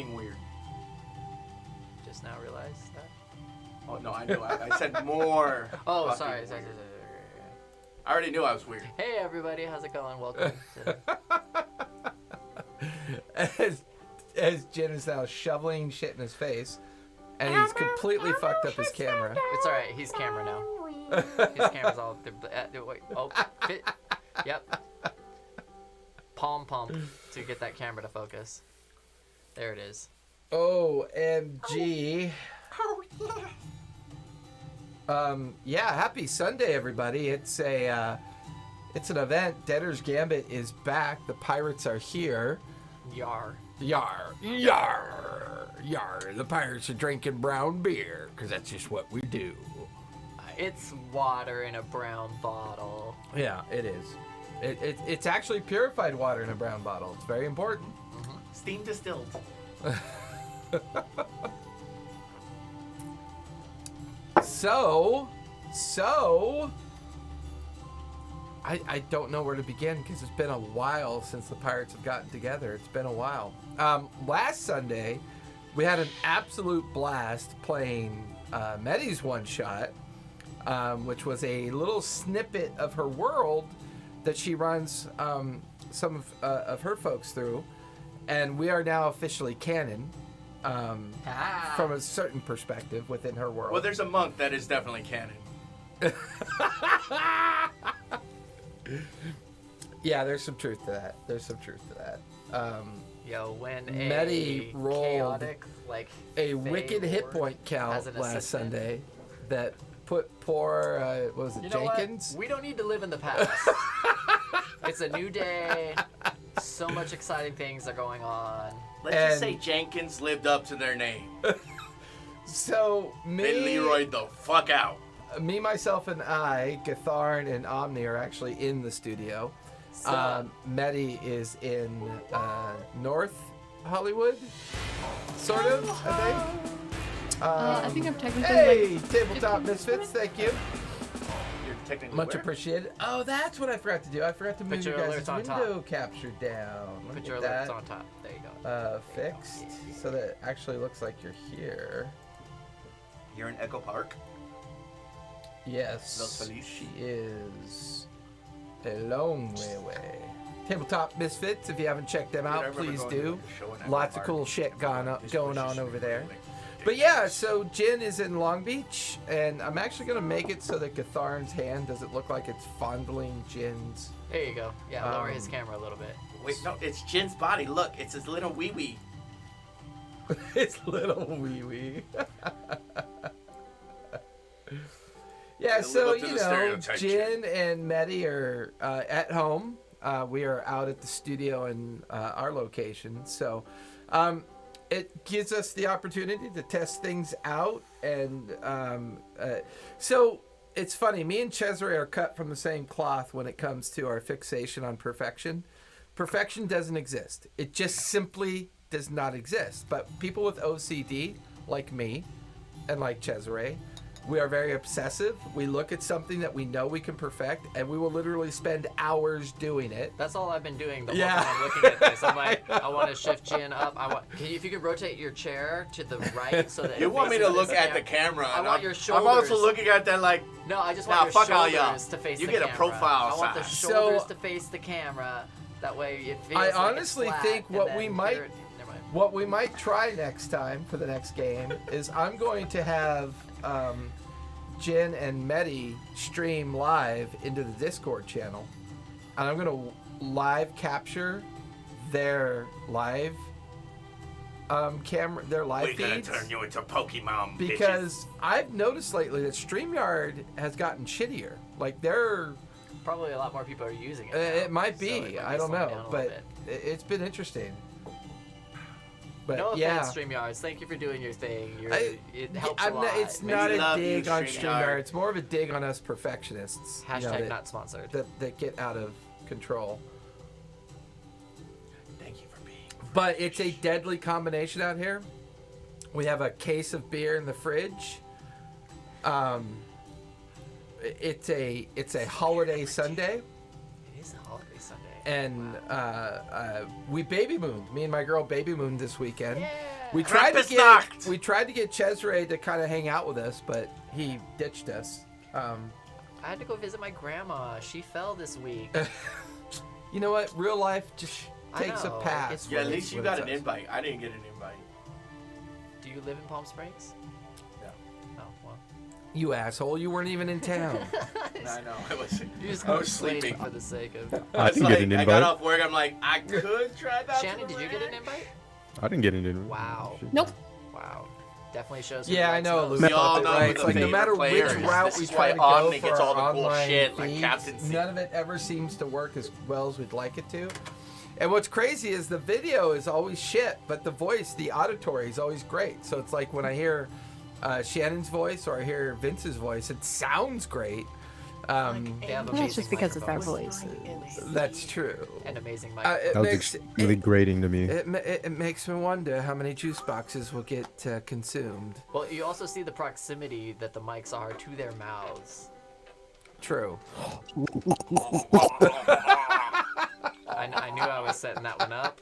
fucking weird. Just now realized that. Oh no, I know. I said more. Oh, sorry. I already knew I was weird. Hey everybody, how's it going? Welcome to... as Jen is now shoveling shit in his face, and he's completely fucked up his camera. It's alright, he's camera now. His camera's all... Wait, oh, fit. Yep. Palm pump to get that camera to focus. There it is. OMG. Oh, yeah. Yeah, happy Sunday, everybody. It's an event. Debtors Gambit is back. The pirates are here. Yar. Yar. Yar. Yar. The pirates are drinking brown beer, because that's just what we do. It's water in a brown bottle. Yeah, it is. It's actually purified water in a brown bottle. It's very important. Mm-hmm. Steam distilled. So, I don't know where to begin because it's been a while since the pirates have gotten together. It's been a while. Last Sunday, we had an absolute blast playing Medi's one shot, which was a little snippet of her world that she runs some of her folks through, and we are now officially canon. From a certain perspective within her world. Well, there's a monk that is definitely canon. Yeah, there's some truth to that. Yo, when Medi rolled chaotic, like a wicked hit point count last Sunday that put poor, what was it, Jenkins? We don't need to live in the past. It's a new day. So much exciting things are going on. Let's just say Jenkins lived up to their name. So They Leroyed the fuck out. Me, myself, and I, Gatharn and Omni, are actually in the studio. Medi is in North Hollywood, sort of, I think. I think I'm technically Hey, Tabletop Misfits, thank you. You're technically Much where? appreciated. Oh, that's what I forgot to do. I forgot to move Put your your guys' alerts on window top. capture down. Put Look your at alerts that. on top. There you go. Fixed, so that it actually looks like you're here. You're in Echo Park. Yes, Los Feliz. she is a long way away. Tabletop Misfits, if you haven't checked them Dude, I out, remember please going to, do. like, a show in Echo Lots of Park. cool shit going on over there. Like, But yeah, so Jen is in Long Beach, and I'm actually going to make it so that Gatharn's hand doesn't look like it's fondling Jen's. There you go. Yeah, lower his camera a little bit. Wait, no, it's Jin's body. Look, it's his little wee wee. It's little wee wee. Yeah, so, live up to you the know, stereotype, Jen and Medi are at home. We are out at the studio in our location. So it gives us the opportunity to test things out. And so it's funny. Me and Cesare are cut from the same cloth when it comes to our fixation on perfection. Perfection doesn't exist. It just simply does not exist. But people with OCD, like me and like Cesare, we are very obsessive. We look at something that we know we can perfect, and we will literally spend hours doing it. That's all I've been doing the whole time I'm looking at this. I'm like, I want to shift Jen up. If you could rotate your chair to the right so that You it want me to faces look this at the camera. I and want I'm- your I'm also shoulders. looking at that like, No, I just Nah, want your fuck all y'all. shoulders to face You the get a camera. profile I want the size. shoulders So- to face the camera. That way it feels I like honestly it's flat, think and what then we might- never mind. What we might try next time for the next game is I'm going to have Jen and Medi stream live into the Discord channel, and I'm going to live capture their live camera, their live we're gonna feeds. turn you into Pokemon, Because I've noticed lately that StreamYard has gotten shittier. Like they're, Probably a lot more people are using it. it now, might so be. it might I don't slowing know, down a but little bit. it's been interesting. But No yeah. offense, StreamYards. Thank you for doing your thing. It helps I'm a lot. it's We not a love you, dig on StreamYard. StreamYard. It's more of a dig on us perfectionists. Hashtag not sponsored. that get out of control. Thank you for being. But it's a deadly combination out here. We have a case of beer in the fridge. It's a holiday Sunday, It is a holiday Sunday. and Wow. we baby mooned. Me and my girl baby mooned this weekend. Yeah. We tried to get Cesare to kind of hang out with us, but he ditched us. I had to go visit my grandma. She fell this week. You know what? Real life just takes a know, pass. Yeah, at least you got an invite. I didn't get an invite. Do you live in Palm Springs? No. Oh, well. You asshole! You weren't even in town. No, I know. I was sleeping sleeping. for the sake of. I didn't get an I invite. got off work. I'm like, I could try that. Shannon, did you get an invite? I didn't get an invite. Wow. Nope. Wow. Definitely shows. who Yeah, I likes know. most. Luke, We all know right? who It's the like no favorite matter player which is. route This we is try why to go Omni for gets all our the cool online shit, like feeds, captaincy. none of it ever seems to work as well as we'd like it to. And what's crazy is the video is always shit, but the voice, the auditory is always great. So it's like when I hear Shannon's voice or I hear Vince's voice, it sounds great. They have Well, it's just amazing because it's our microphones. voices. That's true. And amazing It microphones. That was makes extremely grating to me. it makes me wonder how many juice boxes will get consumed. Well, you also see the proximity that the mics are to their mouths. True. I knew I was setting that one up.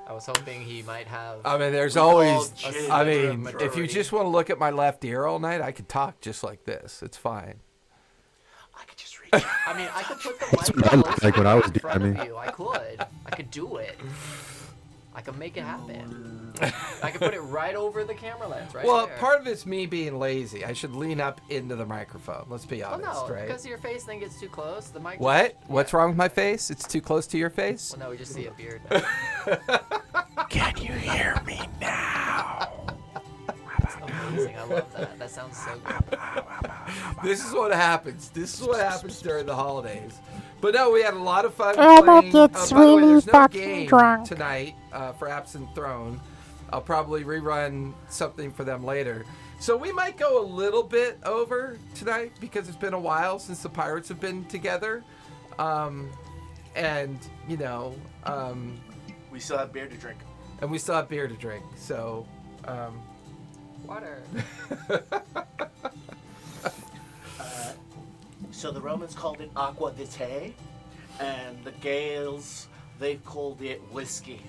I was hoping he might have. I mean, there's all always. gin I and mean, a if you majority. just want to look at my left ear all night, I could talk just like this. It's fine. I could just reach. I mean, I could put the what mic I looked close like when I was in front of DMing. you. I could. I could do it. I could make it happen. I could put it right over the camera lens, right Well, there. part of it's me being lazy. I should lean up into the microphone. Let's be Well, honest, no, right? because your face then gets too close. The mic. What? Yeah. What's wrong with my face? It's too close to your face? Well, no, we just see a beard. Can you hear me now? That's amazing. I love that. That sounds so good. This is what happens. This is what happens during the holidays. But no, we had a lot of fun Emma playing. gets By the way, really there's no fucking game drunk. tonight for Absent Throne. I'll probably rerun something for them later. So we might go a little bit over tonight because it's been a while since the pirates have been together. And, you know, We still have beer to drink. and we still have beer to drink. So, Water. So the Romans called it aqua vitae, and the Gales, they called it whiskey.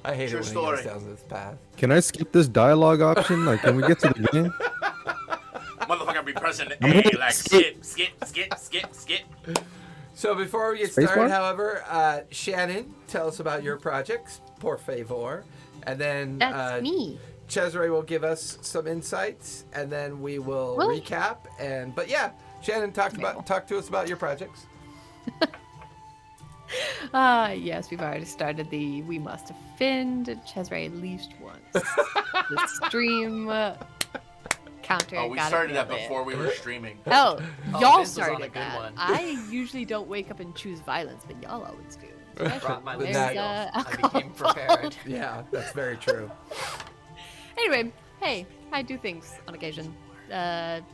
I hate True it when story. he goes down this path. Can I skip this dialogue option? Like, can we get to the game? Motherfucker be pressing A, like skip. So before we get Space started, bar? however, Shannon, tell us about your projects, por favor. And then That's me. Cesare will give us some insights, and then we will Really? recap. But yeah, Shannon, talk to us about your projects. Yes, we've already started the We Must Offend Cesare at least once. The stream counter. Oh, we got started it that nailed it. before we were streaming. Oh, Oh, y'all Vince was on a started good that. one. I usually don't wake up and choose violence, but y'all always do. Brought my There's, list. uh, I became prepared. Yeah, that's very true. Anyway, hey, I do things on occasion.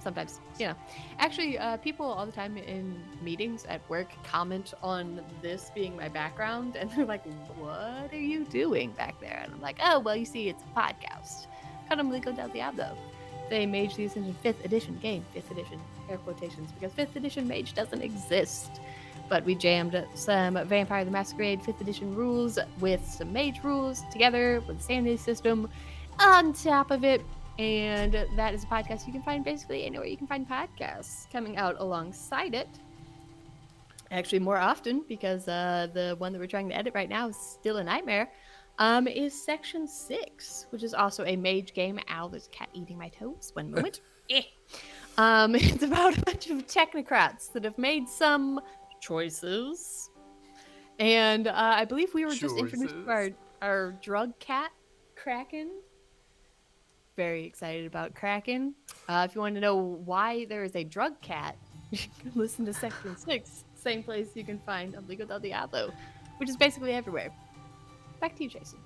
Sometimes, you know. Actually, people all the time in meetings at work comment on this being my background, and they're like, "What are you doing back there?" And I'm like, "Oh, well, you see, it's a podcast. Economico del Diablo. They Mage the Ascension 5th edition game, 5th edition, air quotations, because 5th edition Mage doesn't exist. But we jammed some Vampire the Masquerade 5th edition rules with some Mage rules together with the sanity system on top of it. And that is a podcast you can find basically anywhere you can find podcasts coming out alongside it. Actually, more often, because the one that we're trying to edit right now is still a nightmare, is Section 6, which is also a mage game. Ow, there's a cat eating my toes. One moment. It's about a bunch of technocrats that have made some choices. And I believe we were just introduced to our drug cat, Kraken. Very excited about Kraken. If you want to know why there is a drug cat, you can listen to Section 6, same place you can find Obligo del Diablo, which is basically everywhere. Back to you, Jason.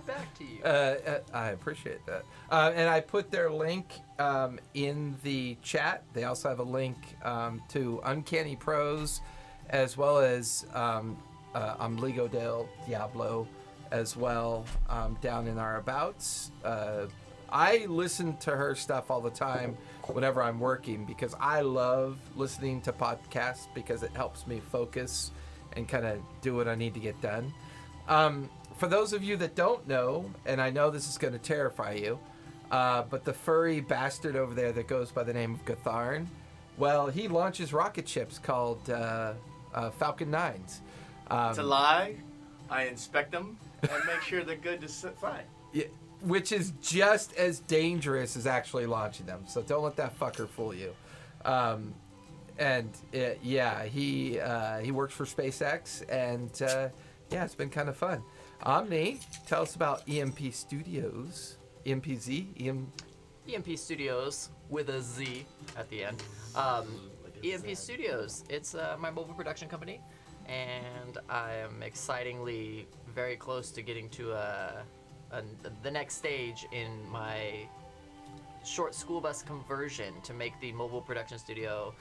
Back to you. I appreciate that. And I put their link in the chat. They also have a link to Uncanny Pros, as well as Ombligo del Diablo as well, down in our abouts. I listen to her stuff all the time whenever I'm working because I love listening to podcasts because it helps me focus and kind of do what I need to get done. For those of you that don't know, and I know this is going to terrify you, but the furry bastard over there that goes by the name of Gatharn, well, he launches rocket ships called Falcon 9s. It's a lie. I inspect them and make sure they're good to fly. Yeah, which is just as dangerous as actually launching them. So don't let that fucker fool you. He works for SpaceX, and it's been kind of fun. Omni, tell us about EMP Studios. EMP Studios with a Z at the end. EMP Studios, it's my mobile production company, and I am excitingly very close to getting to the next stage in my short school bus conversion to make the mobile production studio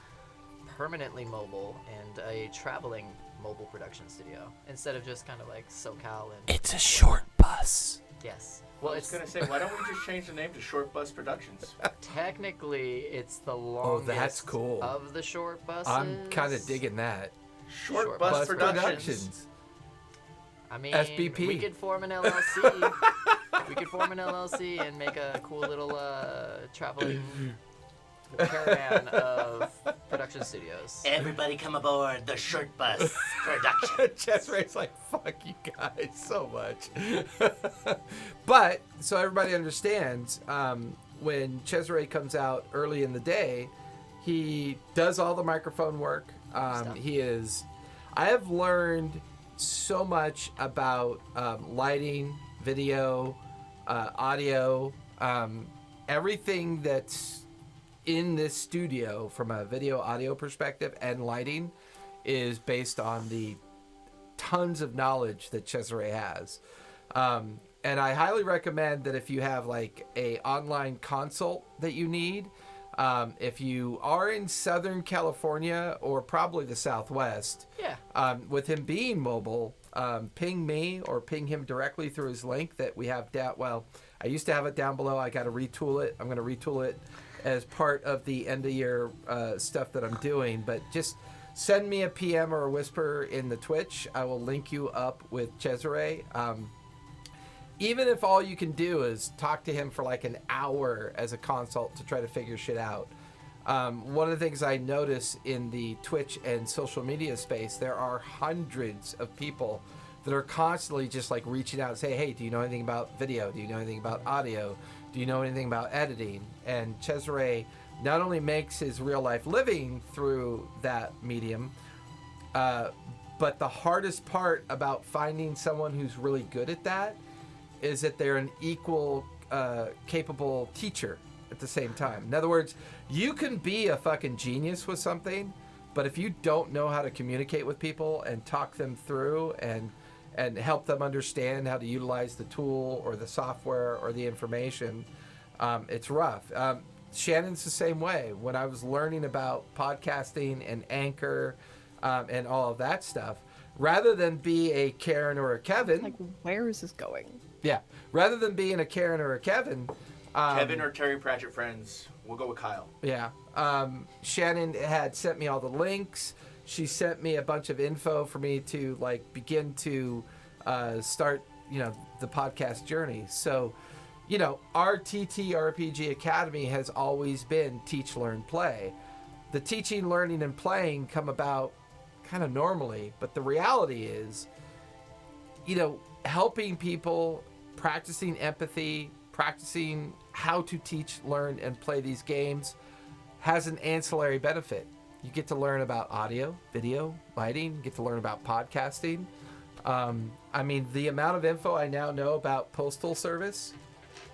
permanently mobile and a traveling mobile production studio instead of just kind of like SoCal and. It's a short bus. Yes. Well, I was going to say, why don't we just change the name to Short Bus Productions? Technically, it's the longest that's cool. of the short buses. I'm kind of digging that. Short Bus Productions. I mean, SBP. we could form an LLC. We could form an LLC and make a cool little traveling caravan of production studios. Everybody come aboard the Short Bus Production. Cheseray's like, fuck you guys so much. But, so everybody understands, when Cheseray comes out early in the day, he does all the microphone work. I have learned so much about lighting, video, audio, everything that's in this studio from a video audio perspective and lighting is based on the tons of knowledge that Cheseray has. And I highly recommend that if you have like a online consult that you need, if you are in Southern California or probably the Southwest, with him being mobile, ping me or ping him directly through his link that we have down. Well, I used to have it down below. I got to retool it. I'm going to retool it as part of the end of year stuff that I'm doing. But just send me a PM or a whisper in the Twitch. I will link you up with Cheseray. Even if all you can do is talk to him for like an hour as a consult to try to figure shit out. One of the things I notice in the Twitch and social media space, there are hundreds of people that are constantly just like reaching out and say, hey, do you know anything about video? Do you know anything about audio? Do you know anything about editing? And Cheseray not only makes his real life living through that medium, but the hardest part about finding someone who's really good at that is that they're an equal capable teacher at the same time. In other words, you can be a fucking genius with something, but if you don't know how to communicate with people and talk them through and help them understand how to utilize the tool or the software or the information, it's rough. Shannon's the same way. When I was learning about podcasting and Anchor and all of that stuff, rather than be a Karen or a Kevin... Like, where is this going? Yeah. Rather than being a Karen or a Kevin... Kevin or Terry Pratchett friends. We'll go with Kyle. Yeah. Shannon had sent me all the links. She sent me a bunch of info for me to like begin to start, the podcast journey. So, our TTRPG Academy has always been teach, learn, play. The teaching, learning, and playing come about kind of normally, but the reality is, helping people, practicing empathy, practicing how to teach, learn, and play these games has an ancillary benefit. You get to learn about audio, video, lighting, you get to learn about podcasting. The amount of info I now know about postal service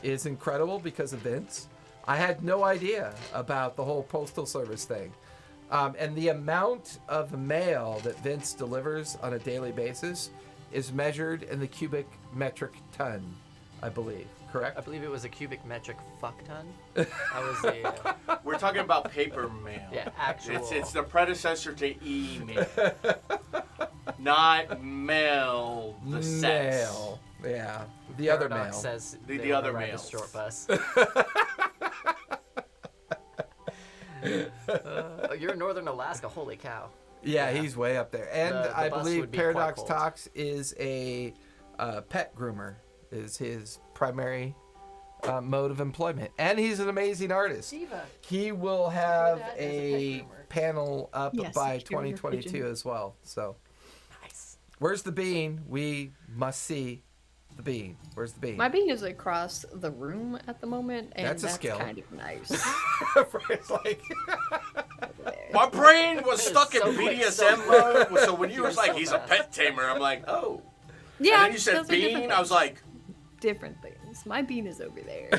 is incredible because of Vince. I had no idea about the whole postal service thing. And the amount of mail that Vince delivers on a daily basis is measured in the cubic metric ton, I believe. Correct? I believe it was a cubic metric fuck ton. That was a... We're talking about paper mail. Yeah, actual... It's the predecessor to email. Not mail, the sex. Mail. Yeah. The other Paradox mail. says The other ride mail. the short bus. You're in northern Alaska. Holy cow. Yeah, he's way up there. And The I bus believe would be Paradox quite cold. Talks is a pet groomer is his primary mode of employment, and he's an amazing artist. Diva. He will have that as a pet a groomer. panel up Yes, by if you're a 2022 pigeon. as well. So, Nice. where's the bean? We must see the bean. Where's the bean? My bean is across the room at the moment, and That's a skill. kind of nice. It's like, My brain was stuck in So quick, BDSM mode, so when you were like, he's a pet tamer, I'm like, oh. Yeah, And then you said those are different bean, I was things. like, Different things. My bean is over there,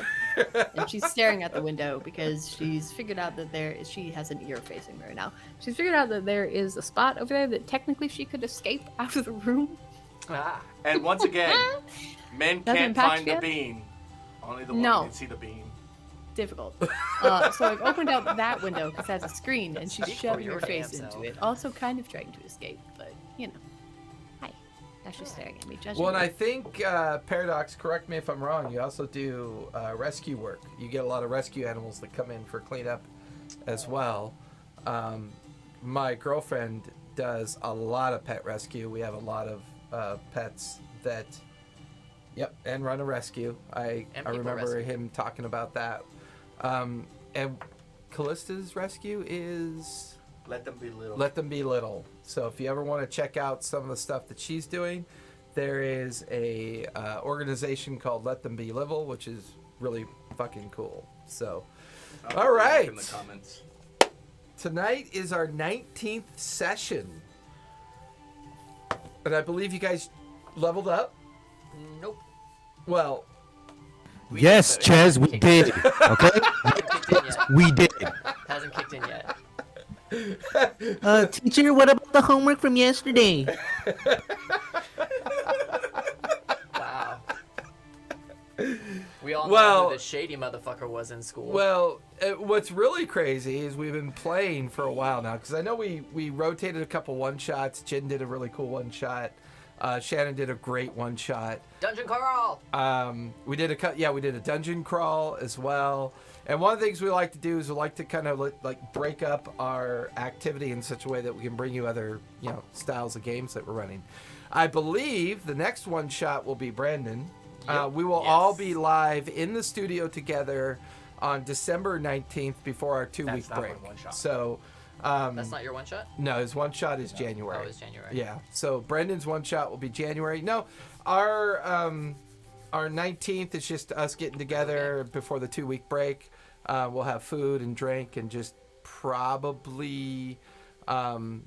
and she's staring at the window because she's figured out that she has an ear facing right now. She's figured out that there is a spot over there that technically she could escape out of the room. Ah. and once again, men Doesn't can't patch find the yet? bean. Only the No. woman can see the bean. Difficult. So I've opened up that window because it has a screen, and she's Speak for shoving your her face damn into self. it. Also, kind of trying to escape, but you know. Hi. Now she's staring at me, judging well, and me. I think Paradox. Correct me if I'm wrong. You also do rescue work. You get a lot of rescue animals that come in for cleanup, as well. My girlfriend does a lot of pet rescue. We have a lot of pets that. Yep, and run a rescue. I people remember rescue. him talking about that. And Callista's rescue is Let them be little. Let Them Be Little. So if you ever want to check out some of the stuff that she's doing, there is a organization called Let Them Be Little, which is really fucking cool. So I'll all put the link right. In the comments. tonight is our 19th session. And I believe you guys leveled up. Nope. Well, Yes, Ches, we did. Okay, Hasn't kicked in yet. we did. Hasn't kicked in yet. Teacher, what about the homework from yesterday? Wow. We all know Well- who the shady motherfucker was in school. well, what's really crazy is we've been playing for a while now, because I know we rotated a couple one-shots. Jen did a really cool one-shot. Shannon did a great one-shot. Dungeon crawl. We did a dungeon crawl as well. And one of the things we like to do is we like to kind of like break up our activity in such a way that we can bring you other, styles of games that we're running. I believe the next one shot will be Brandon. We will all be live in the studio together on December 19th before our 2-week That's not break. my one shot. So, That's not your one shot? no, his one shot is January. Oh, it's January. Yeah. So Brendan's one shot will be January. No, our 19th is just us getting together before the 2-week break. We'll have food and drink and just probably we'll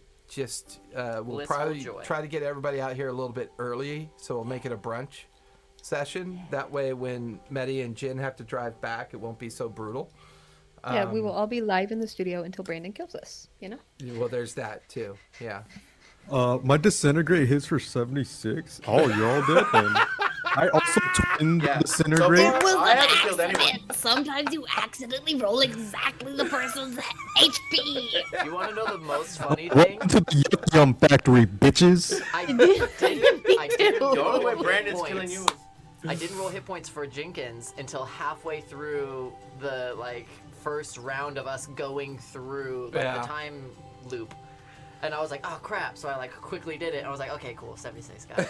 Blissful probably joy. try to get everybody out here a little bit early, so we'll make it a brunch session. That way when Medi and Jin have to drive back, it won't be so brutal. Yeah, we will all be live in the studio until Brandon kills us, Well, there's that too. Yeah. My disintegrate hits for 76. Oh, you're all dead then. I also twinned Yeah. disintegrate. So far, I haven't killed anyone. Sometimes you accidentally roll exactly the person's HP. You want to know the most funny thing? Welcome to the Yum Factory, bitches. I didn't The roll only way hit Brandon's points. killing you is I didn't roll hit points for Jenkins until halfway through the first round of us going through the time loop. And I was like, oh crap! So I quickly did it. And I was like, okay, cool, 76 guys.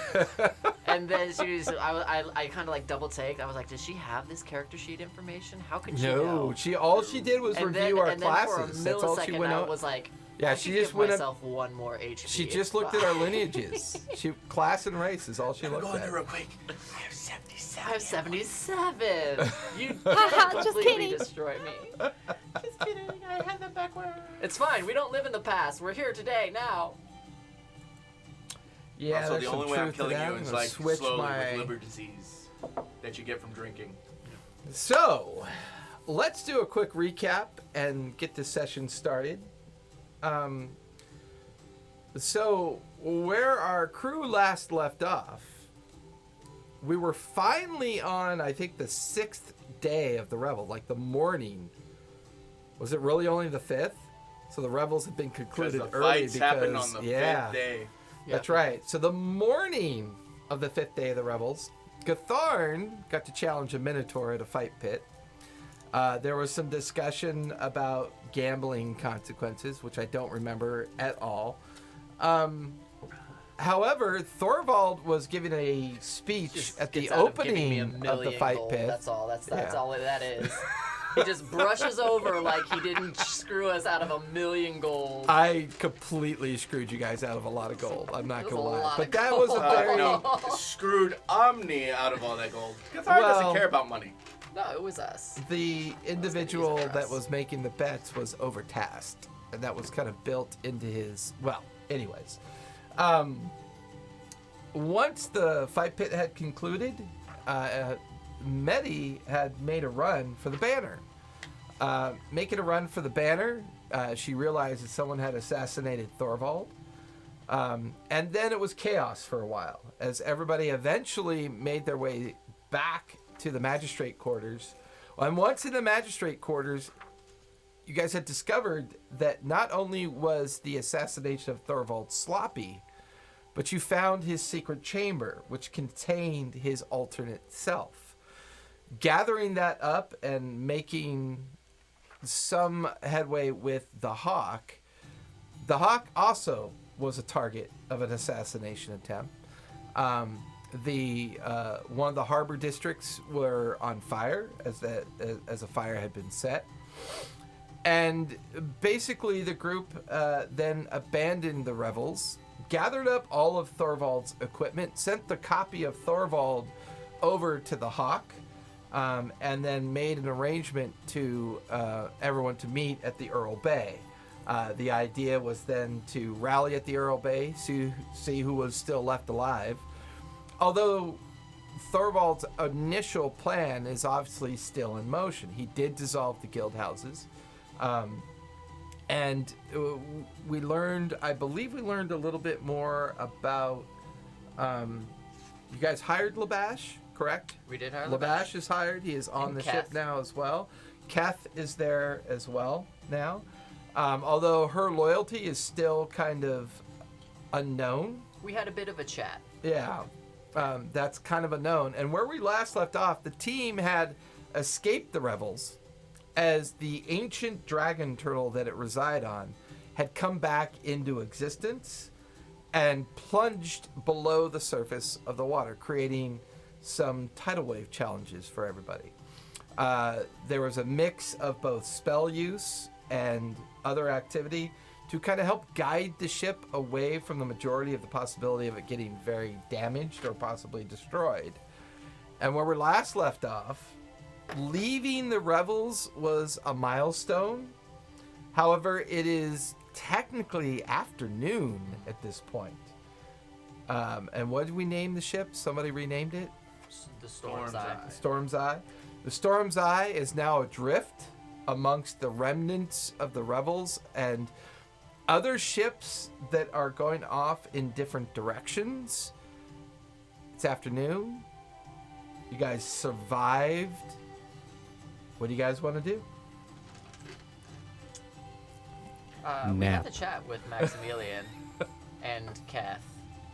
And then I kind of double take. I was like, does she have this character sheet information? How could she know? No, all she did was review our and then for a classes. That's all she millisecond, went I out. was like, Yeah, I she could just give went up- myself one more HP. She just looked at our lineages. Class and race is all she Go looked in there at. real quick. I have 77. I have 77. You Haha, just completely kidding. destroy me. Just kidding. I had them backward. It's fine. We don't live in the past. We're here today, now. Yeah, Also, there's the some only way I'm truth to killing that. you I'm is gonna switch slowly my. with liver disease that you get from drinking. So, let's do a quick recap and get this session started. So, where our crew last left off, we were finally on, I think, the 6th day of the Revel, the morning. Was it really only the 5th? So the Revels have been Because concluded the early fights because happen on the 5th day. That's right. So the morning of the 5th day of the Revels, Gatharn got to challenge a Minotaur at a fight pit. There was some discussion about gambling consequences, which I don't remember at all. However, Thorvald was giving a speech Just at the gets out of giving me a opening of the million fight gold. pit. That's all. That's Yeah. all that is. He just brushes over like he didn't screw us out of $1 million gold. I completely screwed you guys out of a lot of gold. I'm not That's gonna a lie, lot but of that was a gold. very No, screwed Omni out of all that gold. Cathar doesn't care about money. No, it was us. the individual use it for that us. was making the bets was overtasked, and that was kind of built into his. Well, anyways, once the fight pit had concluded, Medi had made a run for the banner. Making a run for the banner, she realized that someone had assassinated Thorvald. And then it was chaos for a while, as everybody eventually made their way back to the magistrate quarters. And once in the magistrate quarters, you guys had discovered that not only was the assassination of Thorvald sloppy, but you found his secret chamber, which contained his alternate self. Gathering that up and making some headway with the Hawk also was a target of an assassination attempt. One of the harbor districts were on fire as a fire had been set. And basically the group then abandoned the Revels, gathered up all of Thorvald's equipment, sent the copy of Thorvald over to the Hawk, and then made an arrangement to everyone to meet at the Earl Bay. The idea was then to rally at the Earl Bay, see who was still left alive. Although Thorvald's initial plan is obviously still in motion. He did dissolve the guild houses. And I believe we learned a little bit more about, you guys hired Labash, correct? We did hire Labash is hired. He is on And the Keth. ship now as well. Keth is there as well now. Although her loyalty is still kind of unknown. We had a bit of a chat. Yeah, that's kind of unknown. And where we last left off, the team had escaped the Revels as the ancient dragon turtle that it reside on had come back into existence and plunged below the surface of the water, creating some tidal wave challenges for everybody. There was a mix of both spell use and other activity to kind of help guide the ship away from the majority of the possibility of it getting very damaged or possibly destroyed. And where we last left off, leaving the Revels was a milestone. However, it is technically afternoon at this point. And what did we name the ship? Somebody renamed it? The Storm's Eye. Storm's Eye. The Storm's Eye is now adrift amongst the remnants of the Revels and other ships that are going off in different directions. It's afternoon. You guys survived. What do you guys want to do? We had the chat with Maximilian and Kath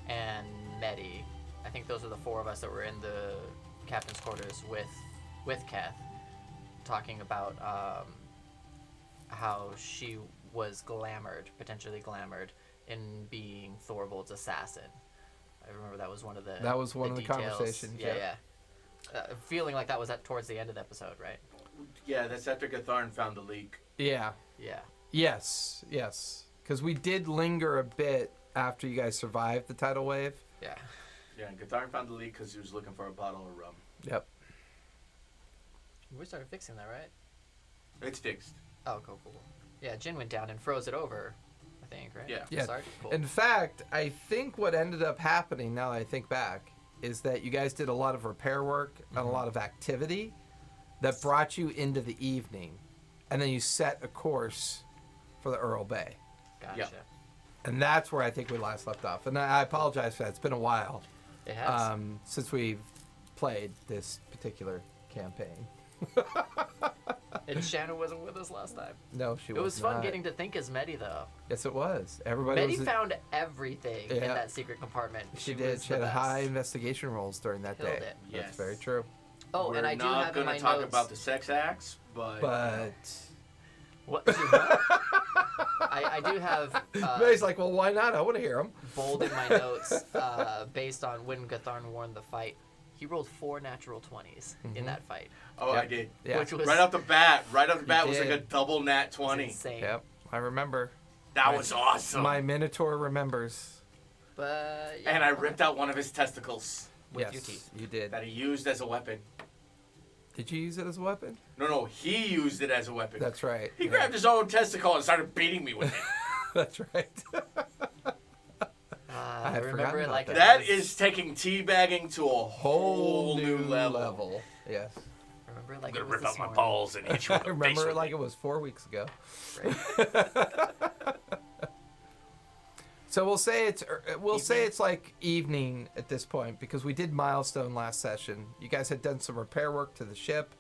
and Medi. I think those are the four of us that were in the captain's quarters with Kath, talking about how she was potentially glamored in being Thorvald's assassin. I remember that was one of the details. Conversations. Yeah. Feeling like that was towards the end of the episode, right? Yeah, that's after Gatharn found the leak. Yeah. Yeah. Yes. Because we did linger a bit after you guys survived the tidal wave. Yeah. Yeah, and Gatharn found the leak because he was looking for a bottle of rum. Yep. We started fixing that, right? It's fixed. Oh, cool. Yeah, Jin went down and froze it over, I think, right? Yeah. Sorry? Cool. In fact, I think what ended up happening, now that I think back, is that you guys did a lot of repair work and a lot of activity that brought you into the evening. And then you set a course for the Earl Bay. Gotcha. Yep. And that's where I think we last left off. And I apologize for that. It's been a while It has. since we've played this particular campaign. And Shanna wasn't with us last time. No, she was It was fun not. getting to think as Medi, though. Yes, it was. Everybody Medi was... found everything in Yeah. that secret compartment. She did. was She the had best. high investigation rolls during that Killed day. it. That's Yes. very true. Oh, and I do have in my We're not going to talk notes. about the sex acts, but... But What? I do have May's like, well, why not? I want to hear him. bold in my notes based on when Gatharn won the fight. He rolled 4 natural 20s in that fight. Oh, Yep. I did. Yeah. Which was Right off the bat was like a did. double nat 20. insane. Yep, I remember. That was awesome. My Minotaur remembers. But yeah, And I ripped out one of his testicles with yes, your teeth. you did. that he used as a weapon. Did you use it as a weapon? No, he used it as a weapon. That's right. He yeah. grabbed his own testicle and started beating me with it. That's right. I had remember forgotten it about like that. That it was, is taking teabagging to a whole new level. Yes. Remember it like I'm it gonna was rip this out my morning. balls and hit you I in the face remember with it like it. it was 4 weeks ago. Right. So we'll say it's like evening at this point because we did milestone last session. You guys had done some repair work to the ship,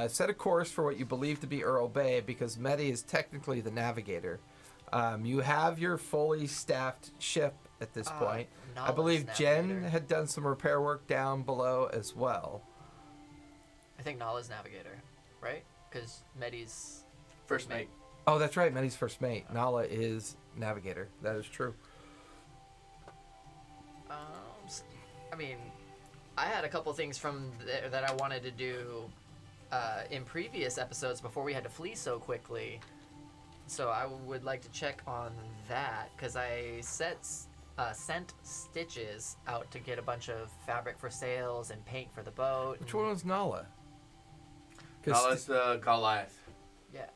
set a course for what you believe to be Earl Bay because Medi is technically the navigator. You have your fully staffed ship at this point. I believe Nala's Jen navigator. had done some repair work down below as well. I think Nala's navigator, right? Because Medi's First mate. Oh, that's right. Medi's first mate. Nala is navigator. That is true. I mean, I had a couple things from that I wanted to do in previous episodes before we had to flee so quickly. So I would like to check on that because I sent Stitches out to get a bunch of fabric for sails and paint for the boat. Which one was Nala? No, that's the Goliath. Yeah,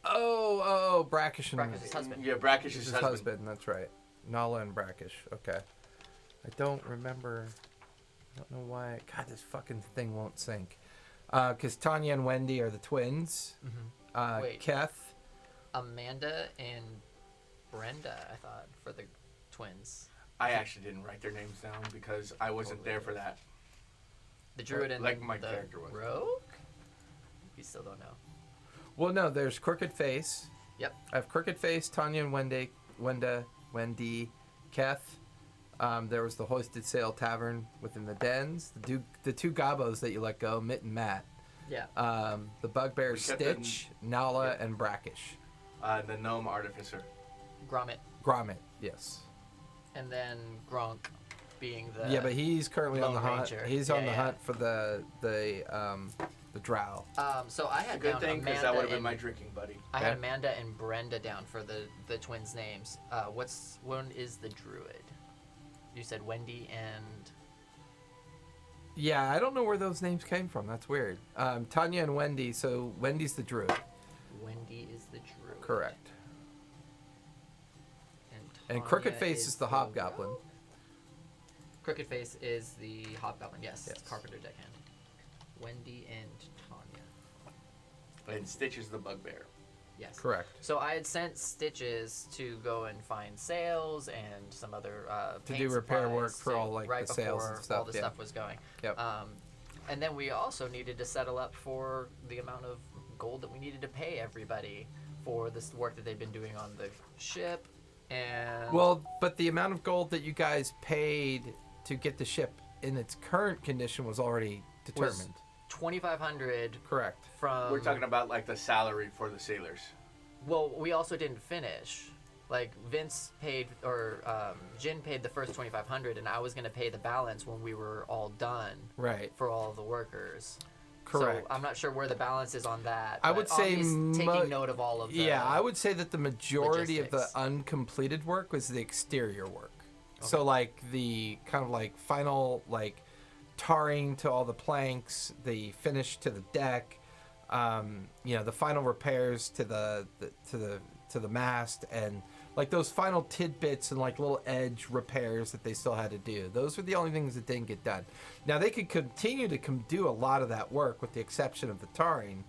Oh, Brackish and Brackish' husband. Yeah, Brackish's his husband. husband. That's right. Nala and Brackish. Okay. I don't remember. I don't know why. God, this fucking thing won't sync. Because Tanya and Wendy are the twins. Wait. Keth. Amanda and Brenda, I thought, for the twins. I actually didn't write their names down because I wasn't there for that. The druid and Like my the character was. rogue? We still don't know. Well, no, there's Crooked Face. Yep. I have Crooked Face, Tanya and Wendy, Keth. There was the Hoisted Sail Tavern within the dens. The two gobos that you let go, Mitt and Matt. Yeah. The Bugbear We kept Stitch, Nala, Yep. and Brackish. The gnome artificer. Gromit. Gromit, yes. And then Gronk being the Yeah, but he's currently on Lone the hunt. Ranger. He's Yeah, on the yeah. hunt for the drow. So I It's a had good down thing because Amanda that would have been and, my drinking buddy. I had Okay. Amanda and Brenda down for the twins' names. One is the druid? You said Wendy and Yeah, I don't know where those names came from. That's weird. Tanya and Wendy. So Wendy's the druid. Wendy is the druid. Correct. And Tanya Crooked Face is the hobgoblin. rogue? Crooked Face is the hobgoblin. Yes. Yes. Carpenter deckhand. Wendy and Tanya. And Stitch is the bugbear. Yes. Correct. So I had sent Stitches to go and find sails and some other To paint do repair supplies work for to- all, like, right the sails and before stuff, all the yeah. stuff was going. Yep. And then we also needed to settle up for the amount of gold that we needed to pay everybody for this work that they've been doing on the ship. And Well, but the amount of gold that you guys paid to get the ship in its current condition was already determined. 2,500 Correct. from. We're talking about like the salary for the sailors. Well, we also didn't finish. Like Vince paid, or Jin paid the first 2,500, and I was gonna pay the balance when we were all done Right. for all of the workers. Correct. So I'm not sure where the balance is on that. I but would say taking note of all of the. Yeah, I would say that the majority of the logistics. uncompleted work was the exterior work. So like the kind of like final like tarring to all the planks, the finish to the deck, the final repairs to the mast, and like those final tidbits and like little edge repairs that they still had to do. Those were the only things that didn't get done. Now they could continue to do a lot of that work with the exception of the tarring.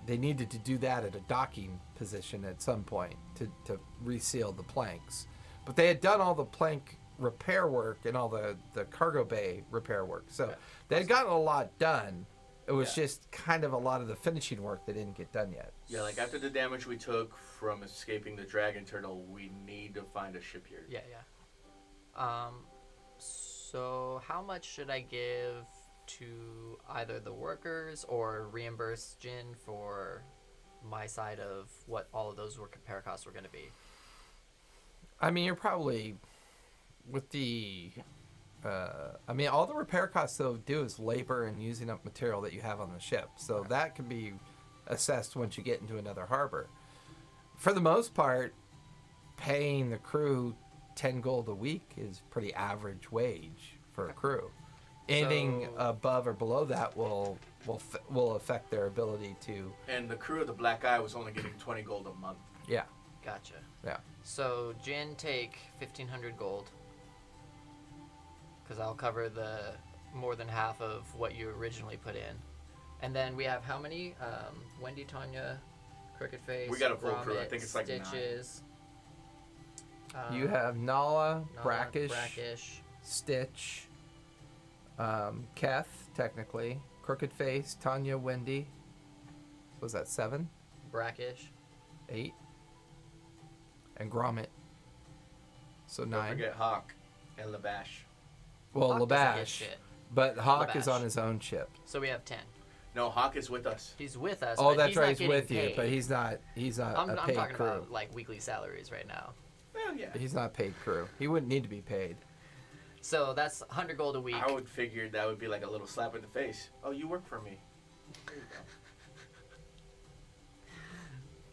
They needed to do that at a docking position at some point to reseal the planks. But they had done all the plank repair work and all the cargo bay repair work. So Okay. they had gotten a lot done. It was Yeah. just kind of a lot of the finishing work that didn't get done yet. Yeah, like after the damage we took from escaping the dragon turtle, we need to find a shipyard. Yeah. So how much should I give to either the workers or reimburse Jin for my side of what all of those repair costs were going to be. I mean, you're probably with the. I mean, all the repair costs they'll do is labor and using up material that you have on the ship. So that can be assessed once you get into another harbor. For the most part, paying the crew 10 gold a week is pretty average wage for a crew. Anything So- above or below that will affect their ability to. And the crew of the Black Eye was only getting 20 gold a month. Yeah. Gotcha. Yeah. So Jin, take 1,500 gold. Because I'll cover the more than half of what you originally put in. And then we have how many? Wendy, Tanya, Crooked Face, We got a full crew. I Gromit, think it's like 9. Stitches. You have Nala, Nala, Brackish, Stitch, Keth, technically, Crooked Face, Tanya, Wendy. Was that 7? Brackish. 8? And Gromit. So Don't 9. forget Hawk and Labash. Well, Hawk doesn't get Labash. shit. But Hawk is Labash. on his own ship. So we have 10. No, Hawk is with us. He's with us. Oh, but that's he's right. not He's getting with you, paid. but he's not I'm a paid talking crew. about like weekly salaries right now. Well, yeah. He's not paid crew. He wouldn't need to be paid. So that's 100 gold a week. I would figure that would be like a little slap in the face. Oh, you work for me. There you go.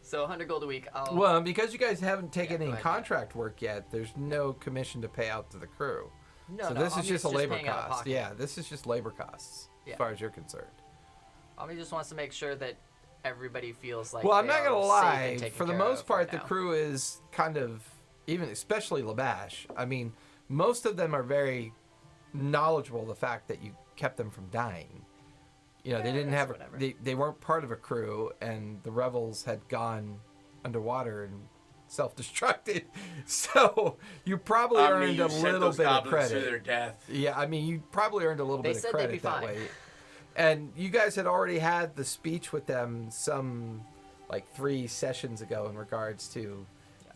So 100 gold a week. Well, because you guys haven't taken go any ahead, contract work yet, there's no commission to pay out to the crew. no, So no, this is Ami just a labor paying out of cost. pocket. Yeah, this is just labor costs Yeah. as far as you're concerned. Ami just wants to make sure that everybody feels like. Well, I'm they not gonna are safe lie. and taken For the care most of part, right the now. crew is kind of, even especially Labash. I mean, most of them are very knowledgeable of the fact that you kept them from dying. You know, they didn't have whatever. they weren't part of a crew, and the Revels had gone underwater and self-destructed. So you probably earned you a sent little those bit of goblins to their credit. death. Yeah, I mean, you probably earned a little They bit of said they'd be credit that fine. way. And you guys had already had the speech with them some, like, 3 sessions ago in regards to,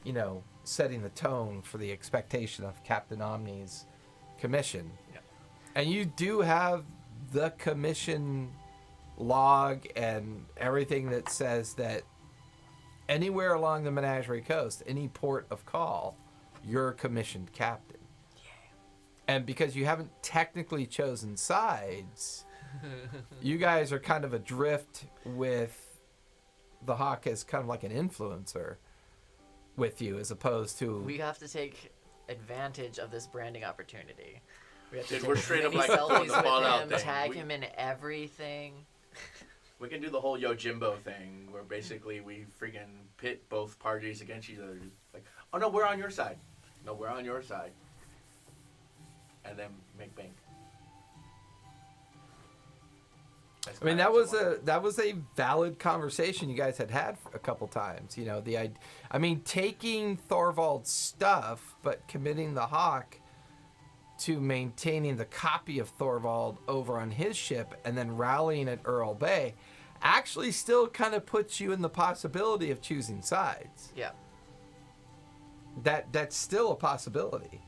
you know, setting the tone for the expectation of Captain Omni's commission. Yeah. And you do have the commission log and everything that says that anywhere along the Menagerie Coast, any port of call, you're a commissioned captain. And because you haven't technically chosen sides, you guys are kind of adrift with the Hawk as kind of like an influencer with you, as opposed to We have to take advantage of this branding opportunity. We have to Dude, take we're as straight up many like throwing selfies the ball with out him, thing. tag We- him in everything. We can do the whole Yojimbo thing, where basically we freaking pit both parties against each other. Like, oh no, we're on your side. No, we're on your side. And then make bank. That's I mean, kinda what- that was a valid conversation you guys had a couple times. You know, I mean, taking Thorvald's stuff, but committing the Hawk to maintaining the copy of Thorvald over on his ship, and then rallying at Earl Bay, actually still kind of puts you in the possibility of choosing sides. Yeah. That's still a possibility.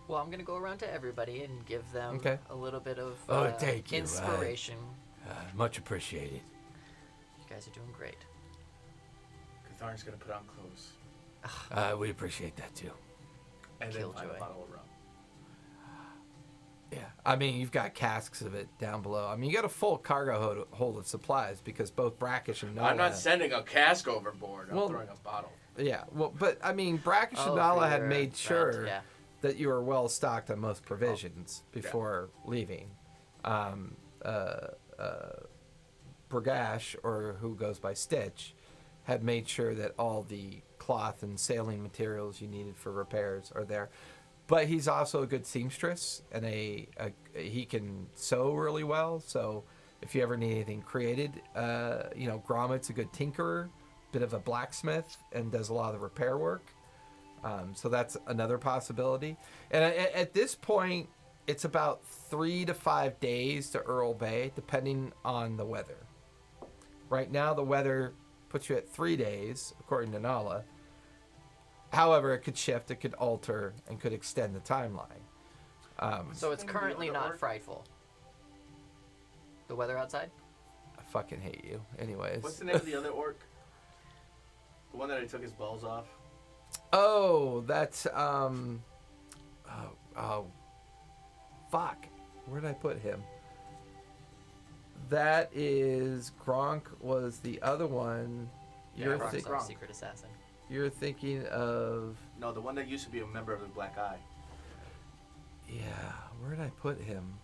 Well, I'm gonna go around to everybody and give them Okay. a little bit of Thank you. inspiration. Much appreciated. You guys are doing great. Cathar's gonna put on clothes. We appreciate that too. And then find Killjoy. a bottle of rum. Yeah, I mean, you've got casks of it down below. I mean, you got a full cargo hold of supplies because both Brackish and Nala. I'm not sending a cask overboard. I'm Well- throwing a bottle. Yeah, well, but I mean, Brackish Oh, and for Nala had your made round, sure yeah. that you were well stocked on most provisions before leaving. Bragash, or who goes by Stitch, had made sure that all the cloth and sailing materials you needed for repairs are there. But he's also a good seamstress, and he can sew really well. So if you ever need anything created, you know, Gromit's a good tinkerer, bit of a blacksmith, and does a lot of the repair work. So that's another possibility. And at this point, it's about 3 to 5 days to Earl Bay, depending on the weather. Right now, the weather puts you at 3 days, according to Nala. However, it could shift, it could alter, and could extend the timeline. So it's Thing currently to not order? frightful. The weather outside? fucking hate you. Anyways. What's the name of the other orc? The one that I took his balls off. Oh, that's fuck. Where did I put him? That is Gronk was the other one. Yeah, Gronk's our Gronk. secret assassin. You're thinking of No, the one that used to be a member of the Black Eye. yeah. Where did I put him?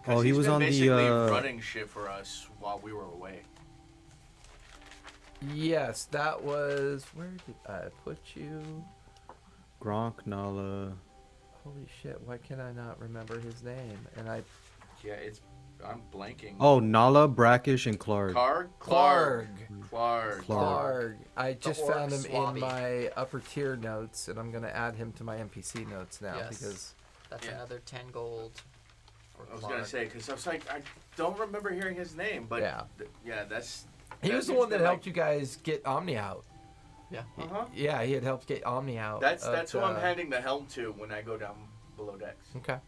Oh, he He's was been on basically the. running shit for us while we were away. Yes, that was. Where did I put you? Gronk, Nala. Holy shit! Why can I not remember his name? And I Yeah, I'm blanking. Oh, Nala, Brackish, and Clark. Clark. Clark. I just orc found him swabby. in my upper tier notes, and I'm gonna add him to my NPC notes now Yes. because That's Yeah. another 10 gold. For I was Clark. gonna say because I was like I don't remember hearing his name, but Yeah. That's. he was the one that helped you guys get Omni out. Yeah. Uh huh. Yeah, he had helped get Omni out. That's who I'm handing the helm to when I go down below decks. Okay,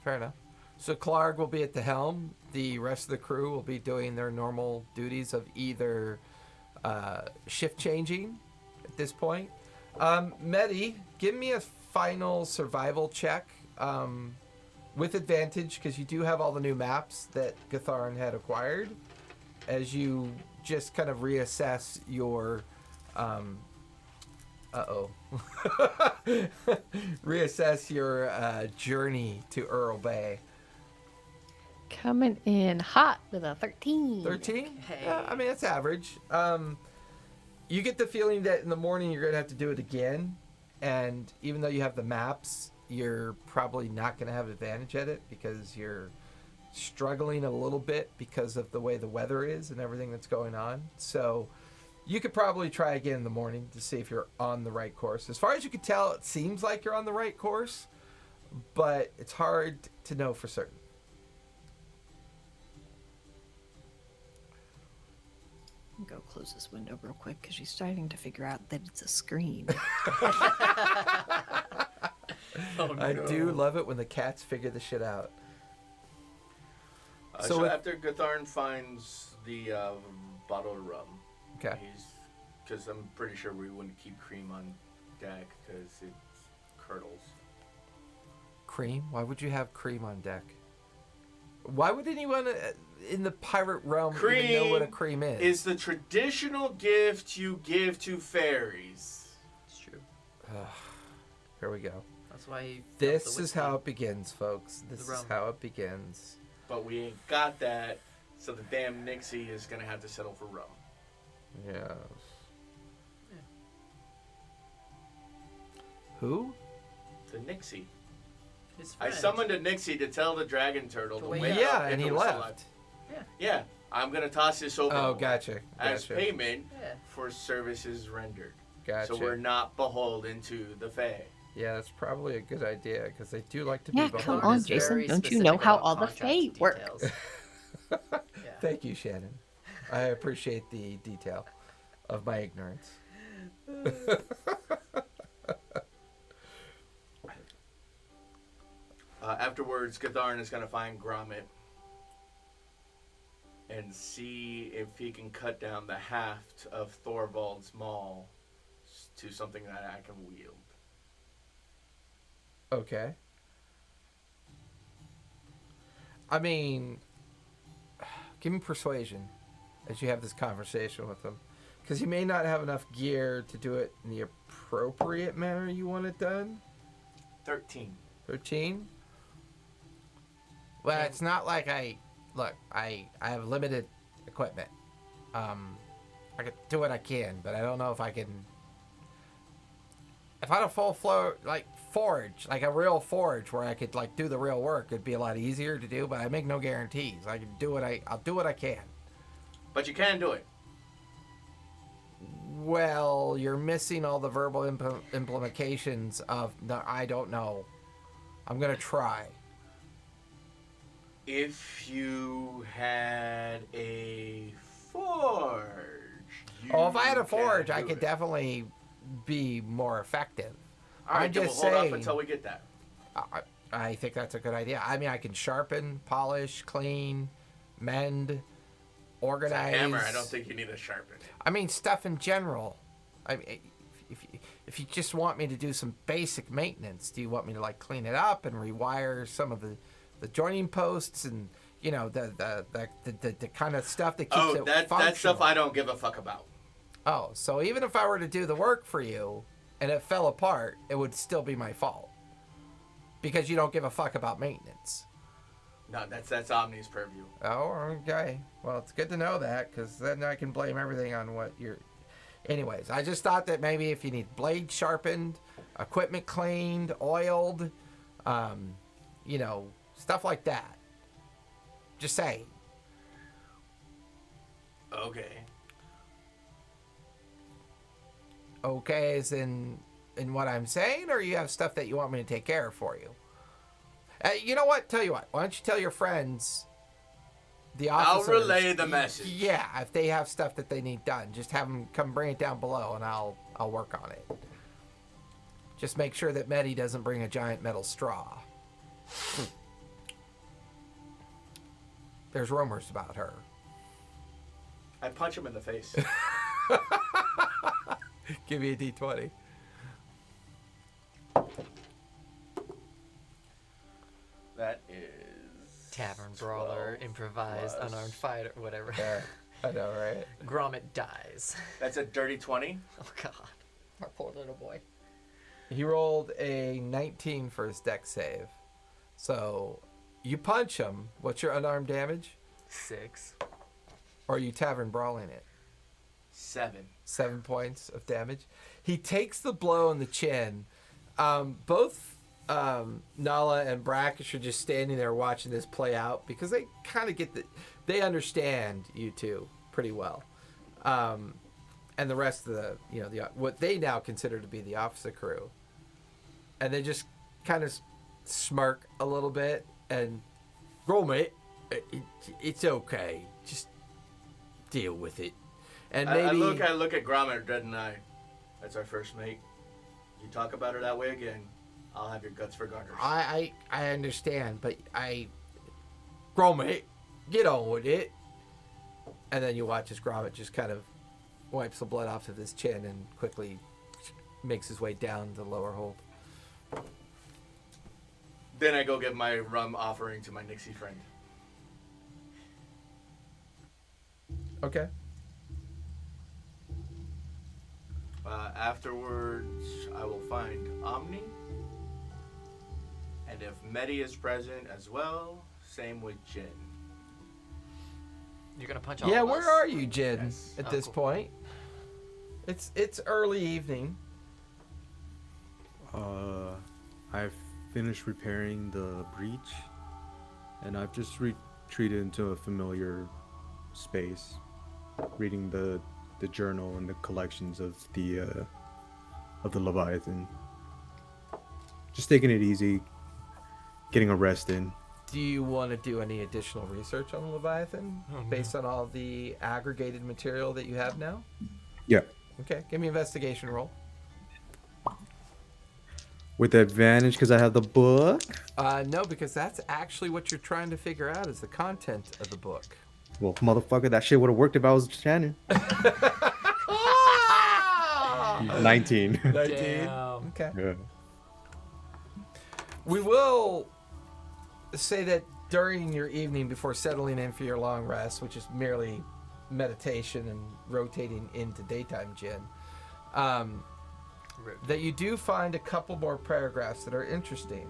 fair enough. So Clark will be at the helm. The rest of the crew will be doing their normal duties of either shift changing at this point. Medi, give me a final survival check with advantage because you do have all the new maps that Gatharin had acquired as you just kind of reassess your reassess your journey to Earl Bay. Coming in hot with a 13. 13? Hey. Yeah, I mean, it's average. You get the feeling that in the morning you're going to have to do it again. And even though you have the maps, you're probably not going to have advantage at it because you're struggling a little bit because of the way the weather is and everything that's going on. So you could probably try again in the morning to see if you're on the right course. As far as you can tell, it seems like you're on the right course, but it's hard to know for certain. Go close this window real quick because she's starting to figure out that it's a screen. I do love it when the cats figure the shit out. So So with- after Gatharn finds the bottle of rum, Okay. because I'm pretty sure we wouldn't keep cream on deck because it curdles. Cream? Why would you have cream on deck? Why would anyone in the pirate realm even know what a cream is? Is the traditional gift you give to fairies. It's true. Here we go. That's why he dumped This the is how whiskey. it begins, folks. This The is rum. how it begins. But we ain't got that, so the damn Nixie is going to have to settle for rum. Yes. Who? The Nixie. His I friend. summoned a Nixie to tell the dragon turtle to wake wake up. Yeah, up if and it he was still left. alive. Yeah, I'm going to toss this over Oh, gotcha. as Gotcha. payment Yeah. for services rendered. Gotcha. So we're not beholden to the Fae. Yeah, that's probably a good idea because they do like to Yeah, be come beholden. on, is to Jason. very Don't you specific know how about all the contract Fae work? details. Yeah. Thank you, Shannon. I appreciate the detail of my ignorance. Afterwards, Gatharn is going to find Gromit and see if he can cut down the haft of Thorvald's maul to something that I can wield. Okay. I mean, give me persuasion as you have this conversation with him. Because you may not have enough gear to do it in the appropriate manner you want it done. 13. 13? Well, it's not like I have limited equipment. I can do what I can, but I don't know if I can. If I had a full flow, like forge, like a real forge where I could like do the real work, it'd be a lot easier to do. But I make no guarantees. I can do I'll do what I can. But you can do it. Well, you're missing all the verbal implications of no, I don't know. I'm gonna try. If you had a forge. Oh, if I had a you forge, can I do could it. definitely be more effective. All right, I'm then just we'll hold saying. off until we get that. I think that's a good idea. I mean, I can sharpen, polish, clean, mend, It's organize. a hammer. I don't think you need to sharpen it. I mean, stuff in general. I mean, if you just want me to do some basic maintenance, do you want me to like clean it up and rewire some of the joining posts and the kind of stuff that keeps it that functional? stuff I don't give a fuck about. Oh, so even if I were to do the work for you and it fell apart, it would still be my fault because you don't give a fuck about maintenance. No, that's Omni's purview. Oh, okay. Well, it's good to know that because then I can blame everything on what you're. Anyways, I just thought that maybe if you need blade sharpened, equipment cleaned, oiled, stuff like that. Just saying. Okay. Okay, as in what I'm saying, or you have stuff that you want me to take care of for you? You know what? Tell you what. Why don't you tell your friends, the officers? I'll relay the message. Yeah, if they have stuff that they need done, just have them come bring it down below, and I'll work on it. Just make sure that Medi doesn't bring a giant metal straw. There's rumors about her. I punch him in the face. Give me a D20. That is Tavern brawler, 12 improvised, plus- unarmed fighter, whatever. Yeah, I know, right? Gromit dies. That's a dirty 20. Oh god. Our poor little boy. He rolled a 19 for his dex save. So you punch him. What's your unarmed damage? 6. Or are you tavern brawling it? 7. 7 points of damage. He takes the blow in the chin. Both Nala and Brackish are just standing there watching this play out because they kind of they understand you two pretty well. And the rest of the what they now consider to be the officer crew. And they just kind of smirk a little bit and, "Roll, mate. It's okay. Just deal with it." And maybe I look at Gromit dead in the eye. That's our first mate. You talk about her that way again, I'll have your guts for garters. I understand, but Gromit, get on with it. And then you watch as Gromit just kind of wipes the blood off of his chin and quickly makes his way down the lower hold. Then I go give my rum offering to my Nixie friend. Okay. Afterwards, I will find Omni. And if Medi is present as well, same with Jin. You're gonna punch all Yeah, of us? where are you, Jin, Yes. at Oh, this cool. point? It's early evening. I've finished repairing the breach, and I've just retreated into a familiar space, reading the journal and the collections of the Leviathan. Just taking it easy, getting a rest in. Do you want to do any additional research on the Leviathan based on all the aggregated material that you have now? Yeah. Okay, give me an investigation roll. With advantage because I have the book. No, because that's actually what you're trying to figure out is the content of the book. Well, motherfucker, that shit would have worked if I was Shannon. 19. 19. Damn. Okay. Yeah. We will say that during your evening before settling in for your long rest, which is merely meditation and rotating into daytime gin, that you do find a couple more paragraphs that are interesting.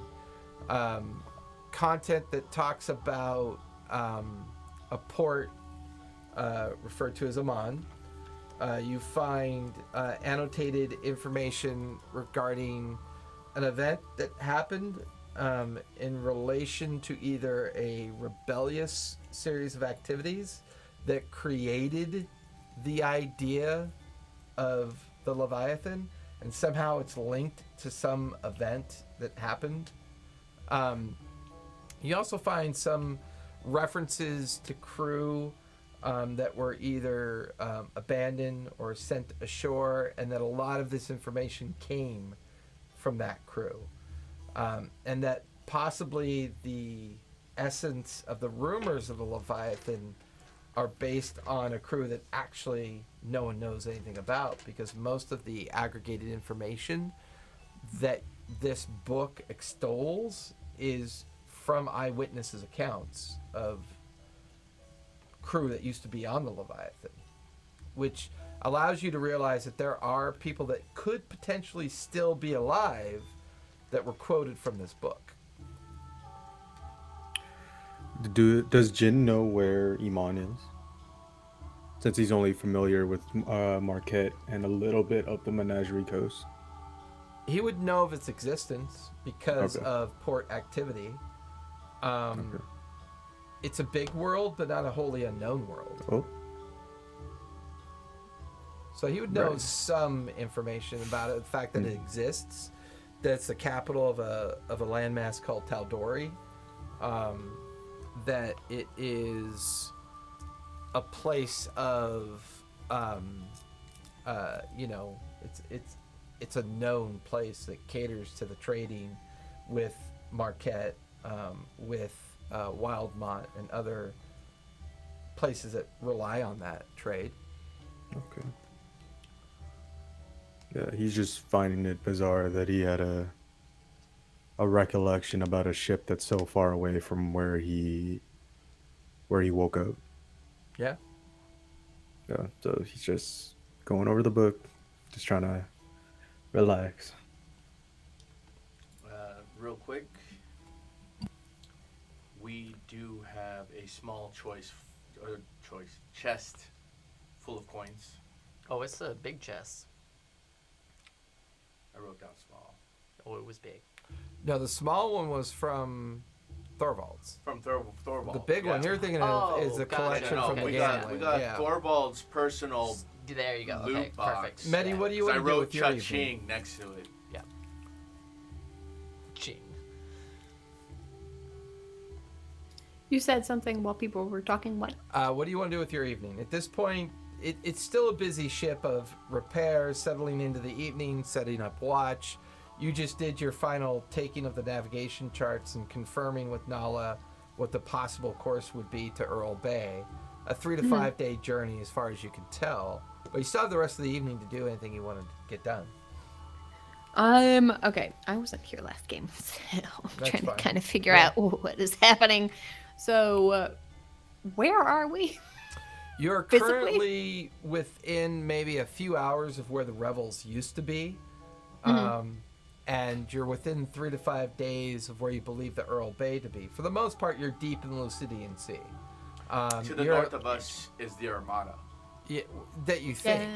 Content that talks about a port referred to as Amman. You find annotated information regarding an event that happened in relation to either a rebellious series of activities that created the idea of the Leviathan, and somehow it's linked to some event that happened. You also find some references to crew that were either abandoned or sent ashore, and that a lot of this information came from that crew. And that possibly the essence of the rumors of the Leviathan are based on a crew that actually no one knows anything about, because most of the aggregated information that this book extols is from eyewitnesses' accounts of crew that used to be on the Leviathan, which allows you to realize that there are people that could potentially still be alive that were quoted from this book. Does Jin know where Iman is? Since he's only familiar with Marquette and a little bit of the Menagerie Coast. He would know of its existence because Okay. of port activity. Okay. It's a big world, but not a wholly unknown world. Oh, So he would know Right. some information about it. The fact that it exists, that it's the capital of a landmass called Taldori, that it is a place of, it's a known place that caters to the trading with Marquette, with Wildmont and other places that rely on that trade. okay. Yeah, he's just finding it bizarre that he had a recollection about a ship that's so far away from where he woke up. Yeah. Yeah, so he's just going over the book, just trying to relax. Real quick, we do have a small chest full of coins. Oh, it's a big chest. I wrote down small. Oh, it was big. No, the small one was from Thorvald's. From Thorvald. The big one you're thinking of is Oh, a gotcha. collection No, from the we got gambling. yeah. Thorvald's personal There you go. loot Okay, box. perfect. Medi, what do you 'Cause want I to do wrote with your evening? cha-ching next to it. Ching. You said something while people were talking. What? What do you want to do with your evening? At this point, it's still a busy ship of repairs, settling into the evening, setting up watch. You just did your final taking of the navigation charts and confirming with Nala what the possible course would be to Earl Bay. A 3 to 5 day journey as far as you can tell. But you still have the rest of the evening to do anything you want to get done. Okay. I wasn't here last game, so I'm That's trying fine. to kind of figure Yeah. out what is happening. So, where are we? You're Physically? currently within maybe a few hours of where the Revels used to be. And you're within 3 to 5 days of where you believe the Earl Bay to be. For the most part, you're deep in the Lucidian Sea. To the you're- north of us is the Armada Yeah, that you think.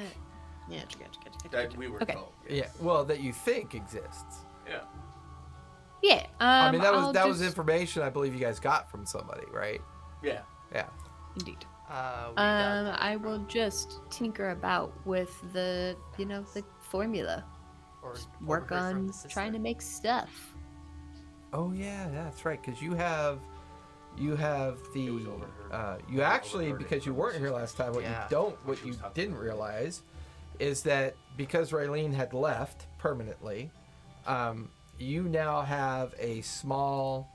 Yeah, gotcha. that we were Okay. told. Yeah, well, that you think exists. Yeah. Yeah. I mean, that I'll was just- information I believe you guys got from somebody, right? Yeah. Yeah. Indeed. We got I will just tinker about with the formula. or Work overheard from on the sister. trying to make stuff. Oh yeah, that's right. Because you have the was overheard. you actually, Overheard it because you from weren't the here last time. What Yeah. what She you was talking didn't about it. realize is that because Raylene had left permanently, you now have a small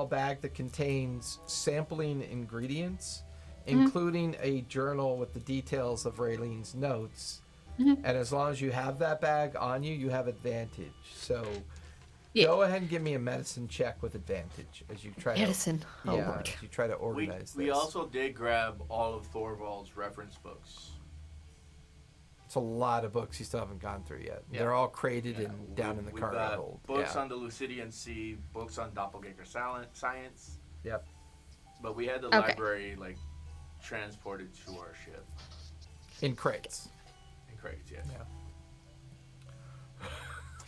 bag that contains sampling ingredients, including a journal with the details of Raylene's notes. And as long as you have that bag on you, you have advantage. So Yeah. go ahead and give me a medicine check with advantage as you try Medicine. to Oh Lord. as you try to We, organize we this. also did grab all of Thorvald's reference books. It's a lot of books you still haven't gone through yet. Yeah. They're all crated Yeah, and down in the we've cargo got hold. books Yeah. on the Lucidian Sea, books on doppelganger science, Yep. but we had the Okay. library transported to our ship In crates. in crates. Yes. Yeah.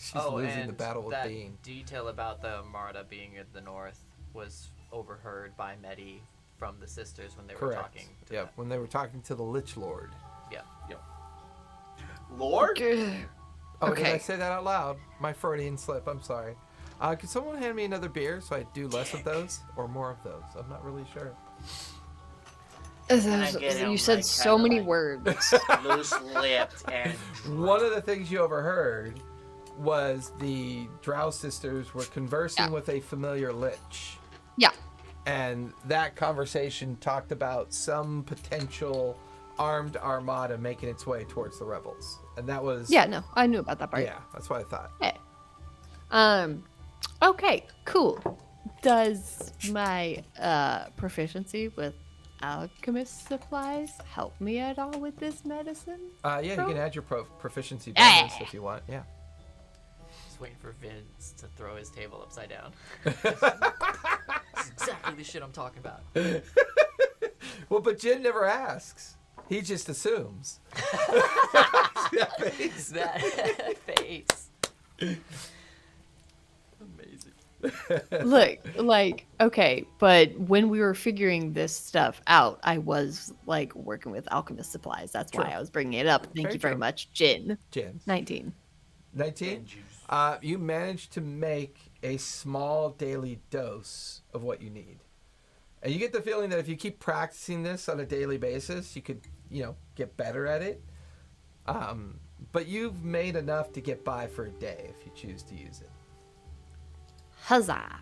She's losing the and battle with that Bean. detail about the Marta being in the north was overheard by Medi from the sisters when they were Correct. talking. To Yeah, them. when they were talking to the Lich Lord. Yeah. Lord. Oh, did I Okay. say that out loud? My Freudian slip. I'm sorry. Could someone hand me another beer so I do less of those or more of those? I'm not really sure. You said so many words. Loose-lipped and One of the things you overheard was the Drow sisters were conversing Yeah. with a familiar lich. Yeah. And that conversation talked about some potential armed armada making its way towards the Revels. And that was... Yeah, no, I knew about that part. Yeah, that's what I thought. Hey. Okay, cool. Does my proficiency with alchemist supplies help me at all with this medicine? Yeah, you Bro? can add your proficiency Eh. bonus if you want. Yeah. Just waiting for Vince to throw his table upside down. That's exactly the shit I'm talking about. Well, but Jin never asks. He just assumes. That face. That face. Amazing. Look, like, okay, but when we were figuring this stuff out, I was like working with alchemist supplies. That's why True. I was bringing it up. Thank Very you very true. much, Jin. Jin. 19. 19? And juice. You managed to make a small daily dose of what you need. And you get the feeling that if you keep practicing this on a daily basis, you could, get better at it. But you've made enough to get by for a day if you choose to use it. Huzzah.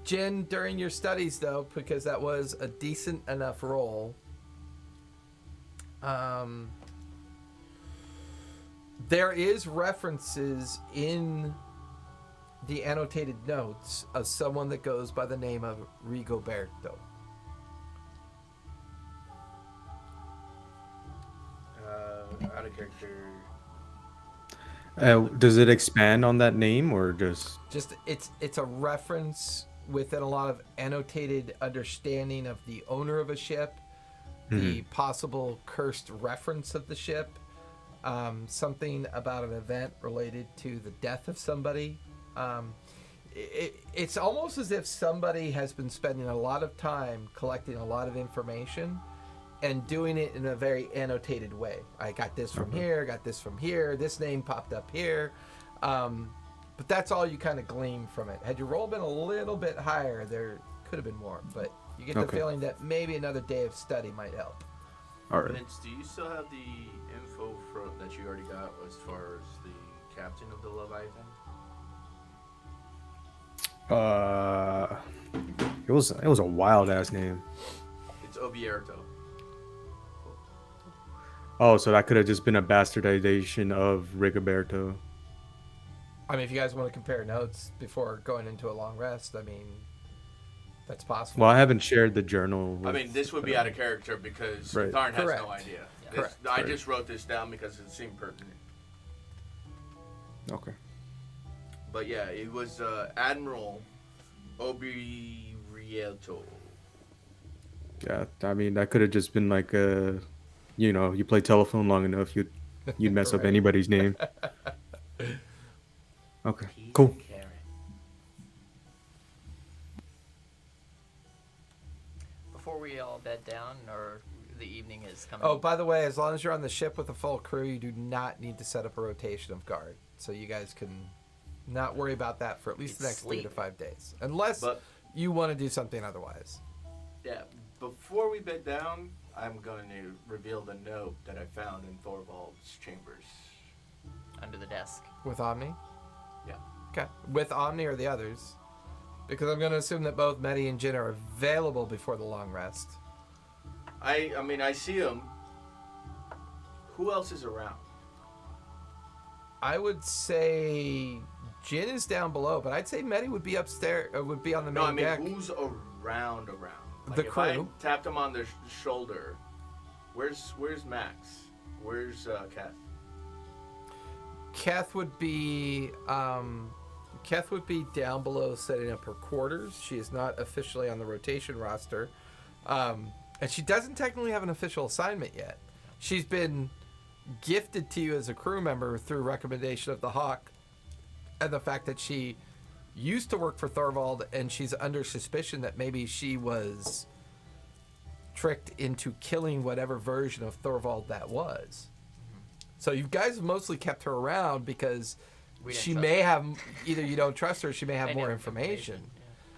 Jin, during your studies, though, because that was a decent enough roll, there is references in the annotated notes of someone that goes by the name of Rigoberto. Out of character. Does it expand on that name or just? Just it's a reference within a lot of annotated understanding of the owner of a ship, the possible cursed reference of the ship, something about an event related to the death of somebody. It's almost as if somebody has been spending a lot of time collecting a lot of information and doing it in a very annotated way. I got this from here, got this from here, this name popped up here. But that's all you kind of glean from it. Had your roll been a little bit higher, there could have been more. But you get the Okay. feeling that maybe another day of study might help. All right. Vince, do you still have the info that you already got as far as the captain of the Leviathan? It was a wild ass name. It's Obierto. Oh, so that could have just been a bastardization of Rigoberto. I mean, if you guys want to compare notes before going into a long rest, I mean, that's possible. Well, I haven't shared the journal. I mean, this would be out of character because Right. Tharn has Correct. no idea. Yeah. This- Correct. I Correct. just wrote this down because it seemed pertinent. Okay. But yeah, it was Admiral Obierto. Yeah, I mean, that could have just been like a, you play telephone long enough, you'd mess up Right. anybody's name. Okay, Peas cool. and carrot. Before we all bed down, or the evening is coming. Oh, by the way, as long as you're on the ship with a full crew, you do not need to set up a rotation of guard. So you guys can not worry about that for at least the next 3 to Sleep. 5 days. Unless But you want to do something otherwise. yeah, before we bed down, I'm going to reveal the note that I found in Thorvald's chambers. Under the desk. With Omni? Yeah. Okay. With Omni or the others? Because I'm going to assume that both Medi and Jin are available before the long rest. I mean, I see him. Who else is around? I would say Jin is down below, but I'd say Medi would be upstairs, would be on the main No, I mean, deck. who's around? Like, The if I crew. tapped him on the shoulder, where's Max? Where's Kath? Keth would be down below setting up her quarters. She is not officially on the rotation roster. And she doesn't technically have an official assignment yet. She's been gifted to you as a crew member through recommendation of the Hawk, and the fact that she used to work for Thorvald, and she's under suspicion that maybe she was tricked into killing whatever version of Thorvald that was. So you guys have mostly kept her around because We didn't she trust may her. have, either you don't trust her, she may have They more know information.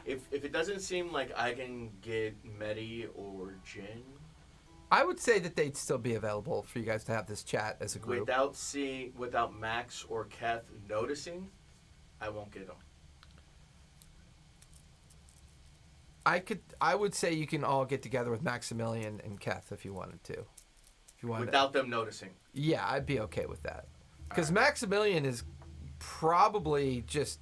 Yeah. If it doesn't seem like I can get Medi or Jin I would say that they'd still be available for you guys to have this chat as a group. Without Max or Keth noticing, I won't get them. I would say you can all get together with Maximilian and Keth if you wanted to. If you wanted Without them noticing. Yeah, I'd be okay with that. Because Maximilian is probably just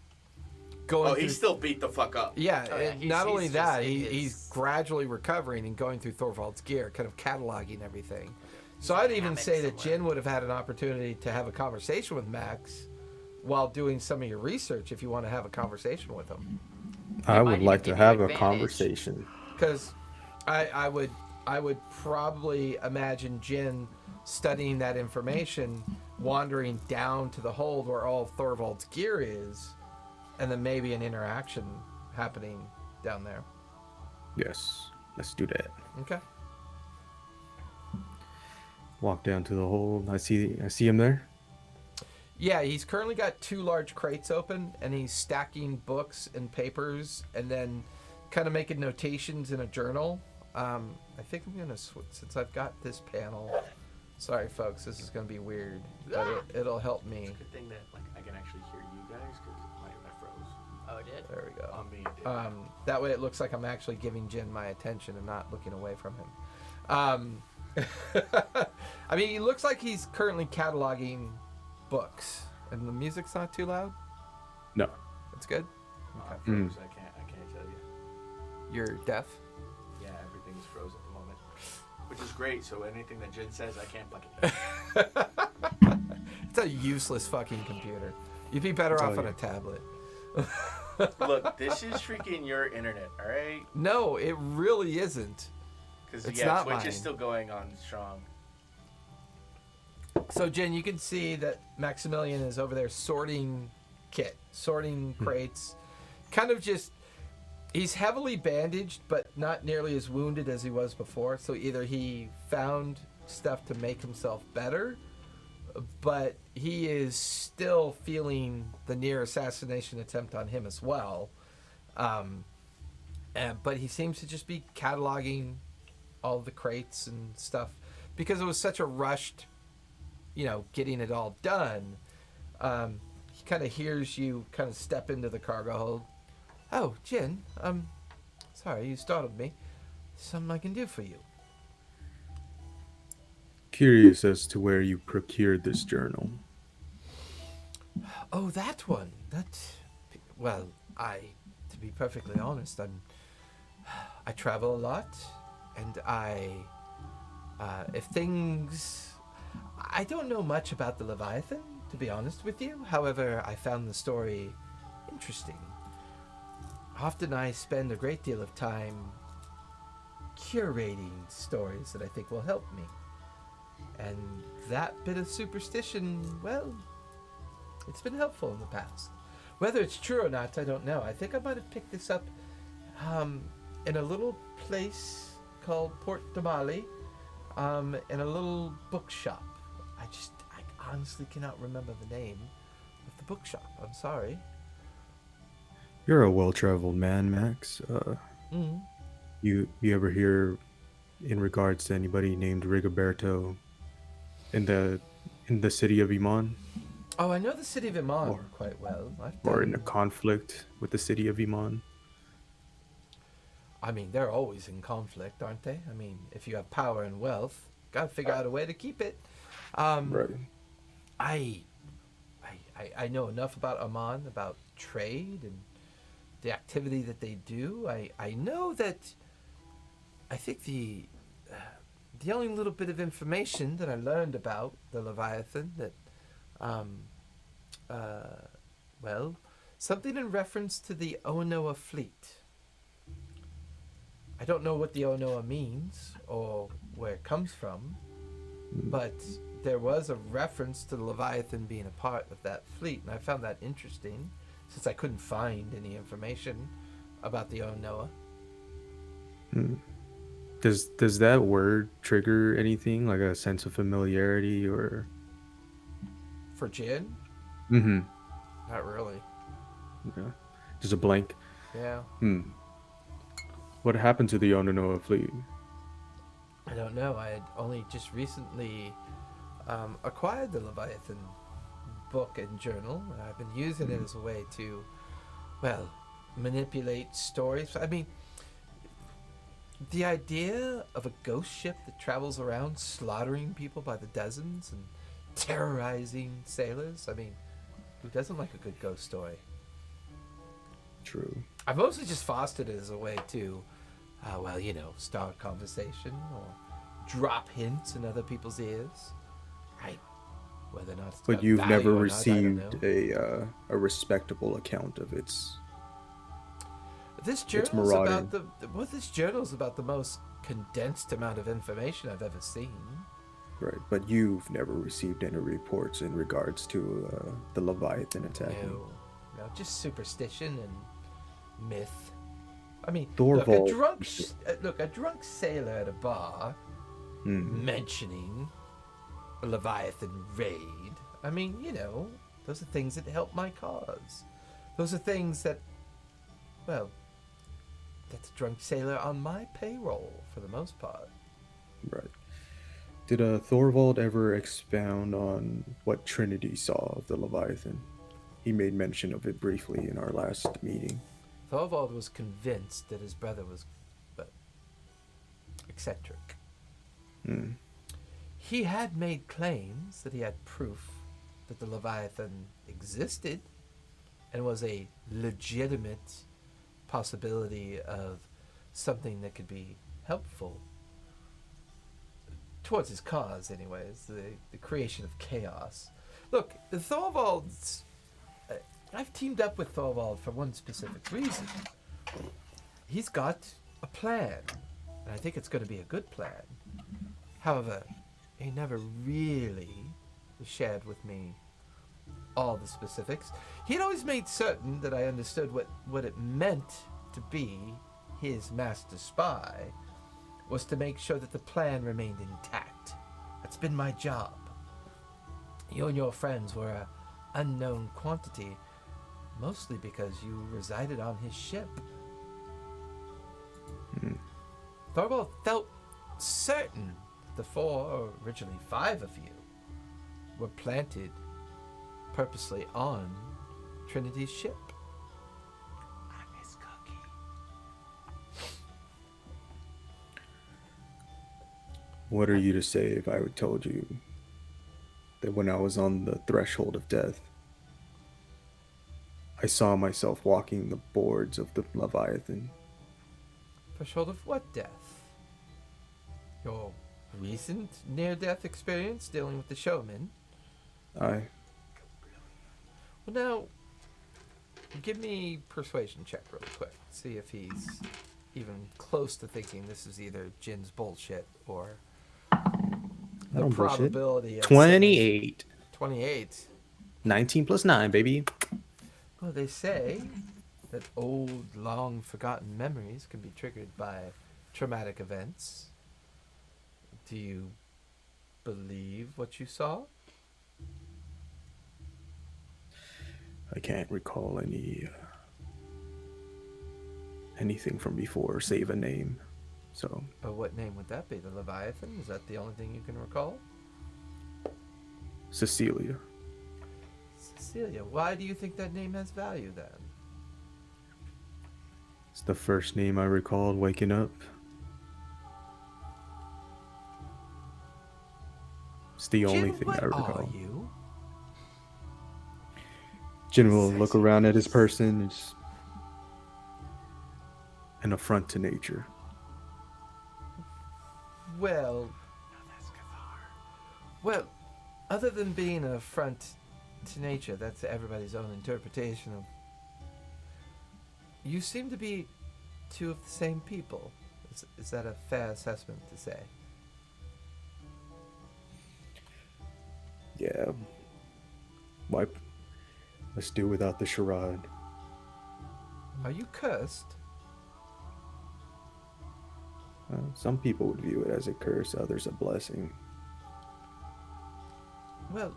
going. Oh, he's still beat the fuck up. Yeah, Oh, yeah, and he's- not he's only just that, in he's his- gradually recovering and going through Thorvald's gear, kind of cataloging everything. So I'd even hammock say that somewhere. Jin would have had an opportunity to have a conversation with Max while doing some of your research if you want to have a conversation with him. I might would even like to give you have a advantage. conversation. Because I would probably imagine Jin studying that information, wandering down to the hold where all of Thorvald's gear is, and then maybe an interaction happening down there. Yes, let's do that. Okay. Walk down to the hold. I see him there. Yeah, he's currently got 2 large crates open, and he's stacking books and papers, and then kind of making notations in a journal. I think I'm gonna since I've got this panel. Sorry, folks, this is gonna be weird, but it'll help me. Good thing that I can actually hear you guys because I froze. Oh, it did? There we go. On me, it did. That way, it looks like I'm actually giving Jin my attention and not looking away from him. I mean, he looks like he's currently cataloging books, and the music's not too loud. No. That's good. I'm froze. I can't tell you. You're deaf. Yeah, everything's froze at the moment, which is great. So anything that Jen says, I can't fucking hear. It's a useless fucking computer. You'd be better off on yeah. a tablet. Look, this is freaking your internet, all right? No, it really isn't. Because It's yeah, not Twitch mine. is still going on strong. So, Jen, you can see that Maximilian is over there sorting crates. Kind of just, he's heavily bandaged, but not nearly as wounded as he was before. So either he found stuff to make himself better, but he is still feeling the near assassination attempt on him as well. But he seems to just be cataloging all the crates and stuff because it was such a rushed, getting it all done. He kind of hears you kind of step into the cargo hold. Oh, Jin, sorry, you startled me. Something I can do for you. Curious as to where you procured this journal. Oh, that one. Well, to be perfectly honest, I travel a lot, and I don't know much about the Leviathan, to be honest with you. However, I found the story interesting. Often I spend a great deal of time curating stories that I think will help me. And that bit of superstition, well, it's been helpful in the past. Whether it's true or not, I don't know. I think I might have picked this up in a little place called Port Damali, in a little bookshop. I honestly cannot remember the name of the bookshop. I'm sorry. You're a well-traveled man, Max. You ever hear in regards to anybody named Rigoberto in the city of Iman, Oh, I know the city of Iman quite well. or in a conflict with the city of Iman? I mean, they're always in conflict, aren't they? I mean, if you have power and wealth, gotta figure out a way to keep it. Right. I know enough about Oman, about trade and the activity that they do. I know that I think the only little bit of information that I learned about the Leviathan that something in reference to the Onoa fleet. I don't know what the Onoa means or where it comes from, but there was a reference to the Leviathan being a part of that fleet, and I found that interesting since I couldn't find any information about the Onoa. Does that word trigger anything like a sense of familiarity or? For Jin? Mm-hmm. Not really. Yeah. Just a blank. Yeah. What happened to the Ononoa fleet? I don't know. I had only just recently acquired the Leviathan book and journal. I've been using it as a way to, well, manipulate stories. I mean, the idea of a ghost ship that travels around slaughtering people by the dozens and terrorizing sailors. I mean, who doesn't like a good ghost story? True. I mostly just fostered it as a way to, well, you know, start conversation or drop hints in other people's ears. Right. Whether or not it's But got you've value never or not, I don't received know. a respectable account of its. This It's journal's marauding. about this journal's about the most condensed amount of information I've ever seen. Right, but you've never received any reports in regards to the Leviathan attacking. No, just superstition and myth. I mean, Thorvald. look, a drunk sailor at a bar Hmm. mentioning a Leviathan raid. I mean, you know, those are things that help my cause. Those are things that, well, that's a drunk sailor on my payroll for the most part. Right. Did Thorvald ever expound on what Trinity saw of the Leviathan? He made mention of it briefly in our last meeting. Thorvald was convinced that his brother was, but, eccentric. Hmm. He had made claims that he had proof that the Leviathan existed and was a legitimate possibility of something that could be helpful towards his cause, anyways, the creation of chaos. Look, Thorvald's... I've teamed up with Thorvald for one specific reason. He's got a plan, and I think it's going to be a good plan. However, he never really shared with me all the specifics. He'd always made certain that I understood what it meant to be his master spy was to make sure that the plan remained intact. That's been my job. You and your friends were an unknown quantity, mostly because you resided on his ship. Thorvald felt certain the 4, or originally 5 of you, were planted purposely on Trinity's ship. I'm his cookie. What are you to say if I told you that when I was on the threshold of death, I saw myself walking the boards of the Leviathan? Threshold of what death? Your recent near-death experience dealing with the showman? I Well, now, give me a persuasion check real quick. See if he's even close to thinking this is either Jin's bullshit or the don't bullshit. probability of 28. 28. 19 plus 9, baby. Well, they say that old, long-forgotten memories can be triggered by traumatic events. Do you believe what you saw? I can't recall anything from before, save a name. So But what name would that be? The Leviathan? Is that the only thing you can recall? Cecilia. Cecilia, why do you think that name has value then? It's the first name I recalled waking up. It's the only Jin, thing what I recall. are you? Jin will look around at his person. It's an affront to nature. Well, other than being an affront to nature, that's everybody's own interpretation of. You seem to be two of the same people. Is that a fair assessment to say? Yeah. Why? Let's do without the charade. Are you cursed? Some people would view it as a curse, others a blessing. Well,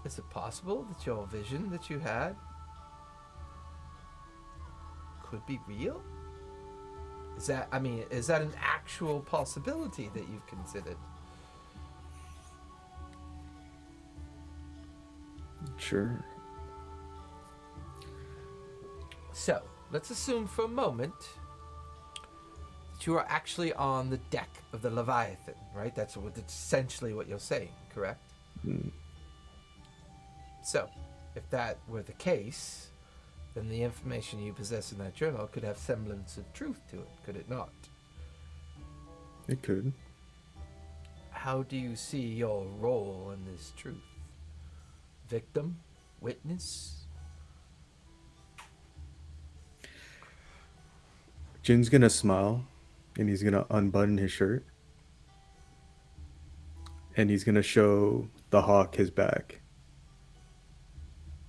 is it possible that your vision that you had could be real? Is that an actual possibility that you've considered? Sure. So, let's assume for a moment that you are actually on the deck of the Leviathan, right? That's essentially what you're saying, correct? Mm. So, if that were the case, then the information you possess in that journal could have semblance of truth to it, could it not? It could. How do you see your role in this truth? Victim? Witness? Jin's gonna smile, and he's gonna unbutton his shirt, and he's gonna show the hawk his back.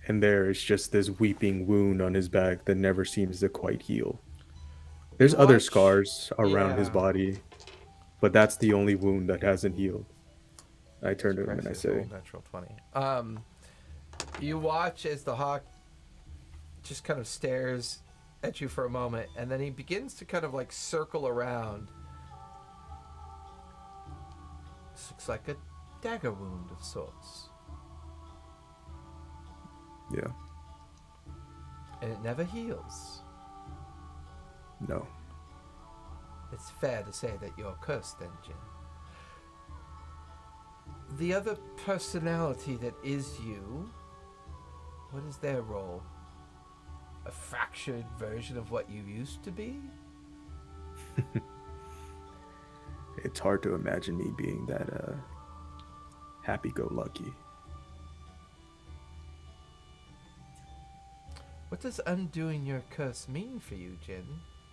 And there is just this weeping wound on his back that never seems to quite heal. There's other Watch- scars around his yeah. body, but that's the only wound that hasn't healed. I turn to him and I Impressive, say, roll natural 20. You watch as the hawk just kind of stares at you for a moment, and then he begins to kind of like circle around. This looks like a dagger wound of sorts, yeah, and it never heals. no. It's fair to say that you're cursed, then, Jin. The other personality that is you, what is their role? A fractured version of what you used to be? It's hard to imagine me being that happy-go-lucky. What does undoing your curse mean for you, Jin?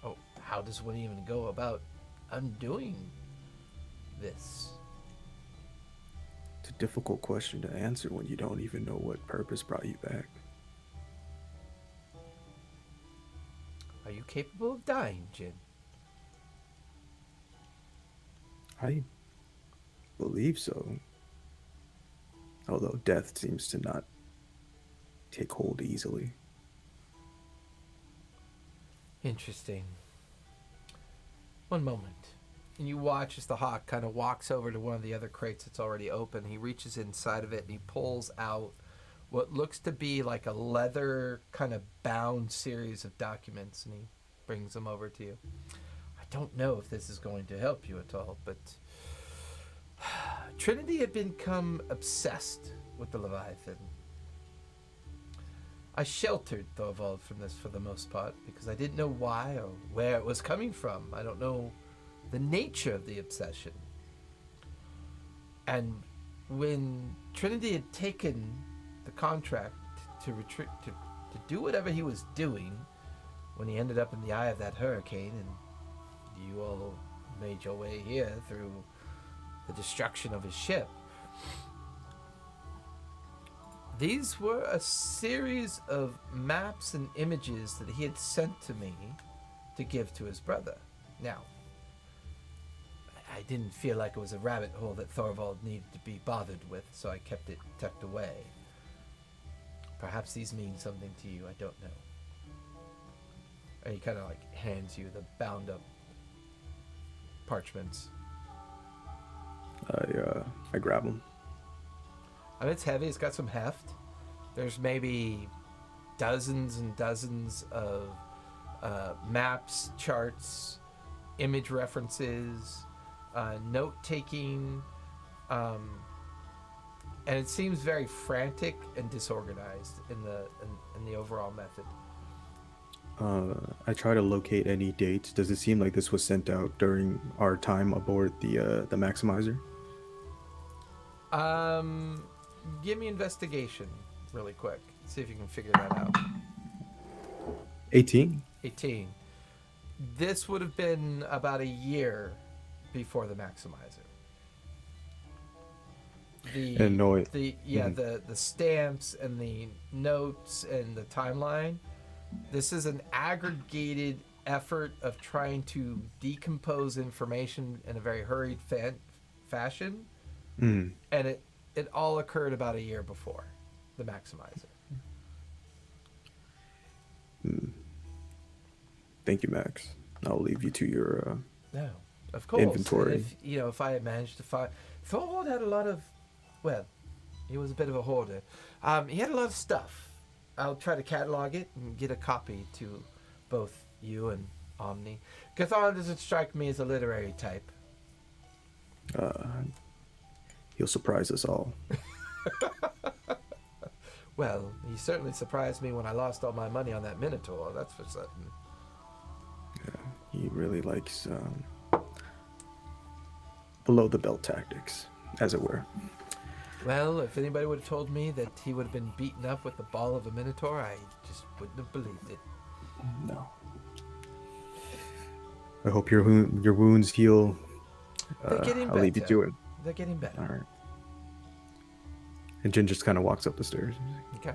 Oh, how does one even go about undoing this? It's a difficult question to answer when you don't even know what purpose brought you back. Are you capable of dying, Jin? I believe so. Although death seems to not take hold easily. Interesting. One moment. And you watch as the hawk kind of walks over to one of the other crates that's already open. He reaches inside of it and he pulls out what looks to be like a leather kind of bound series of documents, and he brings them over to you. I don't know if this is going to help you at all, but Trinity had become obsessed with the Leviathan. I sheltered Tharivol from this for the most part because I didn't know why or where it was coming from. I don't know the nature of the obsession. And when Trinity had taken the contract to retreat, to do whatever he was doing, when he ended up in the eye of that hurricane and you all made your way here through the destruction of his ship, these were a series of maps and images that he had sent to me to give to his brother. Now, I didn't feel like it was a rabbit hole that Tharivol needed to be bothered with, so I kept it tucked away. Perhaps these mean something to you, I don't know. And he kind of like hands you the bound up parchments. I grab them. I mean, it's heavy, it's got some heft. There's maybe dozens and dozens of maps, charts, image references, note-taking, and it seems very frantic and disorganized in the overall method. I try to locate any dates. Does it seem like this was sent out during our time aboard the Maximizer? Give me investigation really quick. See if you can figure that out. 18? 18. This would have been about a year before the Maximizer. The stamps and the notes and the timeline. This is an aggregated effort of trying to decompose information in a very hurried fashion. Mm. And it all occurred about a year before the Maximizer. Mm. Thank you, Max. I'll leave you to your. No, of course. Inventory. And if I had managed to find, Firbolg had a lot of, well, he was a bit of a hoarder. He had a lot of stuff. I'll try to catalog it and get a copy to both you and Omni. Cathar doesn't strike me as a literary type. He'll surprise us all. Well, he certainly surprised me when I lost all my money on that Minotaur, that's for certain. He really likes below the belt tactics, as it were. Well, if anybody would have told me that he would have been beaten up with the ball of a Minotaur, I just wouldn't have believed it. No. I hope your wounds heal. They're getting I'll leave you better. to it. They're getting better. All right. And Jin just kind of walks up the stairs. Okay.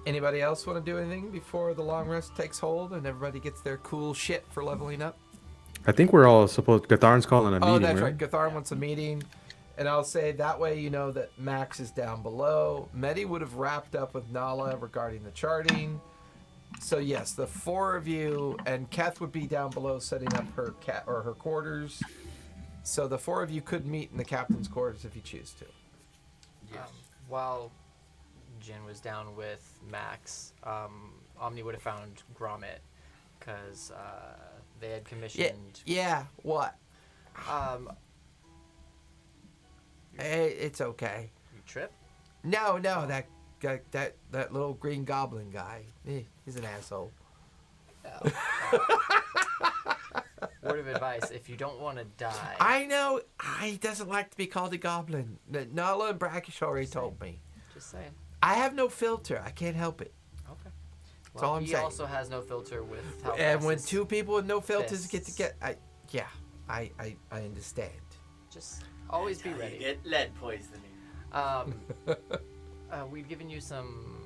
Anybody else want to do anything before the long rest takes hold and everybody gets their cool shit for leveling up? I think we're all supposed. Gatharn's calling a meeting. Oh, that's right. right. Gathar wants a meeting. And I'll say that way you know that Max is down below. Medi would have wrapped up with Nala regarding the charting. So yes, the four of you and Keth would be down below setting up her her quarters. So the four of you could meet in the captain's quarters if you choose to. While Jin was down with Max, Omni would have found Gromit because they had commissioned. Yeah. What? Um, Hey, it's okay. you trip? No, that little green goblin guy. He's an asshole. Word of advice: if you don't want to die, I know. He doesn't like to be called a goblin. Nala and Brackish already told me. just saying. I have no filter. I can't help it. Okay. That's all I'm he saying. also has no filter with how And fast when his two people with no filters fists. I understand. just always be That's how you ready. Get lead poisoning. We've given you some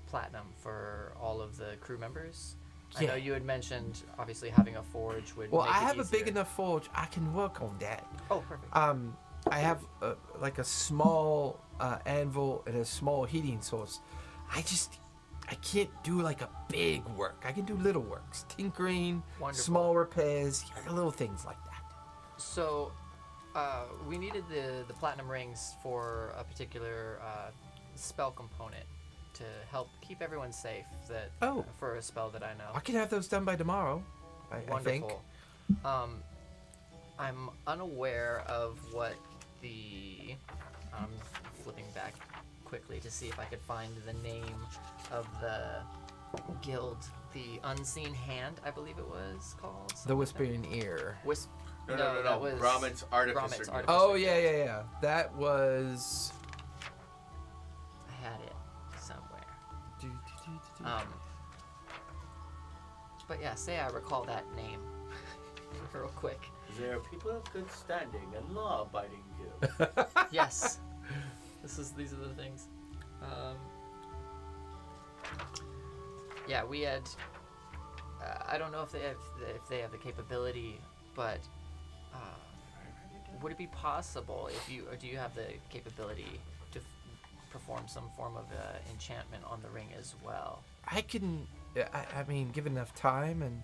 platinum for all of the crew members. I Yeah. know you had mentioned obviously having a forge would. Well, make I it have a big easier. enough forge. I can work on that. Oh, perfect. I have like a small anvil and a small heating source. I can't do like a big work. I can do little works, tinkering, Wonderful. small repairs, little things like that. So, we needed the platinum rings for a particular spell component to help keep everyone safe. That Oh. for a spell that I know. I can have those done by tomorrow. I think. Wonderful. I'm unaware of what the. I'm flipping back quickly to see if I could find the name of the guild. The Unseen Hand, I believe it was called. The something like Whispering Ear. that. Wisp. No. that was Gromit's Artificer Gromit's Guild. Artificer Oh Guild. yeah. That was. I had it somewhere. Do. But yeah, say I recall that name real quick. There are people of good standing and law-abiding guild. Yes. These are the things. Yeah, we had. I don't know if they have the capability, but would it be possible do you have the capability to perform some form of enchantment on the ring as well? I can. I mean, given enough time, and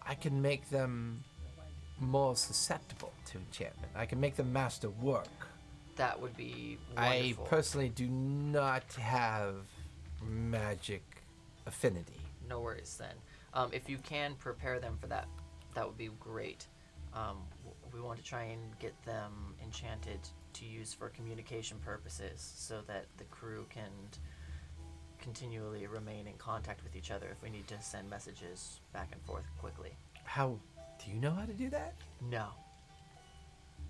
I can make them more susceptible to enchantment. I can make them master work. That would be I wonderful. personally do not have magic affinity. No worries then. If you can prepare them for that, that would be great. We want to try and get them enchanted to use for communication purposes so that the crew can continually remain in contact with each other if we need to send messages back and forth quickly. How do you know how to do that? No.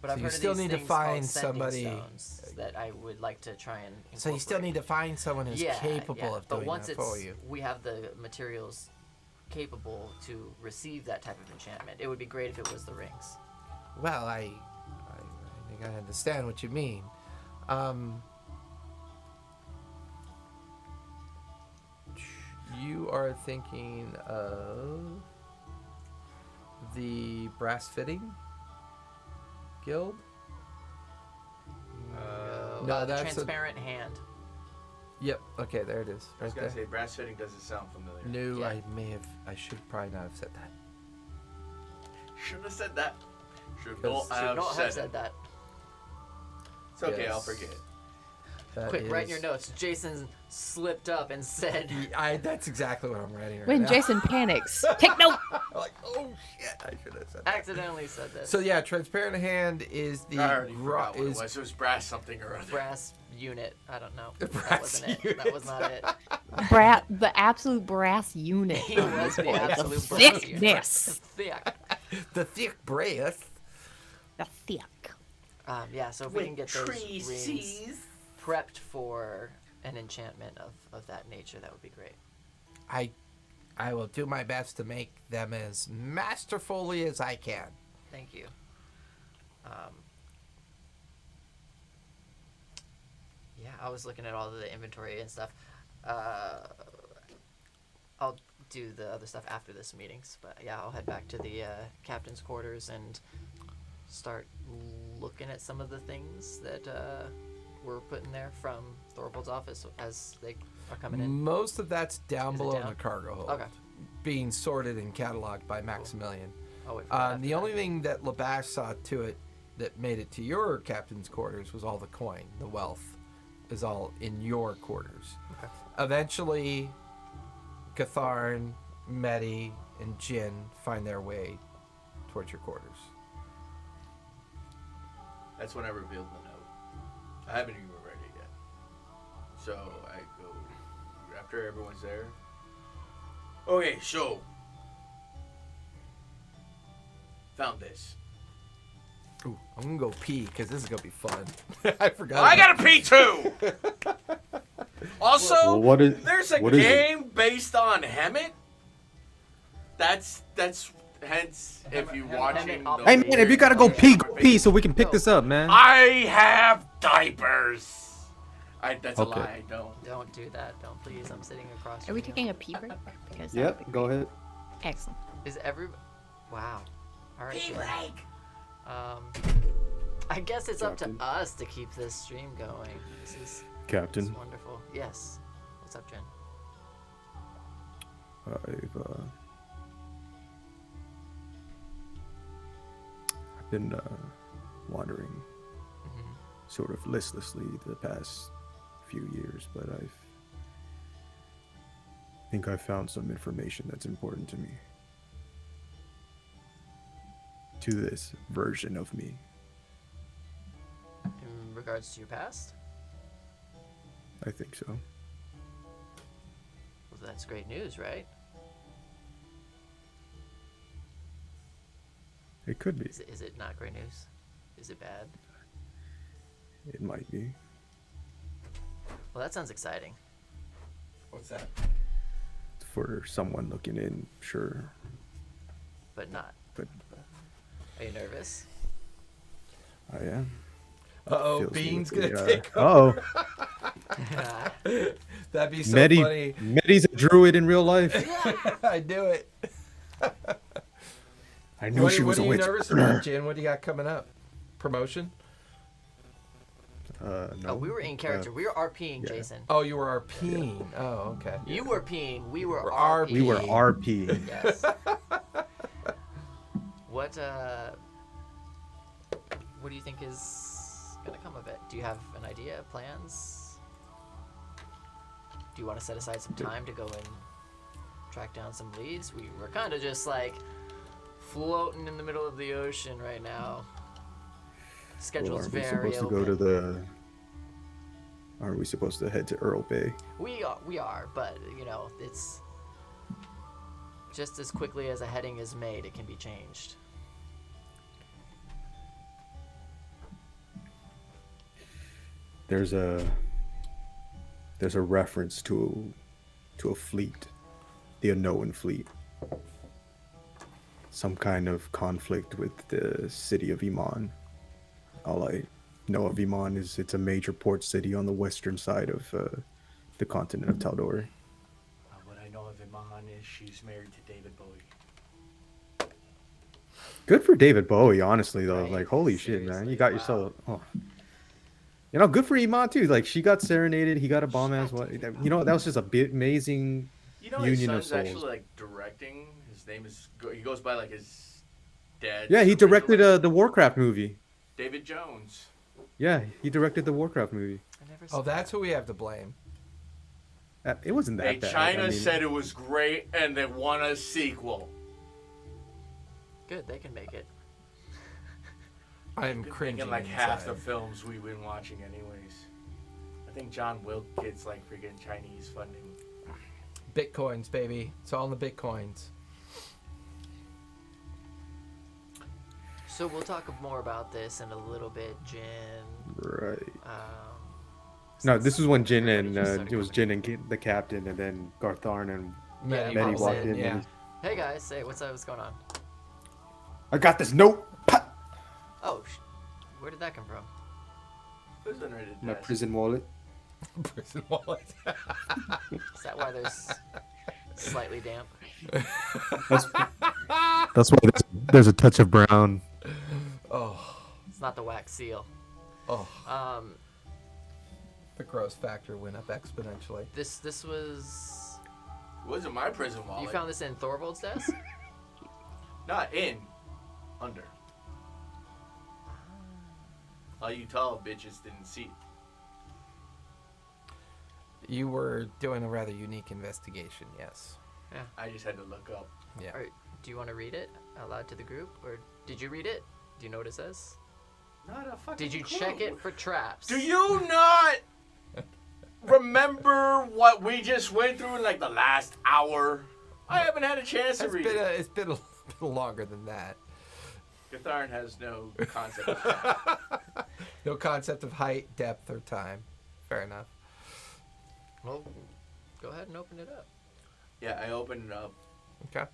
But So I've you heard still of these need to things called find sending somebody- stones that I would like to try and incorporate. So you still need to find someone who's capable yeah. of But doing once that for you. we have the materials capable to receive that type of enchantment, it would be great if it was the rings. Well, I think I understand what you mean. You are thinking of the brass fitting guild? No, the that's a- transparent hand. Yep. Okay, there it is. I was Right gonna there. say brass fitting doesn't sound familiar. No, Yeah. I should probably not have said that. Shouldn't have said that. Should Because- not Should have not said have said it. that. It's okay, I'll Yes. forget. That Quick, write in your is- notes. Jason slipped up and said, That's exactly what I'm writing right When now. Jason panics. Take note. like, oh shit, I should have said that. accidentally said this. So yeah, transparent hand is the I already forgot what it is was. It was brass something or other. brass unit. I don't know. That Brass wasn't it. unit. That was not it. The absolute brass unit. He was the absolute brass unit. Thickness. Thick. the thick brass. The thick. Yeah, so if we can get those tree rings seas. prepped for an enchantment of that nature, that would be great. I will do my best to make them as masterfully as I can. Thank you. Yeah, I was looking at all the inventory and stuff. I'll do the other stuff after this meetings, but yeah, I'll head back to the captain's quarters and start looking at some of the things that were put in there from Thorvald's office as they are coming in. Most of that's down Is it below in down? the cargo hold, Okay. being sorted and cataloged by Maximilian. I'll wait for that after The that. only thing that Labash saw to it that made it to your captain's quarters was all the coin, the wealth, is all in your quarters. Okay. Eventually, Catharn, Medi, and Jin find their way towards your quarters. That's when I revealed the note. I haven't even read it yet. So I go after everyone's there. Okay, so found this. Ooh, I'm gonna go pee because this is gonna be fun. I forgot. I gotta pee too. Also, Well, what is- there's a what is it? game based on Hemet. That's hence if you watching. Hemet- the Hey man, if you gotta go pee so we can pick Go. this up, man. I have diapers. That's a Okay. lie. I don't. Don't do that. Don't please. I'm sitting across Are from we you. taking a pee break? Because that Yep, would be go great. ahead. Excellent. Is every... Wow. All right. Pee Jen. break. I guess it's up to Captain. us to keep this stream going. This is Captain, wonderful. Yes. What's up, Jen? I've been wandering Mm-hmm. sort of listlessly the past few years, but I think I found some information that's important to me. To this version of me. In regards to your past? I think so. Well, that's great news, right? It could be. Is it not great news? Is it bad? It might be. Well, that sounds exciting. What's that? For someone looking in, sure. But not. But Are you nervous? I am. Uh-oh, Feels Bean's really, gonna take over. Oh, That'd be so Medi, funny. Medi's a druid in real life. I do it. I knew she was what a are you witch. nervous about, Jen? What do you got coming up? Promotion? No. Oh, we were in character. We were RPing, yeah. Jason. Oh, you were RPing. Oh, okay. You were peeing. We were We're RPing. We were RP. Yes. What do you think is gonna come of it? Do you have an idea, plans? Do you want to set aside some time to go and track down some leads? We were kind of just like floating in the middle of the ocean right now. Well, Schedule's aren't we very supposed open. to go to the? Aren't we supposed to head to Earl Bay? We are, but you know, it's just as quickly as a heading is made, it can be changed. There's a reference to a fleet, the Unknown Fleet. Some kind of conflict with the city of Iman. All I know of Iman is it's a major port city on the western side of the continent of Taldor. What I know of Iman is she's married to David Bowie. Good for David Bowie, honestly though. Right, Like, holy shit, man, seriously, you got wow. yourself. Oh. You know, good for Iman too. Like she got serenaded, he got a bomb ass what. You know, that was just a bit amazing You know, his union of son's souls. actually like directing. His name is. He goes by like his dad's. Yeah, he directed original- the Warcraft movie. David Jones. Yeah, he directed the Warcraft movie. I never saw Oh, that's who we have to blame. It wasn't that Hey, bad. China I mean, said it was great, and they want a sequel. Good, they can make it. I'm Good cringing. thinking like half the inside. films we've been watching, anyways. I think John Wilk gets like freaking Chinese funding. Bitcoins, baby. It's all in the Bitcoins. So we'll talk more about this in a little bit, Jin. right. Um, No, this was when Jin everybody and just started it was coming Jin and the captain, and then Gartharn and Yeah, Medi Medi pops walked in, in. Yeah. And Hey guys, say what's up? What's going on? I got this note. Pat! Oh, where did that come from? Who's under the My desk? prison wallet. Prison wallet. Is that why there's slightly damp? That's why there's a touch of brown. Oh, It's not the wax seal. oh. Um, The gross factor went up exponentially. this was. It wasn't my prison wallet. You found this in Thorvald's desk? Not in. Under. All you tall bitches didn't see. You were doing a rather unique investigation, yes. I just had to look up. Yeah. Or do you want to read it aloud to the group, or did you read it? Do you know what it says? Not a fucking Did you clue. check it for traps? Do you not remember what we just went through in like the last hour? I haven't had a chance to It's read been, it. it's been a little longer than that. Gatharn has no concept of that. No concept of height, depth, or time. Fair enough. Well, go ahead and open it up. Yeah, I opened it up. Okay.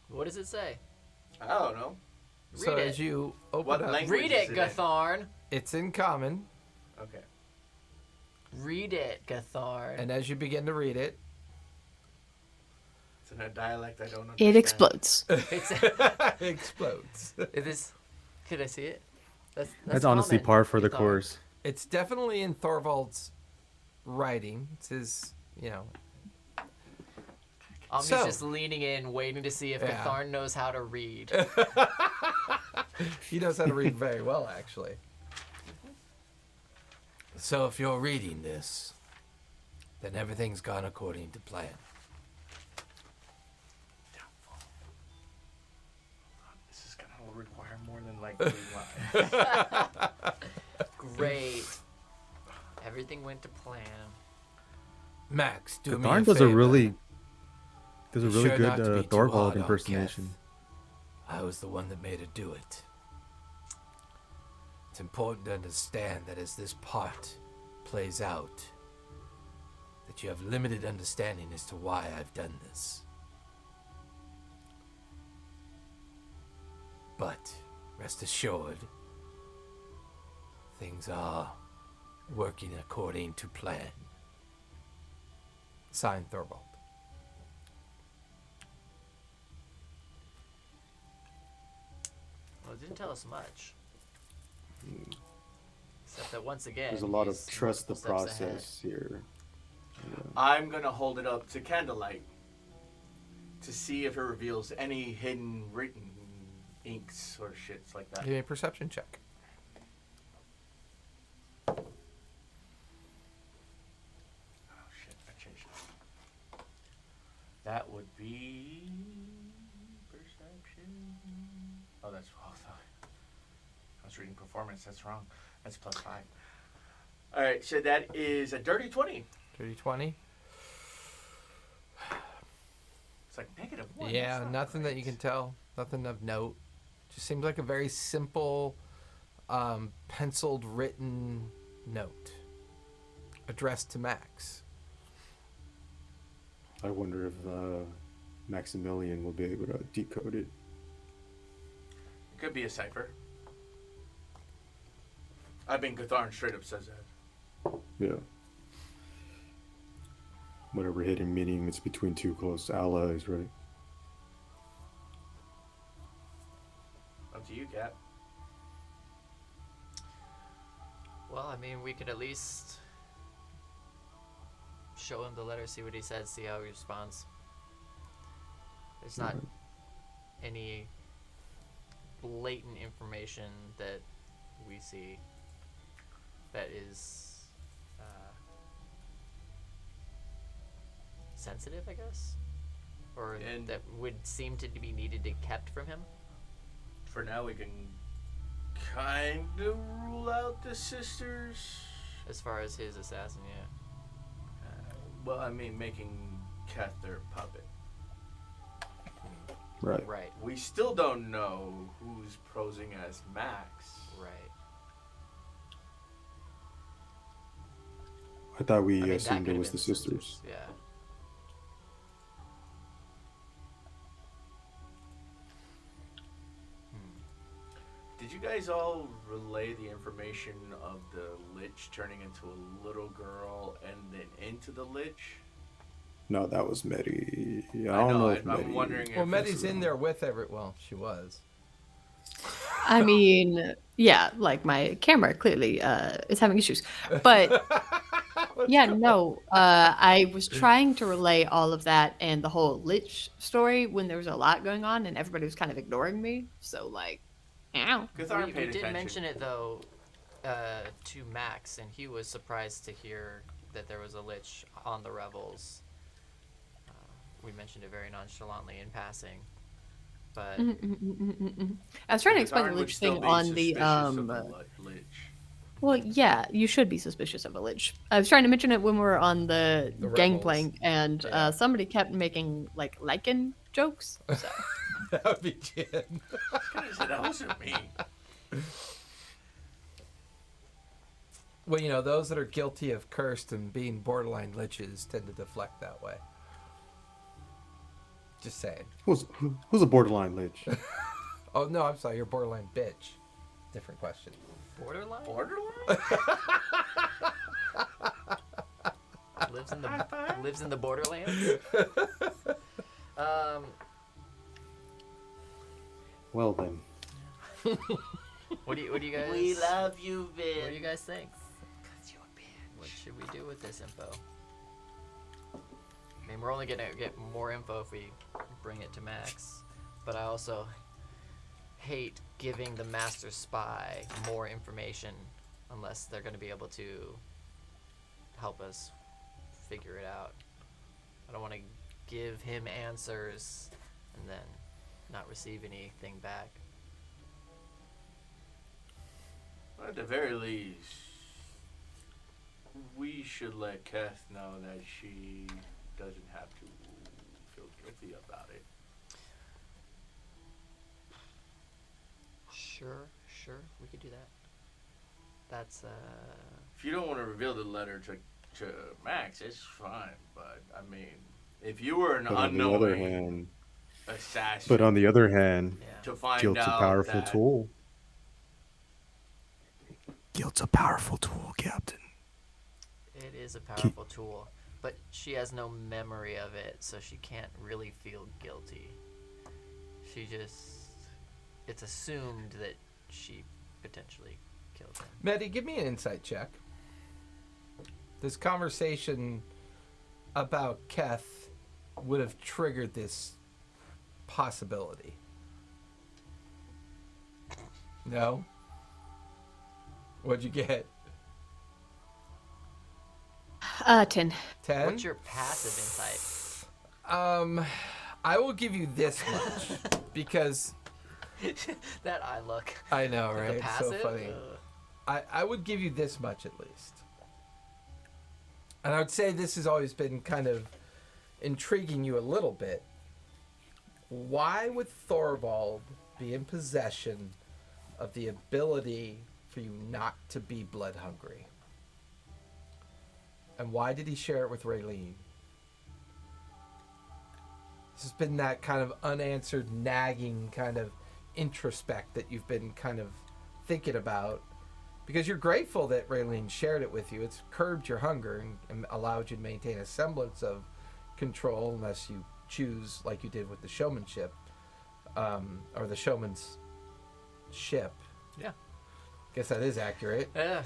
What does it say? I don't know. So Read as it. you open What up, language? Read is it, it in? Gatharn. it's in common, Okay. Read it, Gatharn. and as you begin to read it, It's in a dialect I don't understand. It explodes. It's it explodes. it is. Could I see it? That's honestly common, par for the Gatharn. course. It's definitely in Thorvald's writing. It's his, Omni's So- just leaning in, waiting to see if Yeah. Gatharn knows how to read. He knows how to read very well, actually. So if you're reading this, then everything's gone according to plan. This is gonna require more than like 3 lines. Great. Everything went to plan. Max, do me a Gartharn favor. does a Be really sure good not to be too Thorvald hard on impersonation. Keth. I was the one that made her do it. It's important to understand that as this part plays out, that you have limited understanding as to why I've done this. But rest assured, things are working according to plan. Signed, Thorvald. Well, it didn't tell us much. Except that once again, There's a lot of he's trust the multiple steps ahead. process here. I'm gonna hold it up to candlelight to see if it reveals any hidden written inks or shits like that. Give me a perception check. Oh shit, I changed it. That would be perception. Oh, that's I was reading performance. That's wrong. That's +5. All right, so that is a dirty 20. Dirty 20. It's like -1. Yeah, That's not nothing that you great. can tell. Nothing of note. Just seems like a very simple, penciled written note addressed to Max. I wonder if Maximilian will be able to decode it. It could be a cipher. I mean, Gatharn straight up says that. Yeah. Whatever hidden meaning it's between two close allies, right? Up to you, Cap. Well, I mean, we could at least show him the letter, see what he says, see how he responds. There's not any blatant information that we see that is sensitive, I guess, or And- that would seem to be needed to kept from him. For now, we can kind of rule out the sisters. As far as his assassin, yeah. Well, I mean, making Keth their puppet. Right. Right, We still don't know who's posing as Max. right. I thought we I mean, that assumed could it have was been the sisters. Yeah. Did you guys all relay the information of the Lich turning into a little girl and then into the Lich? No, that was Medi. I I don't know if I'm Medi. wondering if Well, it's- Medi's in there with well, she was. I mean, yeah, like my camera clearly is having issues. But yeah, no, I was trying to relay all of that and the whole Lich story when there was a lot going on and everybody was kind of ignoring me. So, like, ow. Cathar We paid did attention. mention it though to Max, and he was surprised to hear that there was a Lich on the Revels. We mentioned it very nonchalantly in passing, but I was trying to explain Cathar the would Lich still thing be on the suspicious of the Lich. Well, yeah, you should be suspicious of a Lich. I was trying to mention it when we were on the The gangplank, and Yeah. somebody kept making like lichen jokes. So That would be Jen. That wasn't me. Well, you know, those that are guilty of cursed and being borderline liches tend to deflect that way. Just saying. Who's a borderline lich? Oh, no, I'm sorry. You're borderline bitch. Different question. borderline Borderline? lives in the borderlands. Well then, What do you guys? We love you, What do Vin. you guys think? What should we do with this info? I mean, we're only gonna get more info if we bring it to Max, but I also hate giving the master spy more information unless they're gonna be able to help us figure it out. I don't want to give him answers and then not receive anything back. At the very least, we should let Keth know that she doesn't have to feel guilty about it. Sure, we could do that. That's If you don't want to reveal the letter to Max, it's fine. But I mean, if you were an but on the other unknowing hand, assassin, yeah. to find guilt's a out powerful that tool. Guilt's a powerful tool, Captain. It is a powerful tool, but she has no memory of it, so she can't really feel guilty. It's assumed that she potentially killed him. Medi, give me an insight check. This conversation about Keth would have triggered this possibility. No? What'd you get? 10. 10? What's your passive insight? I will give you this much because That eye look. I know, The right? It's passive? so funny. I would give you this much at least. And I would say this has always been kind of intriguing you a little bit. Why would Thorvald be in possession of the ability for you not to be blood hungry? And why did he share it with Raylene? This has been that kind of unanswered, nagging kind of introspect that you've been kind of thinking about. Because you're grateful that Raylene shared it with you. It's curbed your hunger and allowed you to maintain a semblance of control, unless you choose, like you did with the showmanship, or the showman's ship. Yeah. Guess that is accurate. Yeah.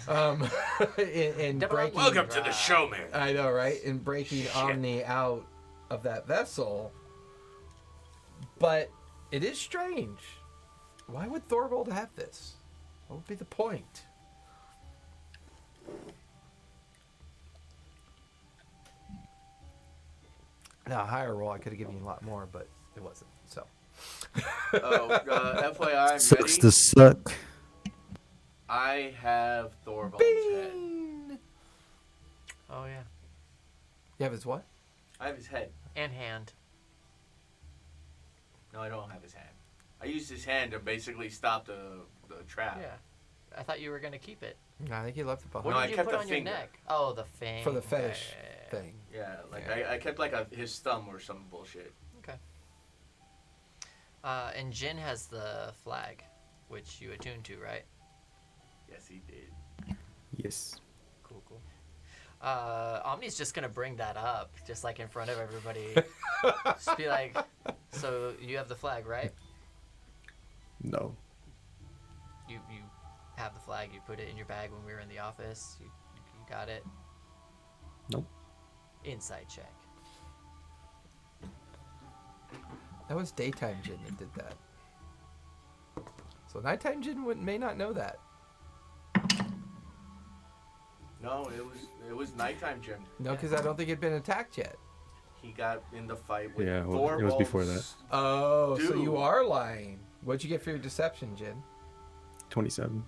In Double breaking, Welcome to the show, man. I know, right? In breaking Omni out of that vessel. But it is strange. Why would Thorvald have this? What would be the point? Now, a higher roll, I could have given you a lot more, but it wasn't. So. FYI, I'm Sucks ready. to suck. I have Thorvald's head. Bing! Oh yeah. You have his what? I have his head. And hand. No, I don't have his hand. I used his hand to basically stop the trap. Yeah. I thought you were gonna keep it. No, I think he left it behind. What No, did I you kept put the on your finger. neck? Oh, the fang. For the fetish Yeah. thing. Yeah, like Yeah. I kept like his thumb or some bullshit. Okay. And Jin has the flag, which you attune to, right? Yes, he did. Yes. Cool. Omni's just gonna bring that up, just like in front of everybody. Just be like, so you have the flag, right? No. You have the flag. You put it in your bag when we were in the office. You got it. Nope. Inside check. That was daytime Jin that did that. So nighttime Jin may not know that. No, it was nighttime, Jim. No, because I don't think it'd been attacked yet. He got in the fight with Yeah, well, Thorvald's it was before that. Oh, so Dude. you are lying. What'd you get for your deception, Jin? 27.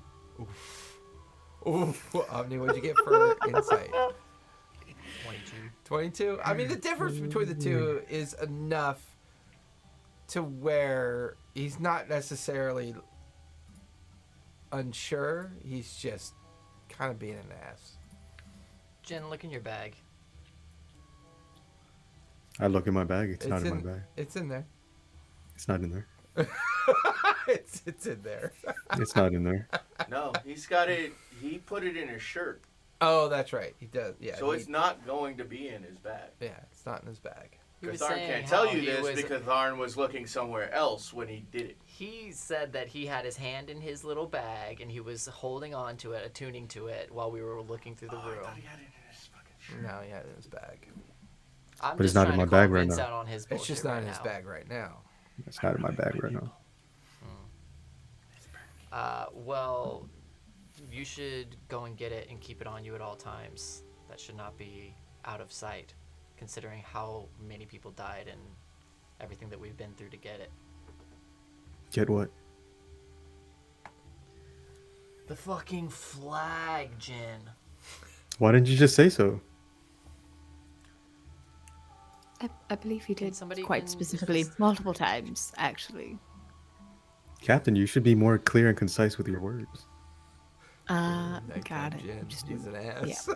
Ooh, Omni, what'd you get for insight? 22. 22? I mean, the difference between the two is enough to where he's not necessarily unsure. He's just kind of being an ass. Jin, look in your bag. I look in my bag. It's not in my bag. It's in there. It's not in there. it's in there. It's not in there. No, he's got it. He put it in his shirt, Oh, that's right. He does. Yeah. so he- it's not going to be in his bag. Yeah, it's not in his bag. He was Tharn saying can't how tell you he this was- because Tharn was looking somewhere else when he did it. He said that he had his hand in his little bag and he was holding on to it, attuning to it while we were looking through the Oh, I room. thought he had it in his fucking shirt. No, he had it in his bag. I'm But it's just not in trying my to bag call right Vince now. out on his It's bullshit just not right in his now. bag right now. It's not in my bag right now. Well, you should go and get it and keep it on you at all times. That should not be out of sight, considering how many people died and everything that we've been through to get it. Get what? The fucking flag, Jin. Why didn't you just say so? I believe he did somebody quite can specifically just- multiple times, actually. Captain, you should be more clear and concise with your words. Nighttime Uh, Got it. Jin Just- is an ass.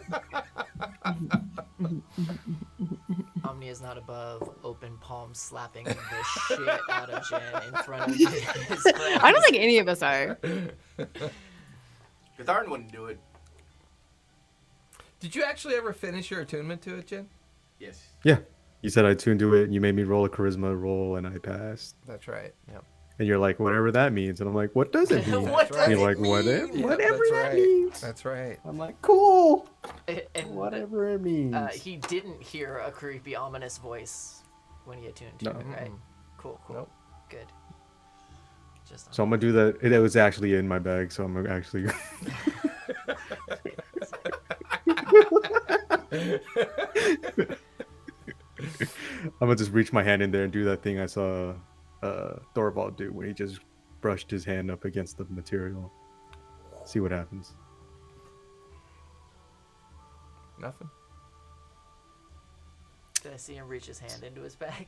Omni is not above open palm slapping the shit out of Jin in front of his friends. I don't think any of us are. Tharn wouldn't do it. Did you actually ever finish your attunement to it, Jin? Yes. Yeah. You said I tuned to it, and you made me roll a charisma roll, and I passed. That's right. Yep. And you're like, whatever that means. And I'm like, what does it mean? What That's right. does You're it like, whatever, mean? Yep, whatever that's that right. means. That's right. I'm like, cool. And Whatever it means. he didn't hear a creepy, ominous voice when he attuned to No. it, right? Cool. Nope. Good. Just So I'm gonna do that. It was actually in my bag, so I'm actually. I'm gonna just reach my hand in there and do that thing I saw Thorvald do when he just brushed his hand up against the material. See what happens. Nothing. Did I see him reach his hand into his bag?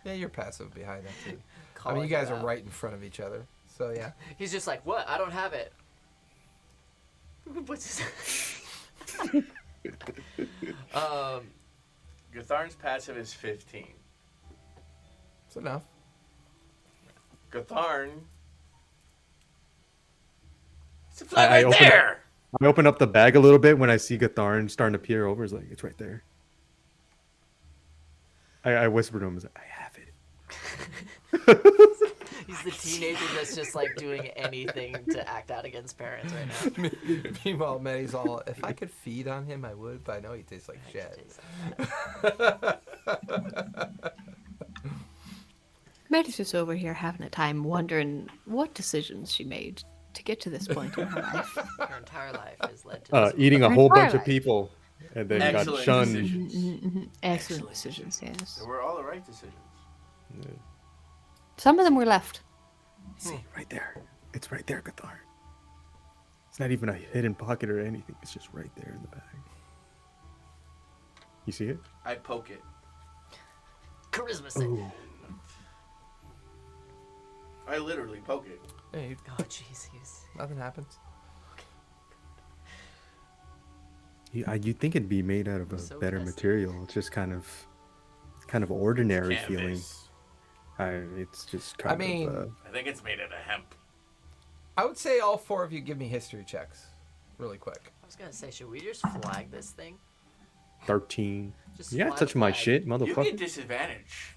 Yeah, you're passive behind that too. I mean, Calling you guys it are out. right in front of each other. So yeah. He's just like, what? I don't have it. What's his... Gatharn's passive is 15. It's enough. Gatharn. It's a I flag right open there! I open up the bag a little bit when I see Gatharn starting to peer over. It's like, it's right there. I whisper to him, I have it. He's the teenager that's just like doing anything to act out against parents right now. Meanwhile, Maddie's all, if I could feed on him, I would, but I know he tastes like shit. Maddie's just over here having a time wondering what decisions she made to get to this point in her life. Her entire life has led to this. Eating a Her whole bunch entire of life. people and then got Excellent shunned. decisions. Excellent decisions, yes. They were all the right decisions. Some of them were left. See, right there. It's right there, Cathar. It's not even a hidden pocket or anything. It's just right there in the bag. You see it? I poke it. Charisma save. Ooh. I literally poke it. Hey, Oh, jeez. nothing happens. You'd think it'd be made out of a So better festive. material. It's just kind of ordinary feeling. Canvas. It's just kind mean- of. I think it's made out of hemp. I would say all 4 of you give me history checks, really quick. I was gonna say, should we just flag this thing? 13. Just Yeah, flag touch my flag. shit, You motherfucker. get disadvantage.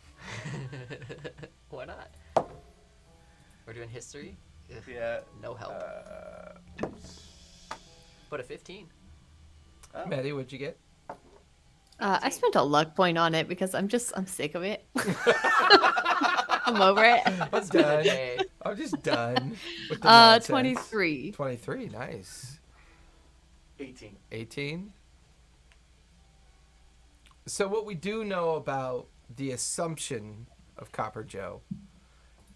Why not? We're doing history. Ugh, Yeah. no help. But a 15. Oh. Maddie, what'd you get? I spent a luck point on it because I'm sick of it. I'm over it. I'm done. Okay. I'm just done with the nonsense. 23. 23, nice. 18. 18. So what we do know about the assumption of Copper Joe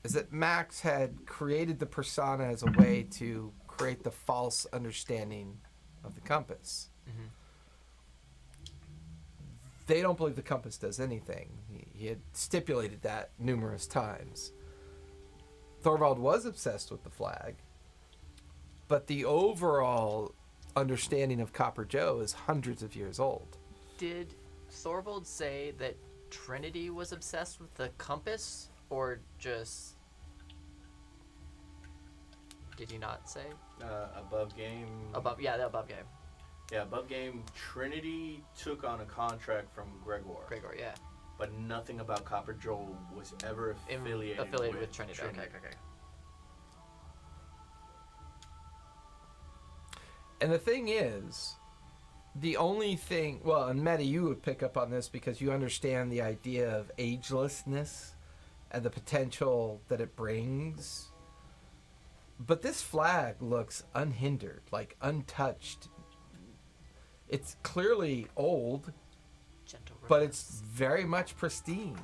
is that Max had created the persona as a way to create the false understanding of the compass. They don't believe the compass does anything. He had stipulated that numerous times. Thorvald was obsessed with the flag, but the overall understanding of Copper Joe is hundreds of years old. Did Thorvald say that Trinity was obsessed with the compass, or just... Did he not say? Above game. Above, yeah, the above game. Yeah, above game. Trinity took on a contract from Gregore. Gregor, yeah. But nothing about Copper Joel was ever affiliated with Trinity. Okay. And the thing is, the only thing, well, and Meta, you would pick up on this because you understand the idea of agelessness and the potential that it brings. But this flag looks unhindered, like untouched. It's clearly old, Gentle but romance. it's very much pristine.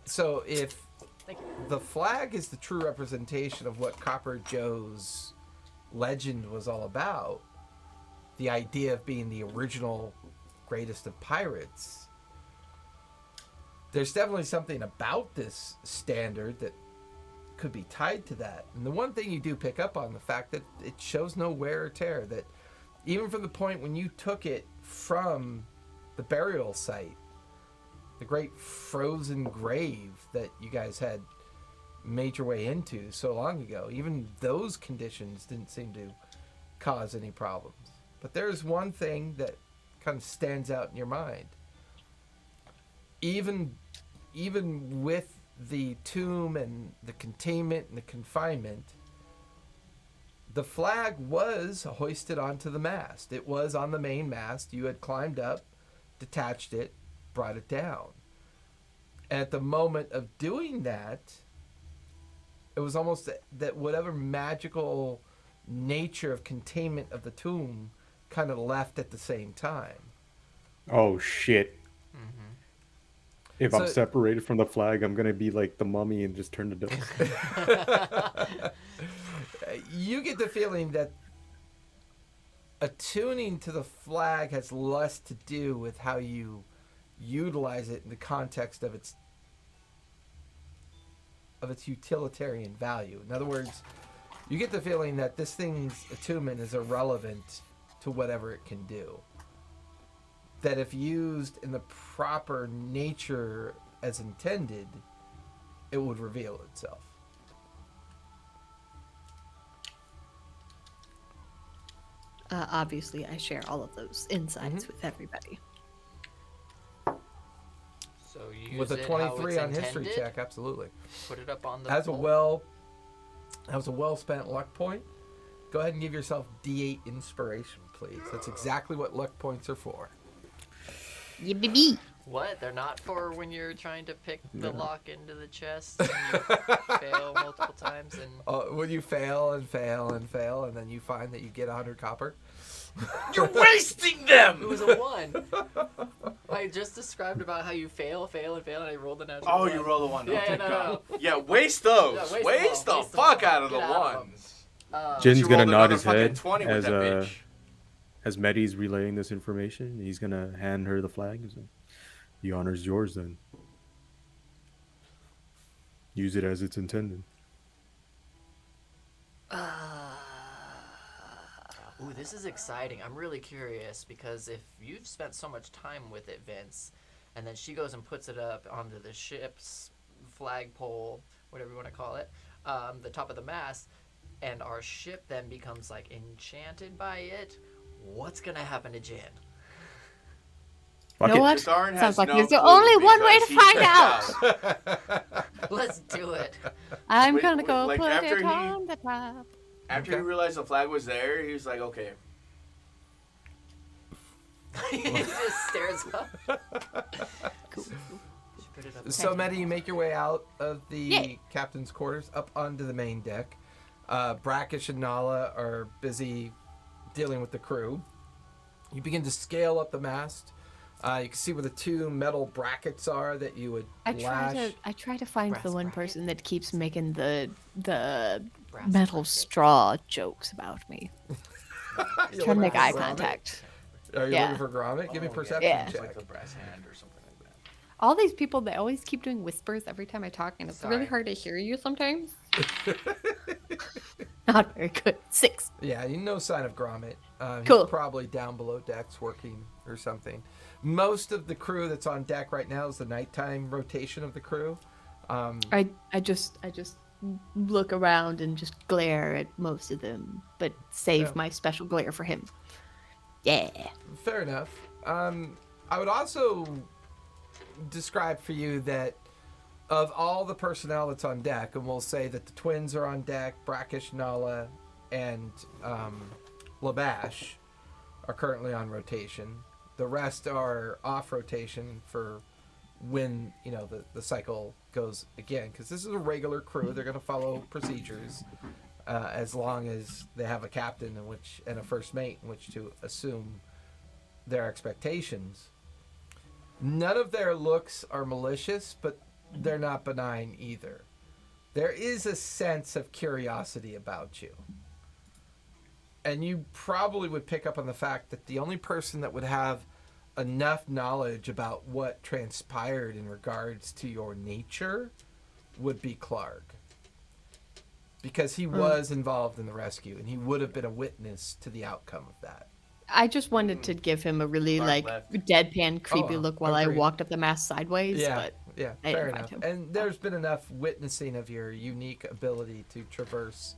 So if Thank you. the flag is the true representation of what Copper Joe's legend was all about, the idea of being the original greatest of pirates, there's definitely something about this standard that could be tied to that. And the one thing you do pick up on, the fact that it shows no wear or tear, that even from the point when you took it from the burial site, the great frozen grave that you guys had made your way into so long ago, even those conditions didn't seem to cause any problems. But there's one thing that kind of stands out in your mind. Even with the tomb and the containment and the confinement, the flag was hoisted onto the mast. It was on the main mast. You had climbed up, detached it, brought it down. And at the moment of doing that, it was almost that whatever magical nature of containment of the tomb kind of left at the same time. Oh shit. If I'm So- separated from the flag, I'm gonna be like the mummy and just turn to dust. You get the feeling that attuning to the flag has less to do with how you utilize it in the context of its utilitarian value. In other words, you get the feeling that this thing's attunement is irrelevant to whatever it can do. That if used in the proper nature as intended, it would reveal itself. Obviously, I share all of those insights with everybody. So you With use a it how 23 it's on history intended, check, absolutely. Put it up on the That pole. was a well spent luck point. Go ahead and give yourself D8 inspiration, please. That's exactly what luck points are for. Yippee. What? They're not for when you're trying to pick the No. lock into the chest and you fail multiple times and When you fail and fail and fail, and then you find that you get 100 copper. You're wasting them. it was a 1. I just described about how you fail, and I rolled a natural Oh, one. you roll the one. Yeah, Okay, no. Yeah, waste those. Yeah, waste them all. the fuck Get out of the out of 'em. ones. Jin's She gonna rolled nod another his fucking head 20 with as that bitch. as Medi's relaying this information. He's gonna hand her the flag. He's like, the honor's yours then. Use it as it's intended. Ooh, this is exciting. I'm really curious because if you've spent so much time with it, Vince, and then she goes and puts it up onto the ship's flagpole, whatever you want to call it, the top of the mast, and our ship then becomes like enchanted by it, what's gonna happen to Jin? Fuck You know it. what? Darn has Sounds like no there's clue only one way to because he find checked out. Let's do it. I'm Wait, gonna go like, put after it he- on the top. After Okay. he realized the flag was there, he was like, okay. he just stares up. Cool. She put it up. So, Medi, you make your way out of the Yay. captain's quarters up onto the main deck. Brackish and Nala are busy dealing with the crew. You begin to scale up the mast. You can see where the 2 metal brackets are that you would I lash. try to find Brass the one bracket? person that keeps making the Brass metal bracket. straw jokes about me. You're Trying to make looking eye for Gromit? contact. Are you Yeah. looking for Gromit? Give me a Oh, perception Yeah. It's check. like the brass hand or something like that. All these people, they always keep doing whispers every time I talk, and it's really Sorry. hard to hear you sometimes. Not very good. 6. Yeah, you no sign of Gromit. Cool. He's probably down below decks working or something. Most of the crew that's on deck right now is the nighttime rotation of the crew. I just look around and just glare at most of them, but save Yeah. my special glare for him. Yeah. Fair enough. I would also describe for you that of all the personnel that's on deck, and we'll say that the twins are on deck, Brackish, Nala, and Labash are currently on rotation. The rest are off rotation for when, the cycle goes again, because this is a regular crew. They're going to follow procedures as long as they have a captain and a first mate in which to assume their expectations. None of their looks are malicious, but they're not benign either. There is a sense of curiosity about you. And you probably would pick up on the fact that the only person that would have enough knowledge about what transpired in regards to your nature would be Clark. Because he was involved in the rescue, and he would have been a witness to the outcome of that. I just wanted to give him a really Mark like left. deadpan, creepy Oh, look while agreed. I walked up the mast sideways. Yeah, But yeah, I fair didn't enough. find him. And there's been enough witnessing of your unique ability to traverse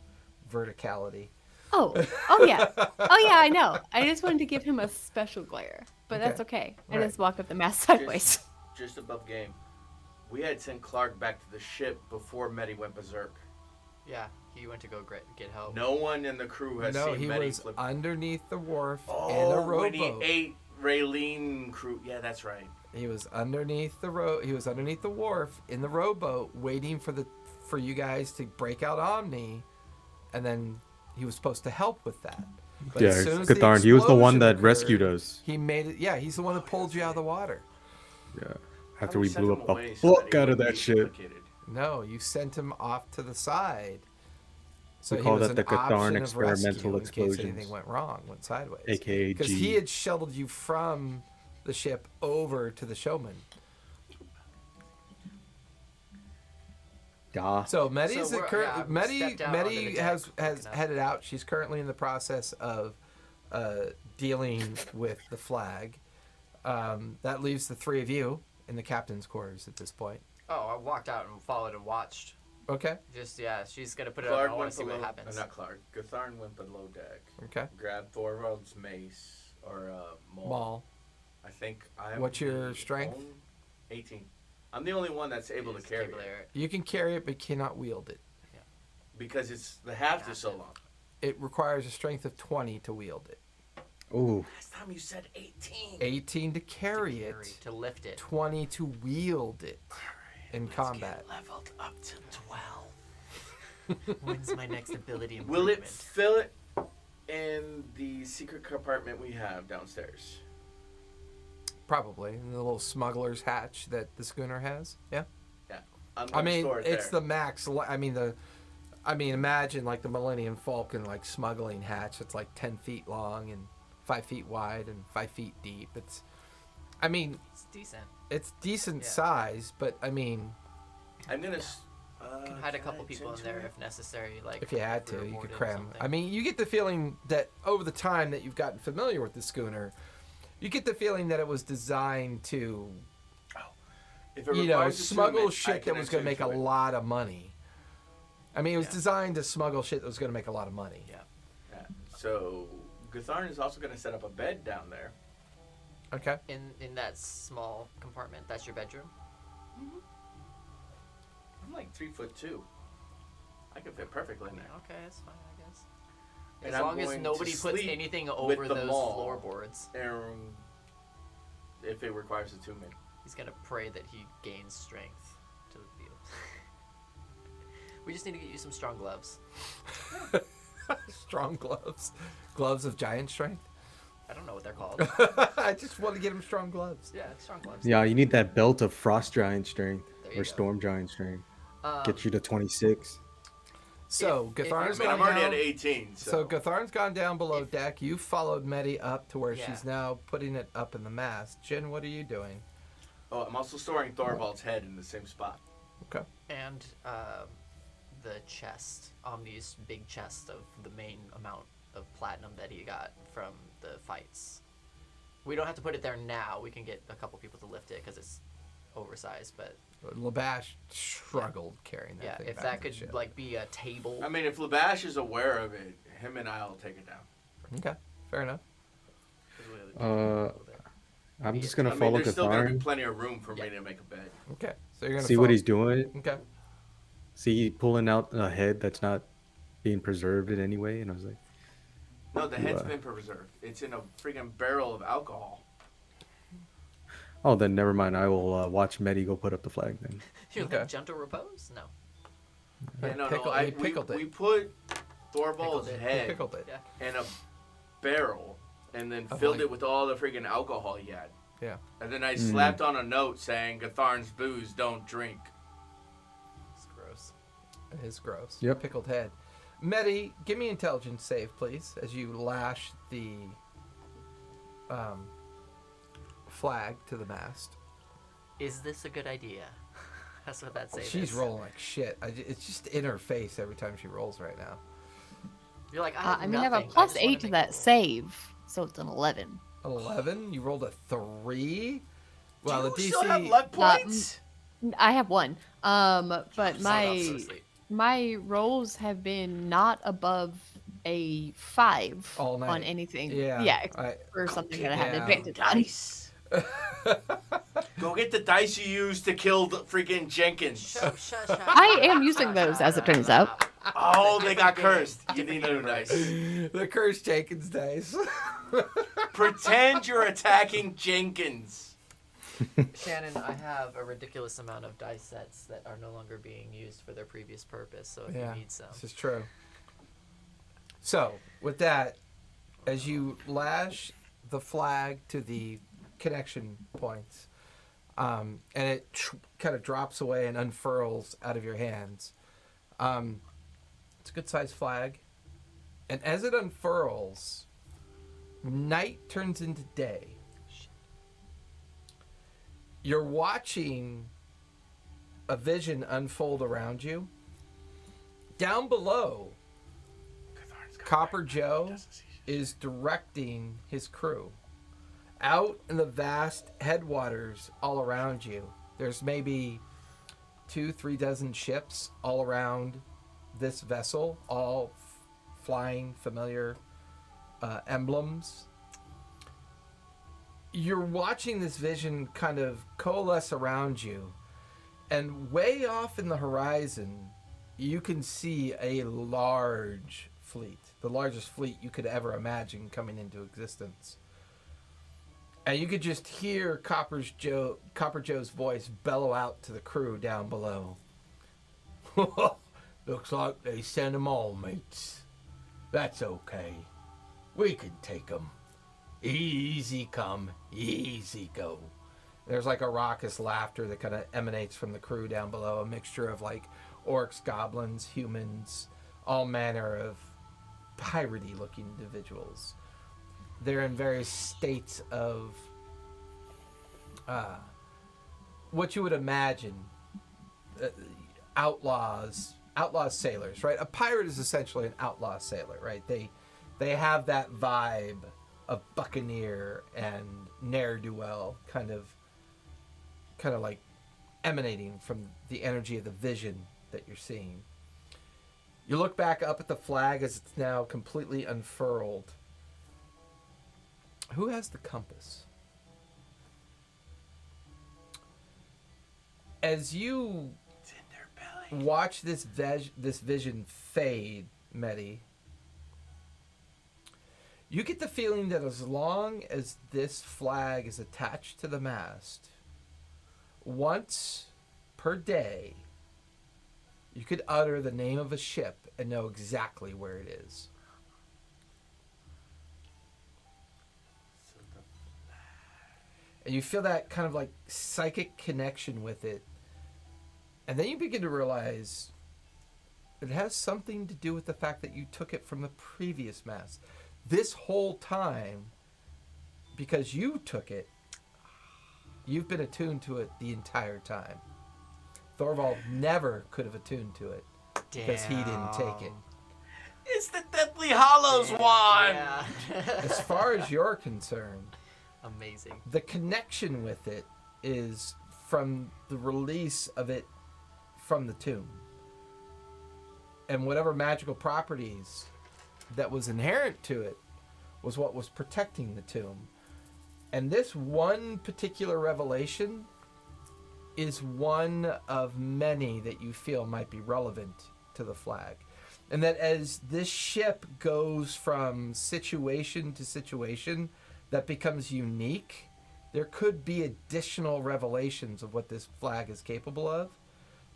verticality. oh yeah, I know. I just wanted to give him a special glare, but that's okay. I Right. just walked up the mast sideways. Just above game. We had sent Clark back to the ship before Medi went berserk. Yeah, he went to go get help. No one in the crew has No, seen he Medi was flip. underneath the wharf in a Oh, when he rowboat. ate Raylene crew. Yeah, that's right. He was underneath the He was underneath the wharf in the rowboat, waiting for you guys to break out Omni, and then he was supposed to help with that. But Yeah, as soon as the Katharn, he was the one explosion that occurred, rescued us. He made it. Yeah, he's the one that pulled you out of the water. Yeah. How After we we sent blew him up the away so that fuck he out of wouldn't that be shit. implicated. No, you sent him off to the side. So We he call was that the an option Katharn of experimental rescue in case explosions. anything went wrong, went sideways. AKA Because G. he had shuttled you from the ship over to the showman. Yeah. So Medi's So we're- current. yeah, we Medi stepped out onto the Medi deck, has looking up. headed out. She's currently in the process of dealing with the flag. That leaves the 3 of you in the captain's quarters at this point. Oh, I walked out and followed and watched. Okay. Just she's gonna put it up. Clark And I want went to see below. what happens. Not Clark. Gatharn went below deck. Okay. Grabbed Thorvald's mace or maul. Maul. I think I. What's your strength? 18. I'm the only one that's able to carry it You can carry it, but cannot wield it. because the haft is so long. It requires a strength of 20 to wield it. Oh, Last time you said 18. 18 to carry it. To lift it. 20 to wield it in combat. Leveled up to 12. When's my next ability improvement? Will it fill it in the secret compartment we have downstairs? Probably. In the little smuggler's hatch that the schooner has. Yeah. Yeah. I mean, store it it's there. the max. Imagine like the Millennium Falcon like smuggling hatch. It's like 10 feet long and 5 feet wide and 5 feet deep. It's decent. It's decent Yeah. size, but I mean, I'm gonna. You can hide a couple people in there if necessary. Like if you had for to, you reward could or cram. something. I mean, you get the feeling that over the time that you've gotten familiar with the schooner, you get the feeling that it was designed to, If it you know, requires smuggle attunement, I shit can that was going to make a attune to it. lot of money. I mean, it was Yeah. designed to smuggle shit that was going to make a lot of money. Yeah. Yeah. So Gutharn is also gonna set up a bed down there. Okay. In that small compartment, that's your bedroom. I'm like 3'2". I can fit perfectly in there. Okay, that's fine, I guess. And As I'm long as going to nobody puts sleep anything with over the those maul. floorboards, And if it requires attunement. he's gonna pray that he gains strength to the field. We just need to get you some strong gloves. Strong gloves. Gloves of giant strength. I don't know what they're called. I just want to get him strong gloves. Yeah, strong gloves. yeah, you need that belt of frost giant strength There you or go. storm giant strength. Um, Get you to 26. So if Gutharn's I mean, I'm gone already down. at 18. So Gutharn's gone down below If- deck. You followed Medi up to where Yeah. she's now putting it up in the mast. Jin, what are you doing? Oh, I'm also storing Thorvald's head in the same spot. Okay. and the chest, Omni's big chest of the main amount of platinum that he got from the fights. We don't have to put it there now. We can get a couple people to lift it because it's oversized. But Labash struggled carrying that yeah, thing if back that on the could ship. like be a table. I mean, if Labash is aware of it, him and I'll take it down. Okay, fair enough. I'm just gonna I mean, follow there's still gonna be Gutharn, plenty of room for me Yeah. to make a bed. Okay, so you're gonna see what he's doing. Okay. See pulling out a head that's not being preserved in any way, and I was like, No, the head's What? been preserved. It's in a freaking barrel of alcohol. oh, then never mind. I will watch Medi go put up the flag then. You're Okay. like gentle repose? No. Yeah, no, Pickle- no. he pickled we it. put Thorvald's Pickled it. He head pickled it. Yeah. in a barrel and then Of filled like- it with all the freaking alcohol he had. Yeah. And then I slapped on a note saying, Gutharn's booze, don't drink. It's gross. It is gross. Yep. Pickled head. Medi, give me intelligence save, please, as you lash the flag to the mast. Is this a good idea? That's what that says. She's rolling like shit. It's just in her face every time she rolls right now. You're like, I have mean, I have a nothing. plus just wanna 8 to make that it save, so it's an 11. 11. You rolled a 3. Well, Do the you DC. still have luck points? I have 1. But roll. Start off so my sweet. my rolls have been not above a 5 All night. on anything. Yeah. Yeah, or something that I had yeah. advantage on. Dice. Go get the dice you used to kill the freaking Jenkins. I am using those, as it turns out. Oh, they got cursed. You need new dice. The cursed Jenkins dice. Pretend you're attacking Jenkins. Shannon, I have a ridiculous amount of dice sets that are no longer being used for their previous purpose, so if Yeah, you need some. this is true. So, with that, as you lash the flag to the connection points, and it kind of drops away and unfurls out of your hands, it's a good-sized flag. And as it unfurls, night turns into day. You're watching a vision unfold around you. Down below, Copper Joe is directing his crew out in the vast headwaters all around you. There's maybe 2-3 dozen ships all around this vessel, all flying familiar emblems. You're watching this vision kind of coalesce around you, And way off in the horizon, you can see a large fleet, the largest fleet you could ever imagine coming into existence. And you could just hear Copper Joe's voice bellow out to the crew down below. Looks like they sent them all, mates. That's okay. We can take them. Easy come, easy go. There's like a raucous laughter that kind of emanates from the crew down below, a mixture of like orcs, goblins, humans, all manner of piratey looking individuals. They're in various states of what you would imagine outlaws sailors, right? A pirate is essentially an outlaw sailor, right? They have that vibe of buccaneer and ne'er-do-well kind of like emanating from the energy of the vision that you're seeing. You look back up at the flag as it's now completely unfurled. Who has the compass? As you It's in their belly. watch this vision fade, Medi, you get the feeling that as long as this flag is attached to the mast, once per day, you could utter the name of a ship and know exactly where it is. So the And you feel that kind of like psychic connection with it. And then you begin to realize it has something to do with the fact that you took it from the previous mast. This whole time, because you took it, you've been attuned to it the entire time. Thorvald never could have attuned to it because he didn't take it. It's the Deathly Hollows wand! Yeah. As far as you're concerned, Amazing. the connection with it is from the release of it from the tomb. And whatever magical properties that was inherent to it was what was protecting the tomb. And this one particular revelation is one of many that you feel might be relevant to the flag. And that as this ship goes from situation to situation that becomes unique, there could be additional revelations of what this flag is capable of.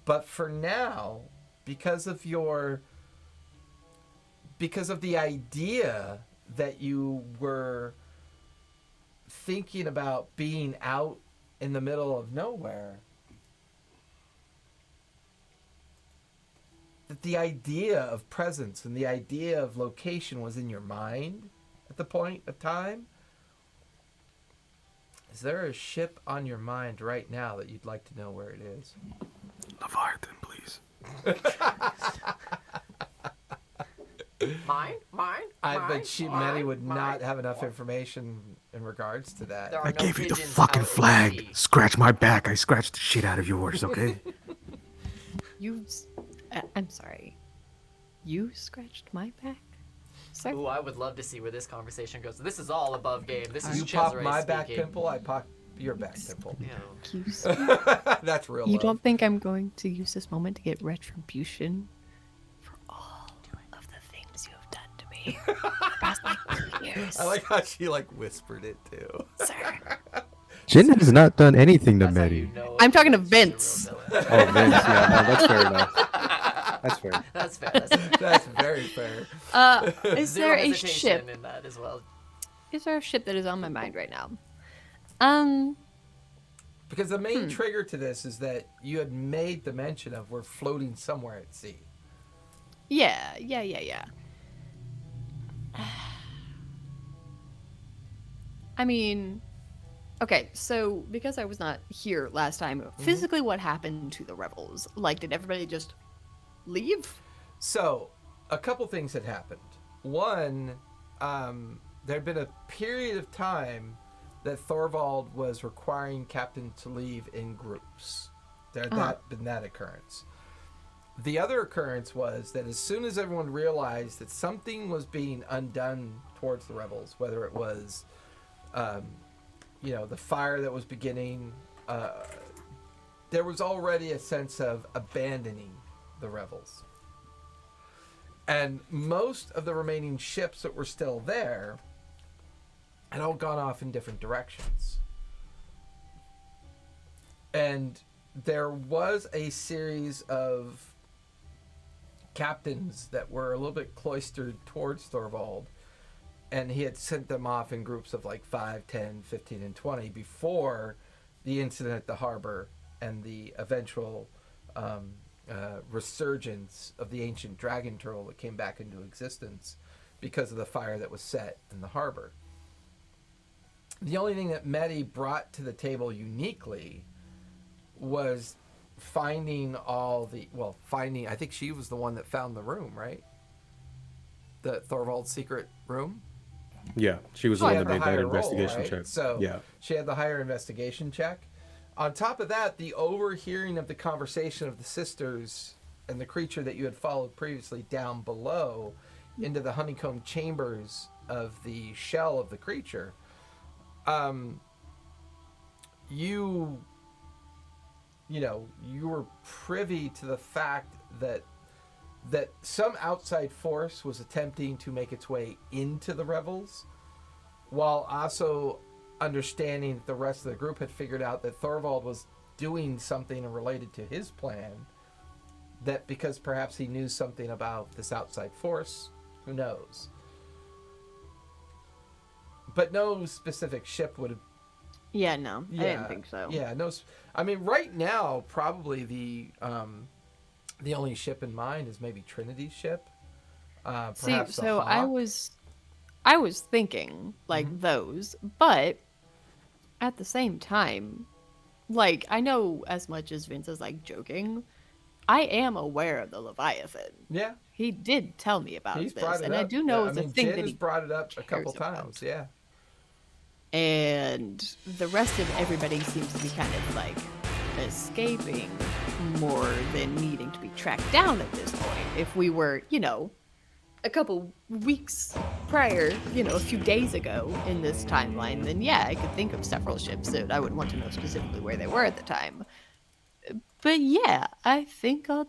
But for now, because of the idea that you were thinking about being out in the middle of nowhere, that the idea of presence and the idea of location was in your mind at the point of time. Is there a ship on your mind right now that you'd like to know where it is? Leviathan, please. Mine? I bet Manny would mine, not have enough information in regards to that. There are I no gave you the pigeons fucking out at flag. sea. Scratch my back. I scratched the shit out of yours, okay? I'm sorry. You scratched my back? Sir? Ooh, I would love to see where this conversation goes. This is all above game. This is You pop Cesare my back speaking. pimple, I pop your back pimple. Ew. That's real You love. don't think I'm going to use this moment to get retribution for all of the things you have done to me for the past like 2 years? I like how she like whispered it too. Sir. Jin has not done anything to That's how Medi. you know I'm talking to she's a real Vince. villain. Oh, Vince, yeah, no, that's fair enough. That's fair. That's fair. That's fair. That's very fair. Is Zero there a hesitation ship? in that as well. Is there a ship that is on my mind right now? Because the main trigger to this is that you had made the mention of we're floating somewhere at sea. Yeah. I mean, okay, so because I was not here last time, physically what happened to the Revels? Like, did everybody just leave? So, a couple things had happened. One, there had been a period of time that Thorvald was requiring captain to leave in groups. There had been that occurrence. The other occurrence was that as soon as everyone realized that something was being undone towards the Revels, whether it was, the fire that was beginning, there was already a sense of abandoning the Revels. And most of the remaining ships that were still there had all gone off in different directions. And there was a series of captains that were a little bit cloistered towards Thorvald, and he had sent them off in groups of like 5, 10, 15, and 20 before the incident at the harbor and the eventual resurgence of the ancient dragon turtle that came back into existence because of the fire that was set in the harbor. The only thing that Medi brought to the table uniquely was finding I think she was the one that found the room, right? The Thorvald's secret room? Yeah, she was the one that made that investigation roll, right? check. So yeah, she had the higher investigation check. On top of that, the overhearing of the conversation of the sisters and the creature that you had followed previously down below into the honeycomb chambers of the shell of the creature. You were privy to the fact that some outside force was attempting to make its way into the Revels, while also understanding that the rest of the group had figured out that Thorvald was doing something related to his plan, that because perhaps he knew something about this outside force, who knows. But no specific ship would have. Yeah, no, I didn't think so. Yeah, no. I mean, right now, probably the only ship in mind is maybe Trinity's ship. See, Perhaps the so I Hawk. was thinking like those, but at the same time, like I know as much as Vince is like joking, I am aware of the Leviathan. Yeah, He did tell me about he's this, brought it and up. I do know it's a thing Jen that has he brought it up a couple cares about. times. Yeah. And the rest of everybody seems to be kind of like escaping more than needing to be tracked down at this point. If we were, a couple weeks prior, a few days ago in this timeline, then yeah, I could think of several ships that I would want to know specifically where they were at the time. But yeah, I think I'll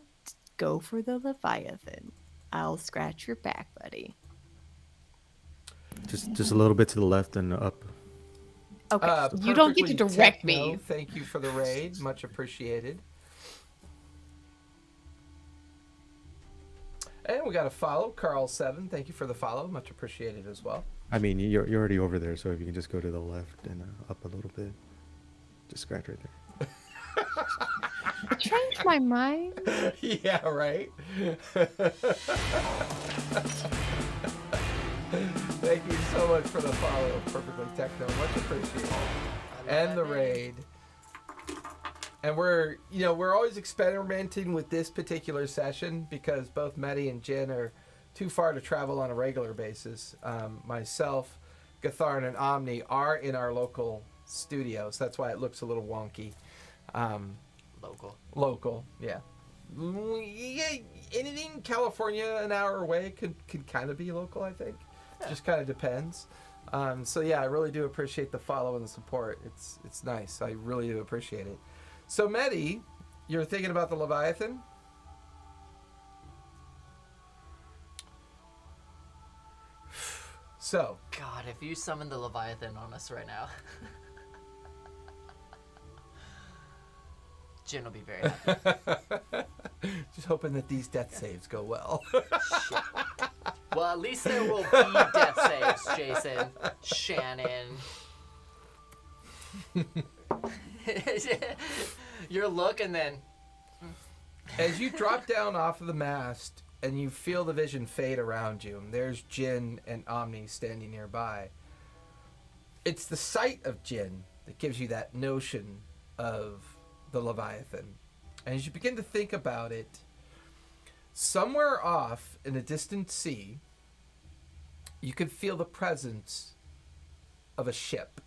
go for the Leviathan. I'll scratch your back, buddy. just a little bit to the left and up. Okay, you don't get to Perfectly direct Techno, me. Thank you for the raid. Much appreciated. And we got a follow, Carl7. Thank you for the follow. Much appreciated as well. I mean, you're already over there, so if you can just go to the left and up a little bit, just scratch right there. Change my mind. Yeah, right? Thank you so much for the follow, Perfectly Techno. Much appreciated. And the raid. And we're always experimenting with this particular session because both Medi and Jen are too far to travel on a regular basis. Myself, Gatharn, and Omni are in our local studios. That's why it looks a little wonky. Local, yeah. Anything California an hour away could kind of be local, I think. Yeah. Just kind of depends. So yeah, I really do appreciate the follow and the support. It's nice. I really do appreciate it. So Medi, you're thinking about the Leviathan? So. God, if you summon the Leviathan on us right now. Jin will be very happy. Just hoping that these death saves go well. Shit. Well, at least there will be death saves, Jason. Shannon. Your look and then... As you drop down off of the mast and you feel the vision fade around you, and there's Jin and Omni standing nearby, it's the sight of Jin that gives you that notion of the Leviathan. And as you begin to think about it, somewhere off in a distant sea, you can feel the presence of a ship.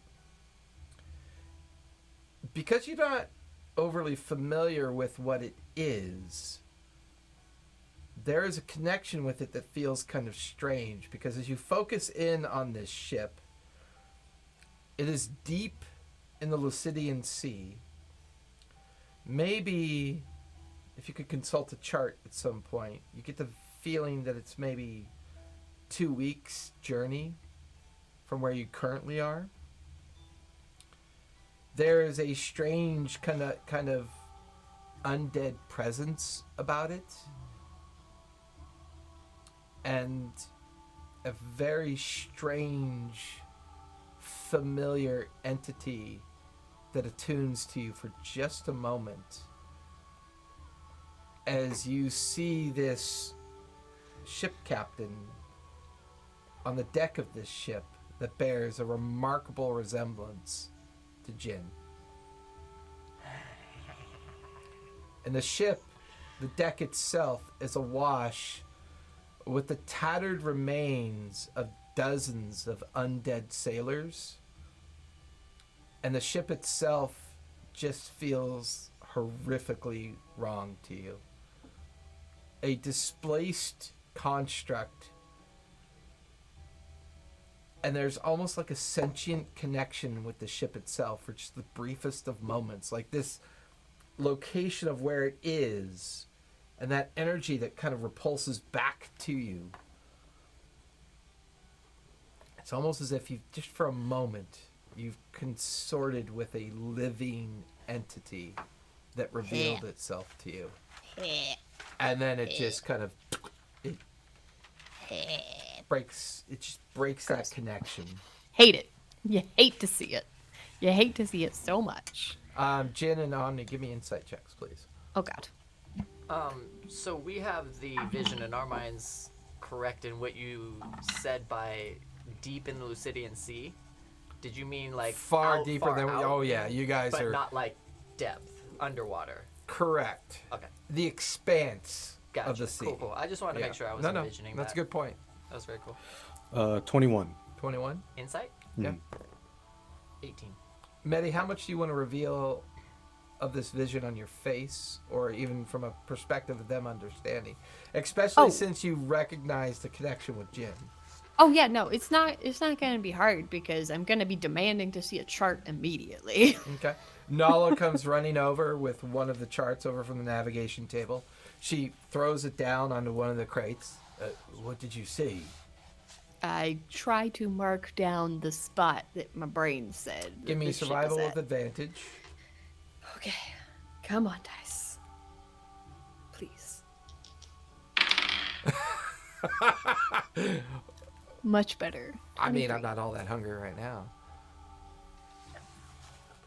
Because you're not overly familiar with what it is, there is a connection with it that feels kind of strange, because as you focus in on this ship, it is deep in the Lucidian Sea. maybe if you could consult a chart at some point, you get the feeling that it's maybe 2 weeks journey from where you currently are. There is a strange kind of undead presence about it, and a very strange familiar entity that attunes to you for just a moment as you see this ship captain on the deck of this ship that bears a remarkable resemblance to Jin. And the ship, the deck itself, is awash with the tattered remains of dozens of undead sailors. And the ship itself just feels horrifically wrong to you. A displaced construct. And there's almost like a sentient connection with the ship itself for just the briefest of moments. Like this location of where it is and that energy that kind of repulses back to you. It's almost as if you just for a moment you've consorted with a living entity that revealed itself to you. And then it just kind of breaks that connection. Hate it. You hate to see it. You hate to see it so much. Jin and Omni, give me insight checks, please. Oh god. So we have the vision in our minds correct in what you said by deep in the Lucidian Sea. Did you mean like Far out, deeper far than we... out, Oh, yeah, you guys but are... not like depth, underwater? Correct. Okay. The expanse Gotcha. of the sea. Cool. I just wanted to make sure I was envisioning that's that. a good point. That was very cool. 21. 21? Insight? Yeah. 18. Medi, how much do you want to reveal of this vision on your face, or even from a perspective of them understanding? Especially since you recognize the connection with Jin. Oh yeah, no, it's not gonna be hard because I'm gonna be demanding to see a chart immediately. Okay. Nala comes running over with one of the charts over from the navigation table. She throws it down onto one of the crates. What did you see? I try to mark down the spot that my brain said. Give me the ship survival is with at. advantage. Okay, come on, dice. Please. Much better. I mean, I'm 23. not all that hungry right now.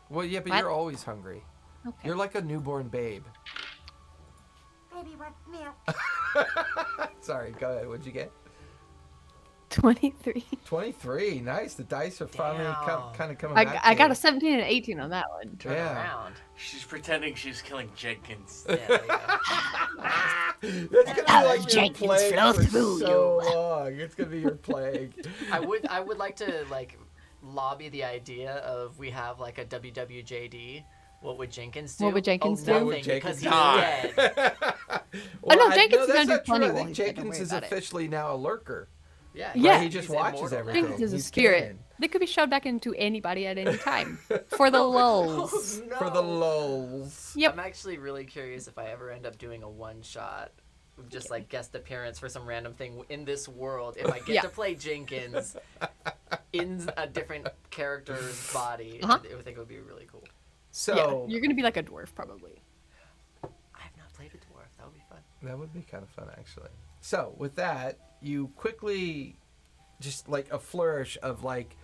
Well, yeah, but What? you're always hungry. Okay. You're like a newborn babe. Baby wants milk. Sorry, go ahead. What'd you get? 23. 23. Nice. The dice are finally Damn. kind of coming I, back. I to got you. a 17 and 18 on that one. Turn Yeah. around. She's pretending she's killing Jenkins. Yeah, there you go. That's gonna be like your Jenkins plague flow for through so you. long. It's gonna be your plague. I would like to like lobby the idea of we have like a WWJD. What would Jenkins do? What would Jenkins do? Nothing, What would because Jenkins he's dead. no, Jenkins is that's gonna do not true. plenty I while think he's dead, don't Jenkins worry is about it. officially now a lurker. Yeah. Yeah. He just He's watches immortal. everything. Jenkins is a He's spirit. canon. They could be shoved back into anybody at any time. For the lulz. No. For the lulz. Yep. I'm actually really curious if I ever end up doing a one shot, just like guest appearance for some random thing in this world. If I get Yeah. to play Jenkins in a different character's body, Uh-huh. I think it would be really cool. So Yeah, you're gonna be like a dwarf probably. I have not played a dwarf. That would be fun. that would be kind of fun, actually. So with that, you quickly, just like a flourish of like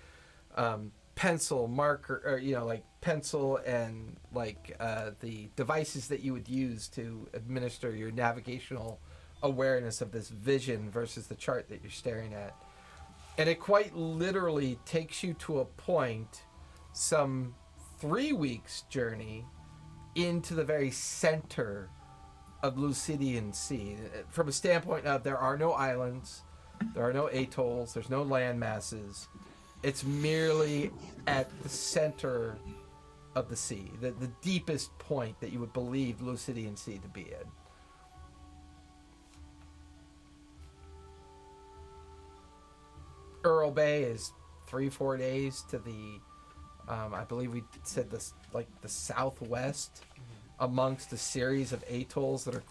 pencil, marker, or like pencil and like the devices that you would use to administer your navigational awareness of this vision versus the chart that you're staring at. And it quite literally takes you to a point some 3 weeks journey into the very center of Lucidian Sea. From a standpoint of there are no islands, there are no atolls, there's no land masses. It's merely at the center of the sea, the deepest point that you would believe Lucidian Sea to be in. Earl Bay is 3-4 days to the, I believe we said this, like the southwest amongst a series of atolls that are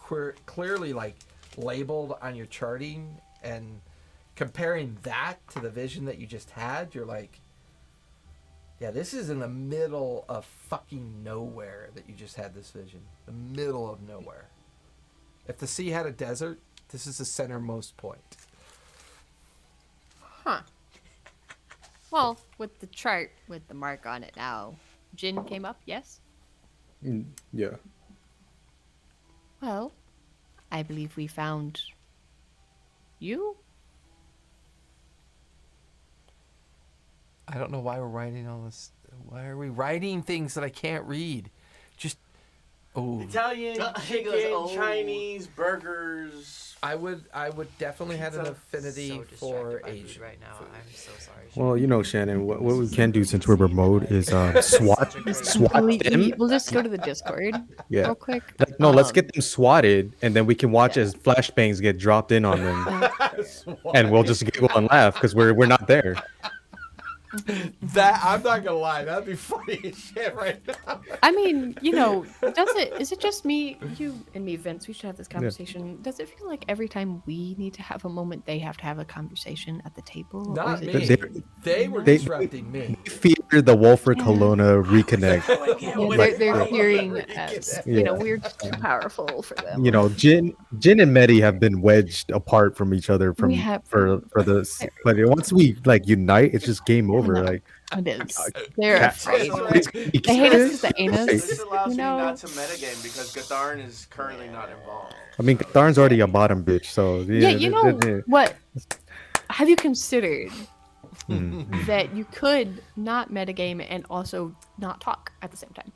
clearly like labeled on your charting, and comparing that to the vision that you just had, you're like, yeah, this is in the middle of fucking nowhere that you just had this vision. The middle of nowhere. If the sea had a desert, this is the centermost point. Huh. Well, with the chart with the mark on it now, Jin came up, yes? Yeah. Well, I believe we found you? I don't know why we're writing all this. Why are we writing things that I can't read? Just, Italian, He goes, chicken, "Oh." Chinese, burgers. I would definitely have an Pizza. affinity So for distracted by food Asian right now. food. I'm so sorry. Well, you know, Shannon, what we can do since we're remote is swat them. We'll just go to the Discord Yeah. real quick. Like, no, let's get them swatted, and then we can watch as flashbangs get dropped in on them, and we'll just giggle and laugh because we're not there. That, I'm not gonna lie, that'd be funny as shit right now. I mean, is it just me, you and me, Vince? We should have this conversation. Does it feel like every time we need to have a moment, they have to have a conversation at the table? Or Not is it me. just- They were They- disrupting me. Fear the Wolford Kelowna reconnect. Yeah, they're hearing us. Yeah. We're too powerful for them. You know, Jin and Medi have been wedged apart from each other We have for the. But once we like unite, it's just game over. No. Like It is. They're Cats. afraid. That's They hate us because the anus. This allows You me know? not to metagame because Gatharn is currently not involved. I mean, Tharn's already a bottom bitch, so Yeah, you know what? Have you considered Mm. that you could not metagame and also not talk at the same time?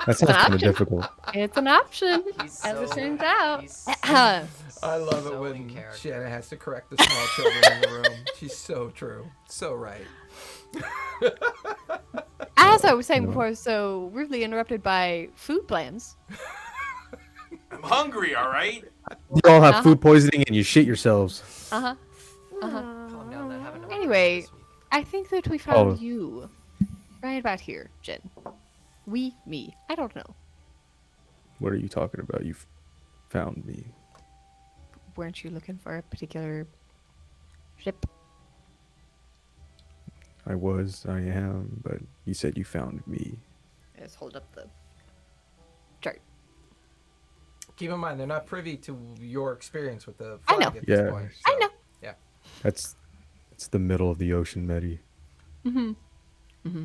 That sounds kind option. of difficult. It's an option, He's as it so- turns out. he's so- I love so it in when character. Shannon has to correct the small children in the room. She's so true. So right. As I was saying before, so rudely interrupted by food plans. I'm hungry, all right? You all have Uh-huh. food poisoning and you shit yourselves. Uh-huh. Calm down, that happened to my Anyway, this week. I think that we found Oh. you right about here, Jen. Me. I don't know. What are you talking about? You found me. Weren't you looking for a particular ship? I am, but you said you found me. Let's hold up the chart. Keep in mind, they're not privy to your experience with the I flag know. at this Yeah. point. I so, know. Yeah. It's the middle of the ocean, Medi. Mm-hmm.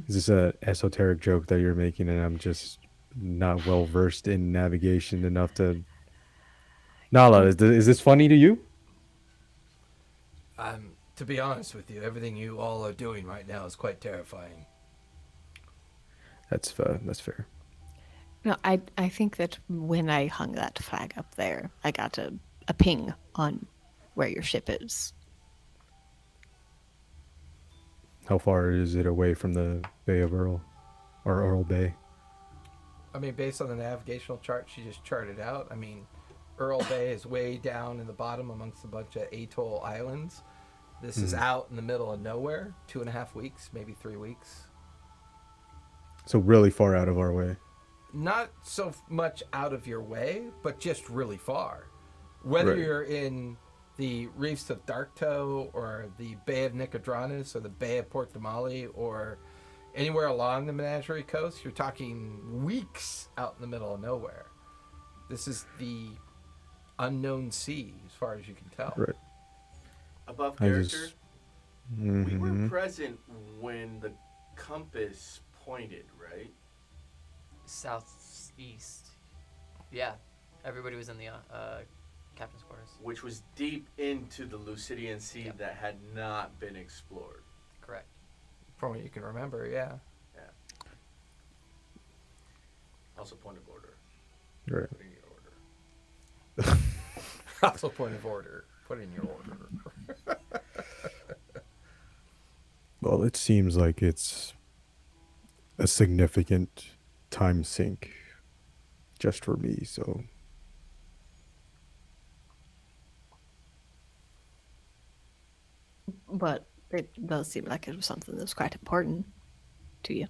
Is this a esoteric joke that you're making, and I'm just not well versed in navigation enough to? Nala, is this funny to you? To be honest with you, everything you all are doing right now is quite terrifying. That's fair. No, I think that when I hung that flag up there, I got a ping on where your ship is. How far is it away from the Bay of Earl, or Earl Bay? I mean, based on the navigational chart she just charted out, I mean, Earl Bay is way down in the bottom amongst a bunch of atoll islands. This is out in the middle of nowhere, 2.5 weeks, maybe 3 weeks. So really far out of our way. Not so much out of your way, but just really far. Whether Right. you're in the reefs of Darktow or the Bay of Nicodranus or the Bay of Port Damali or anywhere along the Menagerie Coast, you're talking weeks out in the middle of nowhere. This is the unknown sea, as far as you can tell. Right. Above I character, just- we were Mhm. present when the compass pointed, right? Southeast. Yeah, everybody was in the captain's quarters. Which was deep into the Lucidian Sea Yep. that had not been explored. Correct. From what you can remember, yeah. Also, point of order. Right. Put in your order. Also, point of order. Put in your order. Well, it seems like it's a significant time sink just for me, so But it does seem like it was something that was quite important to you.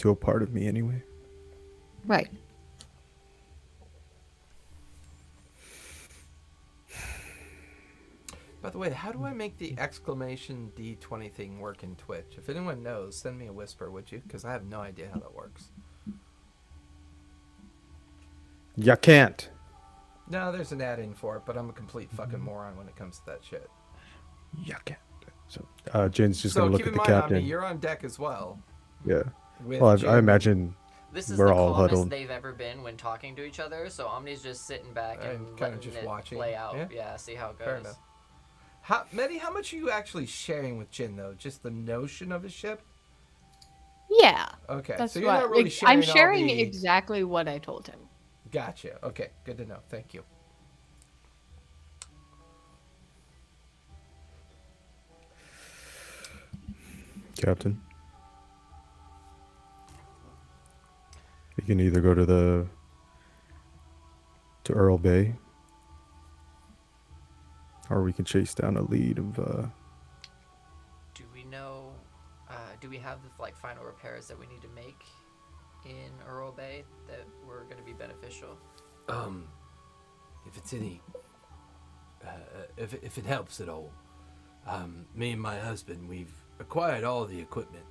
to a part of me anyway. Right. By the way, how do I make the exclamation D20 thing work in Twitch? If anyone knows, send me a whisper, would you? Because I have no idea how that works. Ya can't. No, there's an add-in for it, but I'm a complete fucking moron when it comes to that shit. Ya can't. So, Jen's just So gonna look keep at in the mind, captain. Omni, you're on deck as well. Yeah. With Well, Jim. I imagine This is we're the all calmest huddled. they've ever been when talking to each other. So Omni's just sitting back And and kinda letting just it watching. play out. Yeah. Yeah, see how it goes. Fair enough. Medi, how much are you actually sharing with Jin, though? Just the notion of a ship? Yeah. Okay, That's so you're what not really like, sharing I'm sharing all the... exactly what I told him. Gotcha. Okay, good to know. Thank you. Captain. We can either go to Earl Bay, or we can chase down a lead of. Do we know? Do we have the like final repairs that we need to make in Earl Bay that were going to be beneficial? If it's any, if it helps at all, me and my husband, we've acquired all the equipment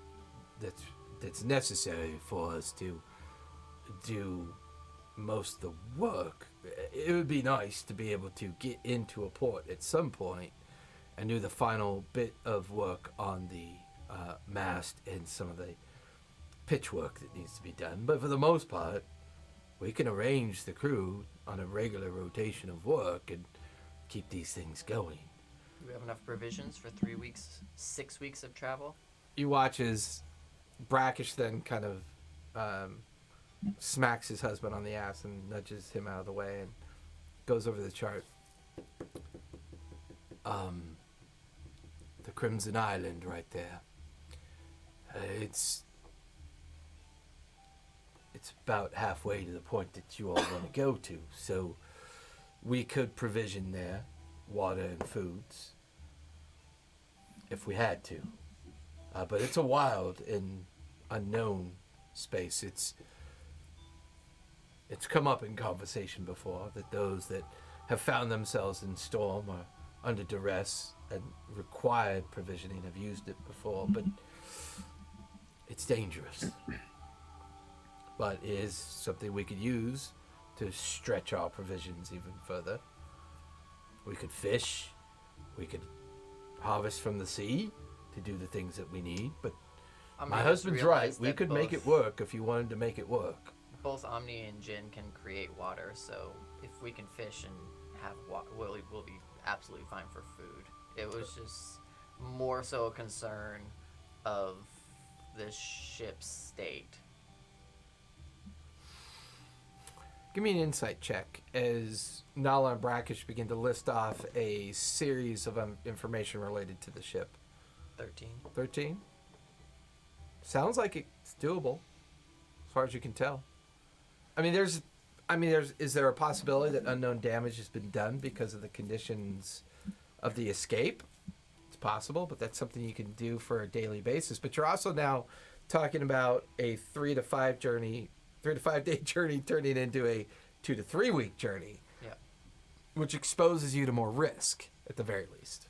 that's necessary for us to do most of the work. It would be nice to be able to get into a port at some point and do the final bit of work on the mast and some of the pitch work that needs to be done. But for the most part, we can arrange the crew on a regular rotation of work and keep these things going. Do we have enough provisions for 3 weeks, 6 weeks of travel? You watch as Brackish then kind of smacks his husband on the ass and nudges him out of the way and goes over the chart. The Crimson Island right there. It's about halfway to the point that you all want to go to, so we could provision there water and foods if we had to. But it's a wild and unknown space. It's come up in conversation before that those that have found themselves in storm or under duress and required provisioning have used it before, but it's dangerous. But it is something we could use to stretch our provisions even further. We could fish, we could harvest from the sea to do the things that we need, but my husband's right. We could make it work if you wanted to make it work. Both Omni and Jin can create water, so if we can fish and have water, we'll be absolutely fine for food. It was just more so a concern of the ship's state. Give me an insight check as Nala and Brackish begin to list off a series of information related to the ship. 13. 13? Sounds like it's doable, as far as you can tell. Is there a possibility that unknown damage has been done because of the conditions of the escape? It's possible, but that's something you can do for a daily basis. But you're also now talking about a 3 to 5 day journey turning into a 2 to 3 week journey. Yeah. Which exposes you to more risk, at the very least.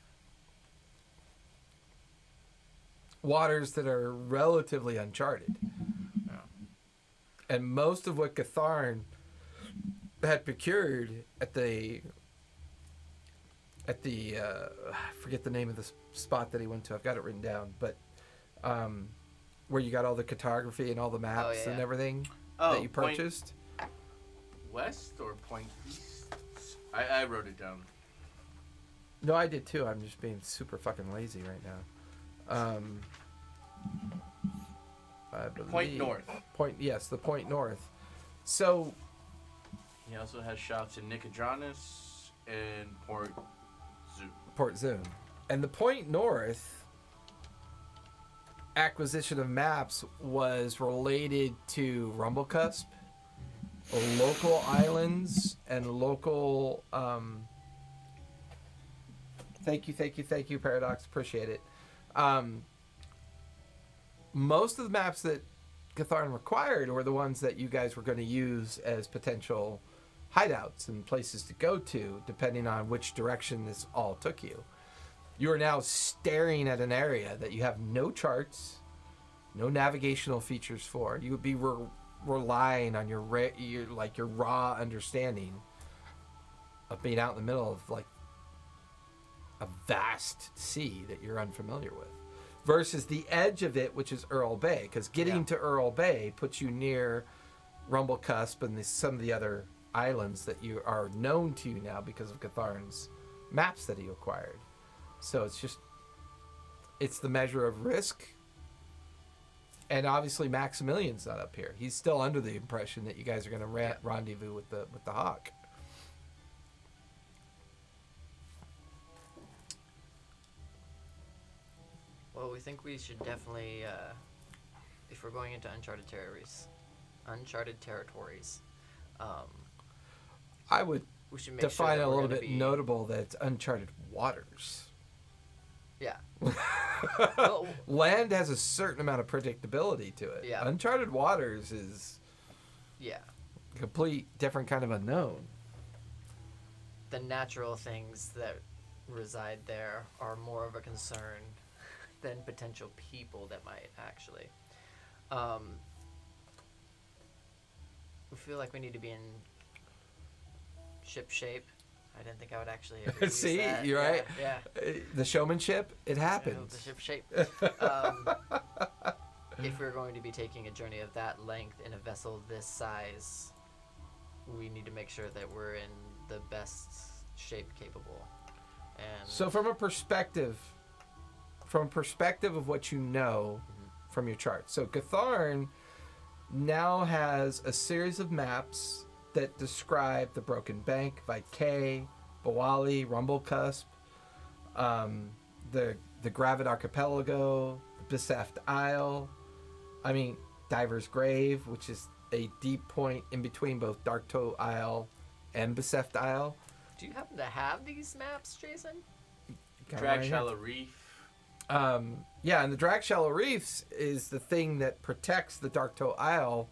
Waters that are relatively uncharted. Yeah. And most of what Catharn had procured at the I forget the name of the spot that he went to. I've got it written down, but where you got all the cartography and all the maps and everything that you purchased. Point west or point east? I wrote it down. No, I did too. I'm just being super fucking lazy right now. I believe, Point north. Yes, the point north. So He also has shots in Nicodranus and Port Zoom. And the point north acquisition of maps was related to Rumblecusp, local islands, and local thank you, Paradox, appreciate it. Most of the maps that Catharn required were the ones that you guys were going to use as potential hideouts and places to go to, depending on which direction this all took you. You are now staring at an area that you have no charts, no navigational features for. You would be relying on your raw understanding of being out in the middle of like a vast sea that you're unfamiliar with, versus the edge of it, which is Earl Bay, because getting to Earl Bay puts you near Rumble Cusp and some of the other islands that you are known to now because of Catharn's maps that he acquired. So it's the measure of risk. And obviously Maximilian's not up here. He's still under the impression that you guys are going to rendezvous with the Hawk. Well, we think we should definitely, if we're going into uncharted territories, I would we should make define sure it that a we're little gonna bit be, notable that it's uncharted waters. Yeah. Well, Land has a certain amount of predictability to it. Yeah. Uncharted waters is yeah. a complete different kind of unknown. The natural things that reside there are more of a concern than potential people that might actually. We feel like we need to be in ship shape. I didn't think I would actually ever use See, that. you're right. Yeah. The showmanship, it The happens. ship shape. If we're going to be taking a journey of that length in a vessel this size, we need to make sure that we're in the best shape capable. And So from a perspective of what you know from your chart. So Catharn now has a series of maps that describe the Broken Bank, Vite, Bawali, Rumble Cusp, the Gravid Archipelago, the Biseft Isle, Diver's Grave, which is a deep point in between both Darktow Isle and Biseft Isle. do you happen to have these maps, Jason? Got it Drag right here. Shallow Reef. Yeah, and the Drag Shallow Reefs is the thing that protects the Darktow Isle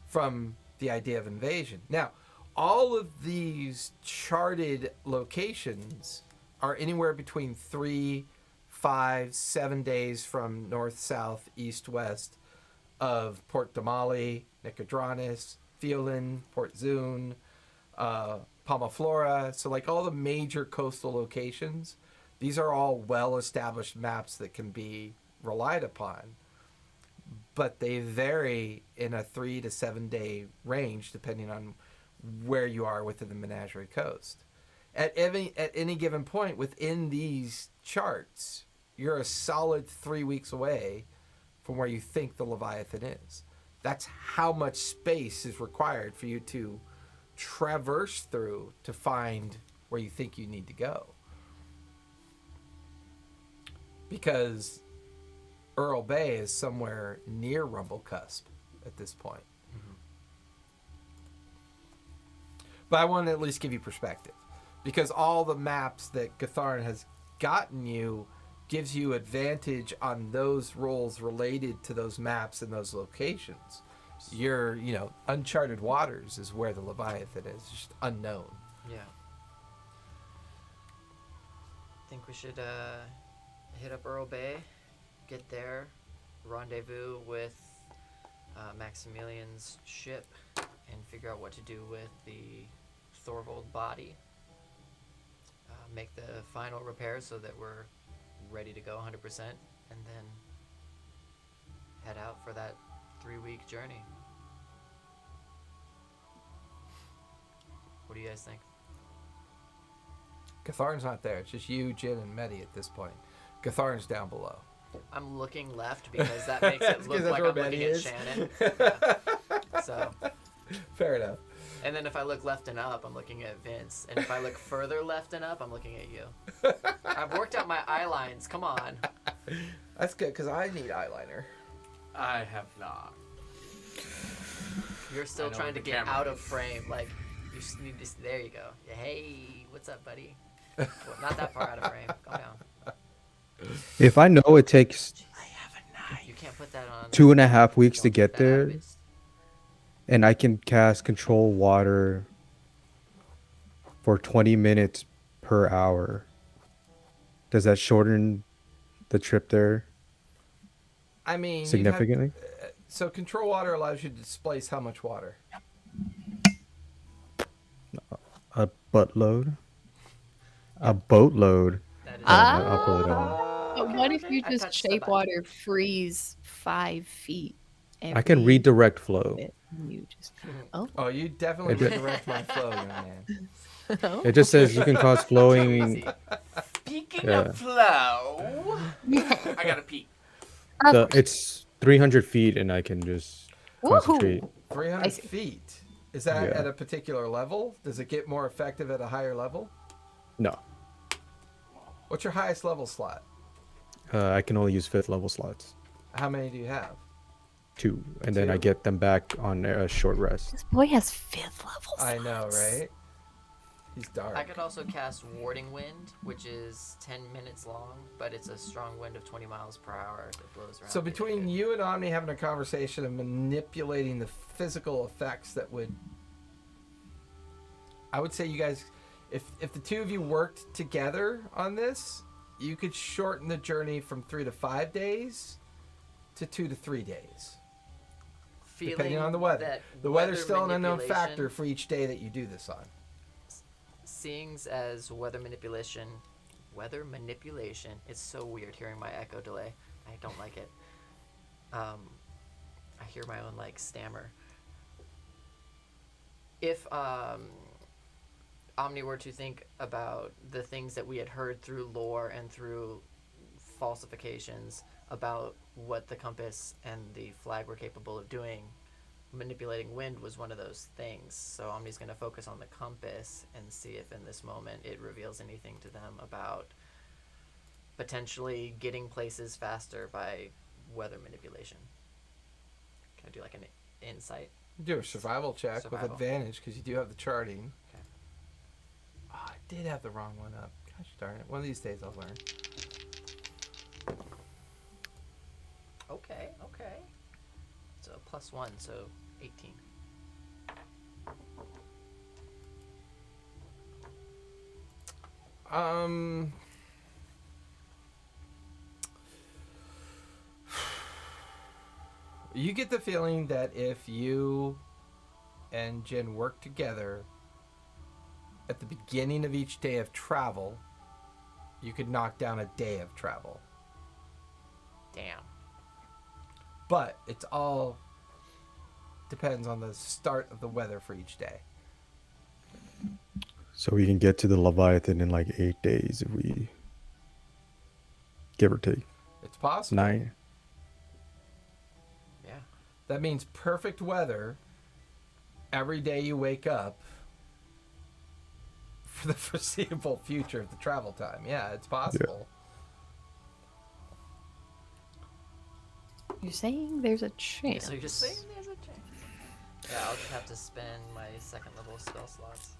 from the idea of invasion. Now, all of these charted locations are anywhere between 3, 5, 7 days from north, south, east, west of Port Damali, Nicodranus, Fiolin, Port Zune, Palmaflora. So like all the major coastal locations, these are all well-established maps that can be relied upon. But they vary in a 3 to 7 day range depending on where you are within the Menagerie Coast. At any given point within these charts, you're a solid 3 weeks away from where you think the Leviathan is. That's how much space is required for you to traverse through to find where you think you need to go. Because Earl Bay is somewhere near Rumble Cusp at this point. But I want to at least give you perspective. Because all the maps that Catharn has gotten you gives you advantage on those roles related to those maps and those locations. Your, uncharted waters is where the Leviathan is, just unknown. Yeah. I think we should hit up Earl Bay, get there, rendezvous with Maximilian's ship, and figure out what to do with the Thorvald body. Make the final repairs so that we're ready to go 100%, and then head out for that 3-week journey. What do you guys think? Catharn's not there. It's just you, Jin, and Medi at this point. Catharn's down below. I'm looking left because that makes it look That's like where I'm looking Betty at is. Shannon. Yeah. So, Fair enough. and then if I look left and up, I'm looking at Vince. And if I look further left and up, I'm looking at you. I've worked out my eye lines. Come on. That's good, because I need eyeliner. I have not. You're still I know trying to the get camera out of is. frame. Like, you just need to. There you go. Yeah, hey, what's up, buddy? Well, not that far out of frame. Calm down. If I know it takes I have a knife. You can't put that on 2.5 weeks to get That there, happens. and I can cast control water for 20 minutes per hour. Does that shorten the trip there I mean, you have, significantly? so control water allows you to displace how much water? A buttload? A boatload? That is I'll pull it on. But what if you I just touched the shape button. water freeze 5 feet? I can every redirect flow. bit, and you just oh. Oh, you definitely It did- redirect my flow, young man. Oh. It just says you can cause flowing. Easy. Speaking Yeah. of flow, I gotta pee. It's 300 feet, and I can just concentrate. 300 see. feet. Is that Yeah. at a particular level? Does it get more effective at a higher level? No, What's your highest level slot? I can only use 5th level slots. How many do you have? 2, and then I 2? get them back on a short rest. This boy has 5th level. I know, slots. right? He's dark. I could also cast Warding Wind, which is 10 minutes long, but it's a strong wind of 20 miles per hour that blows around. So it. between you and Omni having a conversation and manipulating the physical effects that would, I would say you guys, if the two of you worked together on this, you could shorten the journey from 3 to 5 days to 2 to 3 days, depending on the weather. that The weather's still an unknown manipulation- factor for each day that you do this on. Seeing as weather manipulation, it's so weird hearing my echo delay. I don't like it. I hear my own like stammer. If Omni were to think about the things that we had heard through lore and through falsifications about what the compass and the flag were capable of doing, manipulating wind was one of those things. So Omni's going to focus on the compass and see if in this moment it reveals anything to them about potentially getting places faster by weather manipulation. Can I do like an insight? Do a survival check with Survival. advantage because you do have the charting. Okay. Oh, I did have the wrong one up. Gosh darn it. One of these days I'll learn. Okay. So +1, so 18. You get the feeling that if you and Jen work together at the beginning of each day of travel, you could knock down a day of travel. Damn. But it's all depends on the start of the weather for each day. So we can get to the Leviathan in like 8 days if we give or take. It's possible. 9. Yeah. That means perfect weather every day you wake up for the foreseeable future of the travel time. Yeah, it's possible. You're saying there's a chance. So you're just saying there's a chance. Yeah, I'll just have to spend my 2nd level spell slots.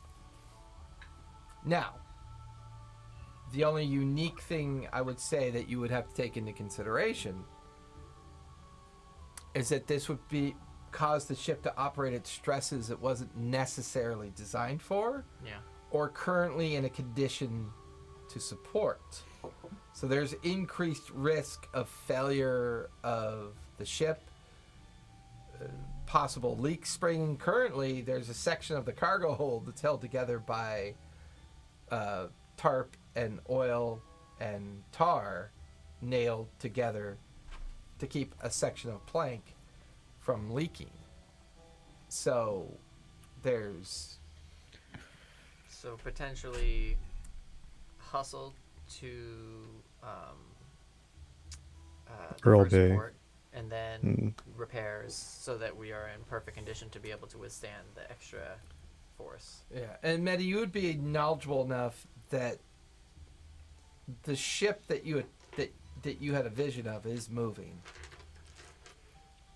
Now, the only unique thing I would say that you would have to take into consideration is that this would cause the ship to operate at stresses it wasn't necessarily designed for, Yeah. or currently in a condition to support. So there's increased risk of failure of the ship, possible leak spring. Currently, there's a section of the cargo hold that's held together by tarp and oil and tar nailed together to keep a section of plank from leaking. So there's So potentially hustle to the Earl first Bay. port, and then repairs so that we are in perfect condition to be able to withstand the extra force. yeah. And Medi, you would be knowledgeable enough that the ship that you had a vision of is moving.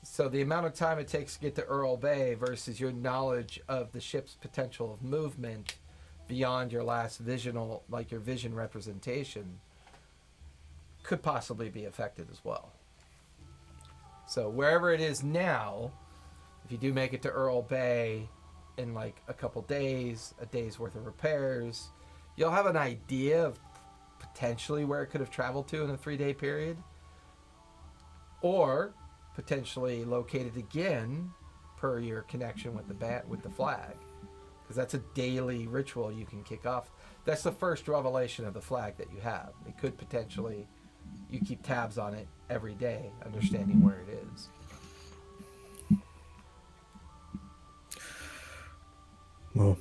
So the amount of time it takes to get to Earl Bay versus your knowledge of the ship's potential of movement beyond your last visional, like your vision representation, could possibly be affected as well. So wherever it is now, if you do make it to Earl Bay in like a couple days, a day's worth of repairs, you'll have an idea of potentially where it could have traveled to in a 3-day period, or potentially located again per your connection with the flag, because that's a daily ritual you can kick off. That's the first revelation of the flag that you have. It could potentially, you keep tabs on it every day, understanding where it is. Well,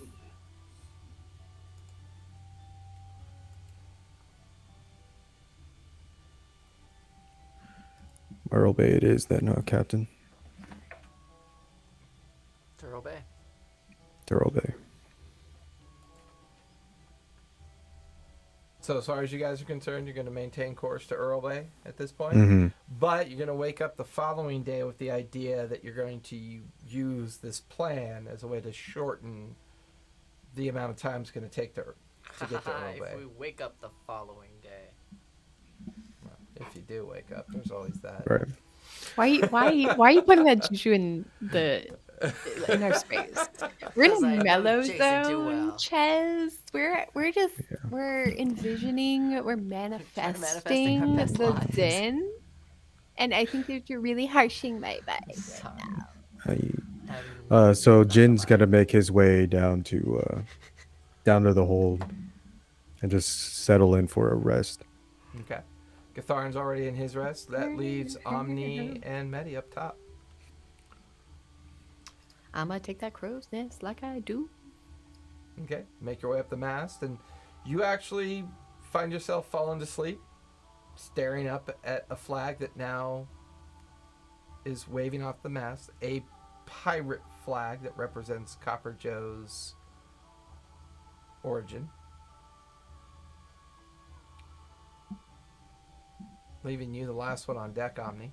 Earl Bay it is then, Captain. Earl Bay. Earl Bay. So as far as you guys are concerned, you're going to maintain course to Earl Bay at this point. Mm-hmm. But you're going to wake up the following day with the idea that you're going to use this plan as a way to shorten the amount of time it's going to take to get to Earl Bay. If we wake up the following day. Well, if you do wake up, there's always that. Right. Why are you putting that juju in our space? We're Because I in a know mellow Jason too zone, well. Ches. We're envisioning, we're manifesting our best the lives. den, and I think that you're really harshing my vibe Sorry. right now. So Jin's got to make his way down to the hold and just settle in for a rest. Okay. Gatharin's already in his rest. That leaves Omni and Medi up top. I'm gonna take that crow's nest like I do. Okay. Make your way up the mast, and you actually find yourself falling to sleep, staring up at a flag that now is waving off the mast. A pirate flag that represents Copper Joe's origin. Leaving you the last one on deck, Omni.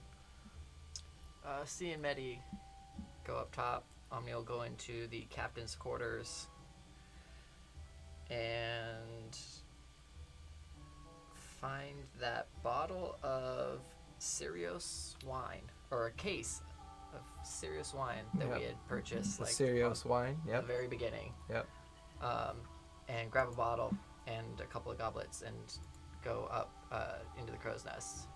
C and Medi go up top. Omni will go into the captain's quarters and find that bottle of Sirius wine, or a case of Sirius wine that we had purchased The like Sirius wine. at Yep. the very beginning. Yep. And grab a bottle and a couple of goblets and go up into the crow's nest.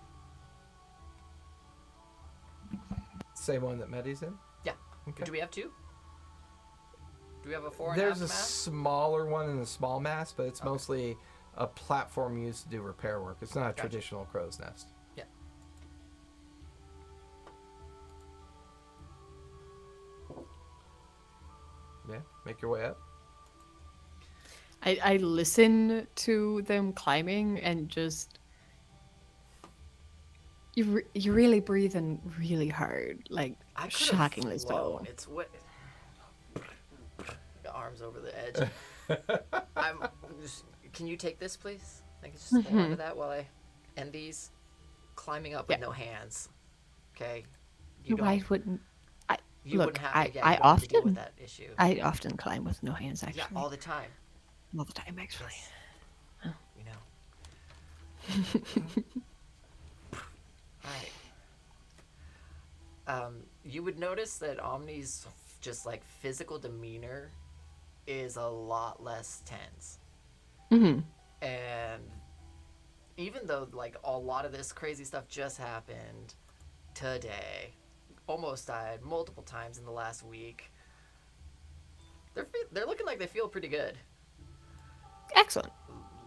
Same one that Medi's in? Yeah. Okay. Do we have two? Do we have a 4.5 There's a mast? smaller one in the small mast, but it's mostly a platform used to do repair work. It's not a Gotcha. traditional crow's nest. Yeah. Yeah, make your way up. I listen to them climbing and just you're really breathing really hard, like I could've shockingly flown. so. It's what. The arms over the edge. Can you take this, please? I can just hold on to that while I end these. Climbing up with no hands. Okay. Why wouldn't I? You Look, wouldn't have to, I you wouldn't have to deal with often that issue. I often climb with no hands actually. Yeah, all the time. All the time actually. Yes. You know. Alright. You would notice that Omni's just like physical demeanor is a lot less tense. Mm-hmm. And even though like a lot of this crazy stuff just happened today, almost died multiple times in the last week, they're looking like they feel pretty good. Excellent.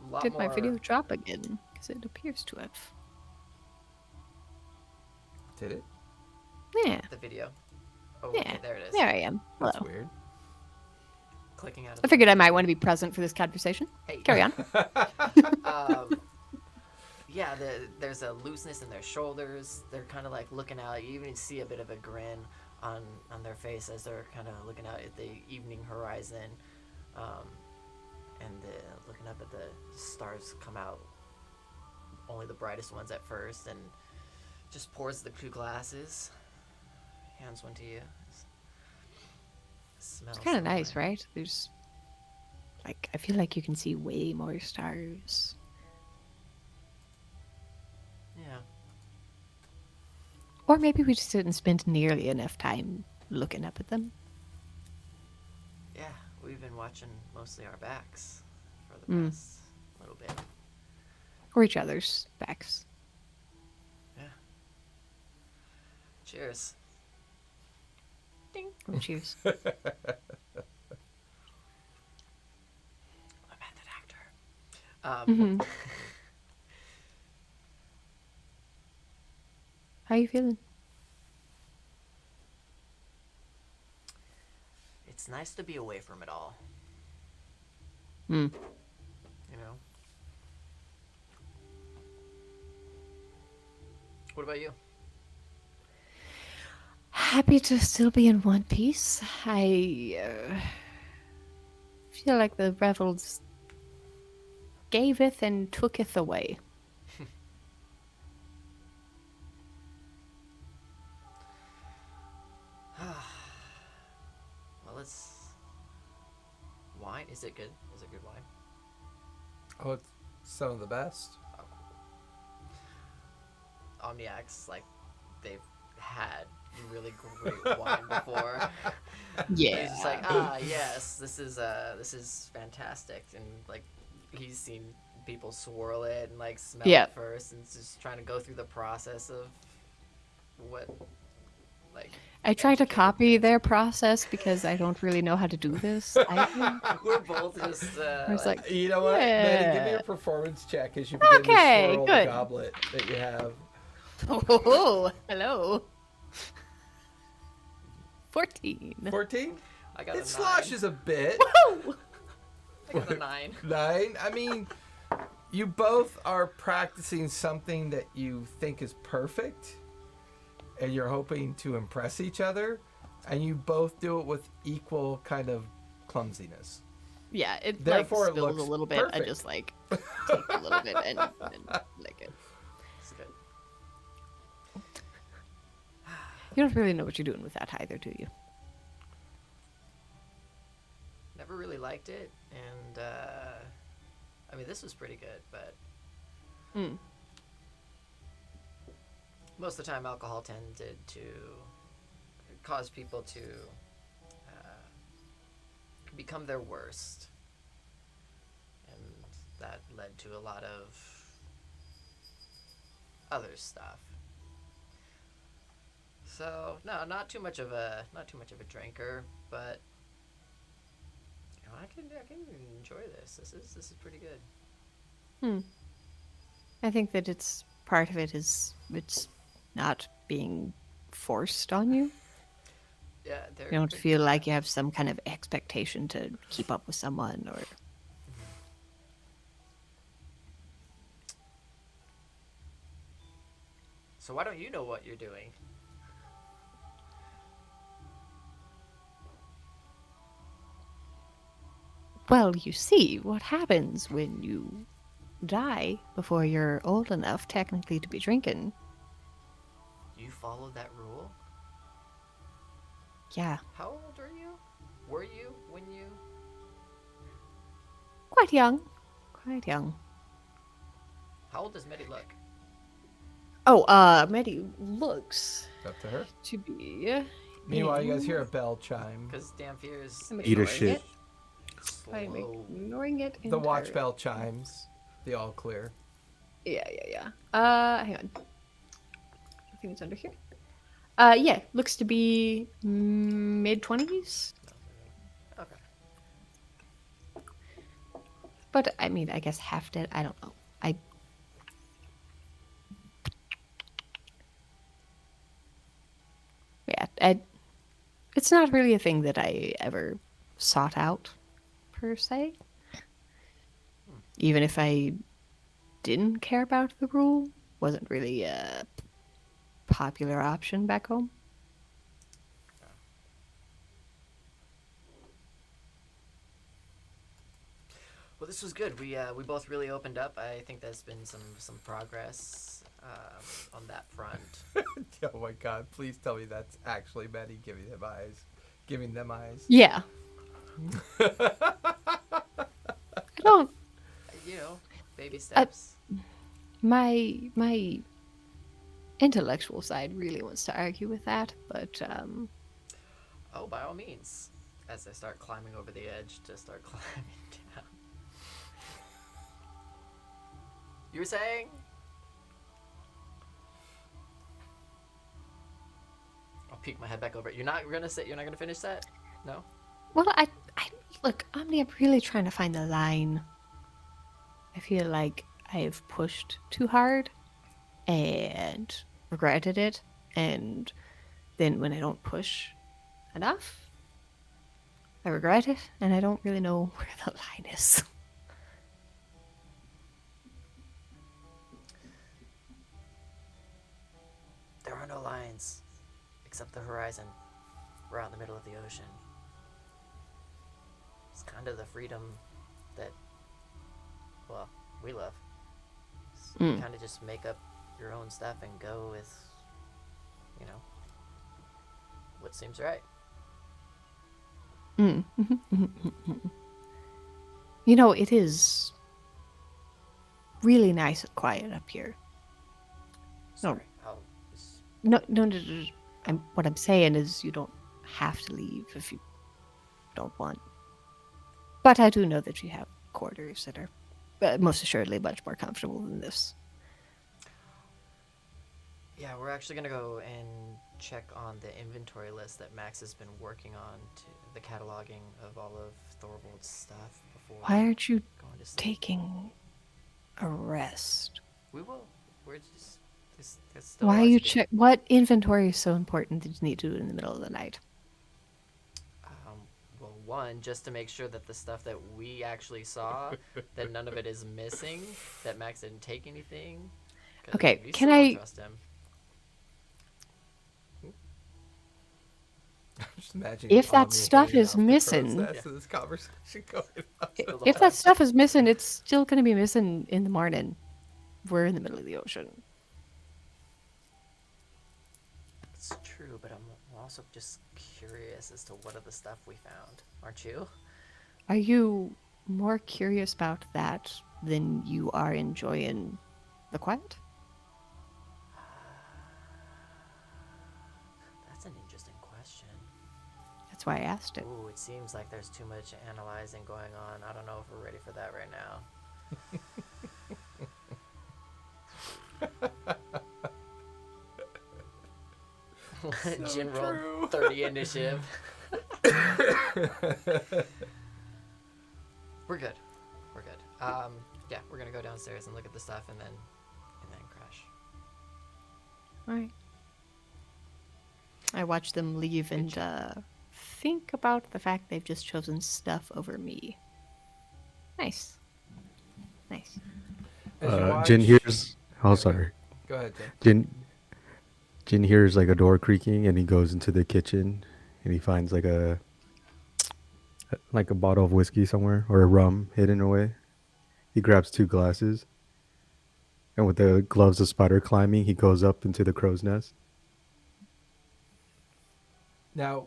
A lot Did my more- video drop again? Because it appears to have. Did it? Yeah. The video. Oh, Yeah. okay, there it is. There I am. Hello. That's weird. Clicking out of I figured I might want to be present for this conversation. Hey. Carry on. Yeah, there's a looseness in their shoulders. They're kind of like looking out. You even see a bit of a grin on their face as they're kind of looking out at the evening horizon, and looking up at the stars come out. Only the brightest ones at first, and just pours the 2 glasses. Hands one to you. Smells It's kind of lovely. nice, right? There's, like, I feel like you can see way more stars. Yeah. Or maybe we just didn't spend nearly enough time looking up at them. Yeah, we've been watching mostly our backs for the past little bit. Or each other's backs. Yeah. Cheers. Ding. Oh, cheers. I'm at the doctor. How you feeling? It's nice to be away from it all. Mm. You know? What about you? Happy to still be in one piece. I feel like the Revels gaveth and tooketh away. Well, it's wine. Is it good? Is it good wine? Oh, it's some of the best. Oh, cool. Omniacs, like, they've had really great wine before. Yeah. He's just like, yes, this is fantastic, and like, he's seen people swirl it and like smell it first, and just trying to go through the process of what, like. I try to copy their process because I don't really know how to do this. We're both just. I was like, You know what? yeah. Maddie, give me a performance check as you begin Okay, to swirl good. the goblet that you have. Oh, hello. 14. 14? I got It a 9. sloshes a bit. Woo! I got a 9. 9? I mean, you both are practicing something that you think is perfect, and you're hoping to impress each other, and you both do it with equal kind of clumsiness. Yeah, it Therefore, it like spills looks a little bit. perfect. I just like take a little bit and lick it. It's good. You don't really know what you're doing with that either, do you? Never really liked it, and I mean, this was pretty good, but most of the time alcohol tended to cause people to become their worst, and that led to a lot of other stuff. So no, not too much of a drinker, but you know, I can enjoy this. This is pretty good. I think that it's part of it is it's not being forced on you. Yeah, You don't feel like you have some kind of expectation to keep up with someone or. So why don't you know what you're doing? Well, you see, what happens when you die before you're old enough, technically, to be drinking? You followed that rule? Yeah, How old are you? Were you when you? quite young. Quite young. How old does Medi look? Oh, Medi looks Up to her. to be. Meanwhile, you guys hear a bell chime. Because Damphir's I'm Eat a ignoring shit. it. I'm slow. ignoring it. The watch entirely. bell chimes. The all clear. Yeah. Hang on. I think it's under here. Yeah, looks to be mid-20s. Okay. But, I mean, I guess half dead. I don't know. Yeah, it's not really a thing that I ever sought out, per se. Even if I didn't care about the rule, wasn't really a popular option back home. Well, this was good. We both really opened up. I think there's been some progress on that front. Oh my god, please tell me that's actually Betty giving them eyes. Giving them eyes. Yeah. I don't. You know, baby steps. My intellectual side really wants to argue with that, but Oh, by all means. As I start climbing over the edge to start climbing down. You were saying? I'll peek my head back over it. You're not gonna finish that? No? well, I look, Omni, I'm really trying to find the line. I feel like I've pushed too hard and regretted it, and then when I don't push enough, I regret it, and I don't really know where the line is. There are no lines except the horizon. We're out in the middle of the ocean. It's kind of the freedom that, well, we love. You kind of just make up your own stuff and go with, you know, what seems right. You know, it is really nice and quiet up here. Sorry. No. What I'm saying is you don't have to leave if you don't want. But I do know that you have quarters that are most assuredly much more comfortable than this. Yeah, we're actually gonna go and check on the inventory list that Max has been working on, to the cataloging of all of Thorvald's stuff before. Why aren't you going to sleep. taking a rest? We will. We're just. There's still Why a are lot you to do. check? What inventory is so important that you need to do it in the middle of the night? Well, one, just to make sure that the stuff that we actually saw, that none of it is missing, that Max didn't take anything. 'Cause Okay, we can still don't I- trust him. Just imagining If that Omni stuff hanging is off the crow's missing- nest and this conversation going on. If that stuff is missing, it's still going to be missing in the morning. We're in the middle of the ocean. It's true, but I'm also just curious as to what other stuff we found. Aren't you? Are you more curious about that than you are enjoying the quiet? That's an interesting question. That's why I asked it. Ooh, it seems like there's too much analyzing going on. I don't know if we're ready for that right now. Jin rolled 30 initiative. We're good. We're good. Yeah, we're gonna go downstairs and look at the stuff and then crash. All right. I watch them leave and think about the fact they've just chosen stuff over me. Nice. Nice. As you watch- Jin hears. Oh, sorry. Go ahead, Jin. Jin hears like a door creaking, and he goes into the kitchen, and he finds like a bottle of whiskey somewhere, or a rum hidden away. He grabs 2 glasses, and with the gloves of spider climbing, he goes up into the crow's nest. Now,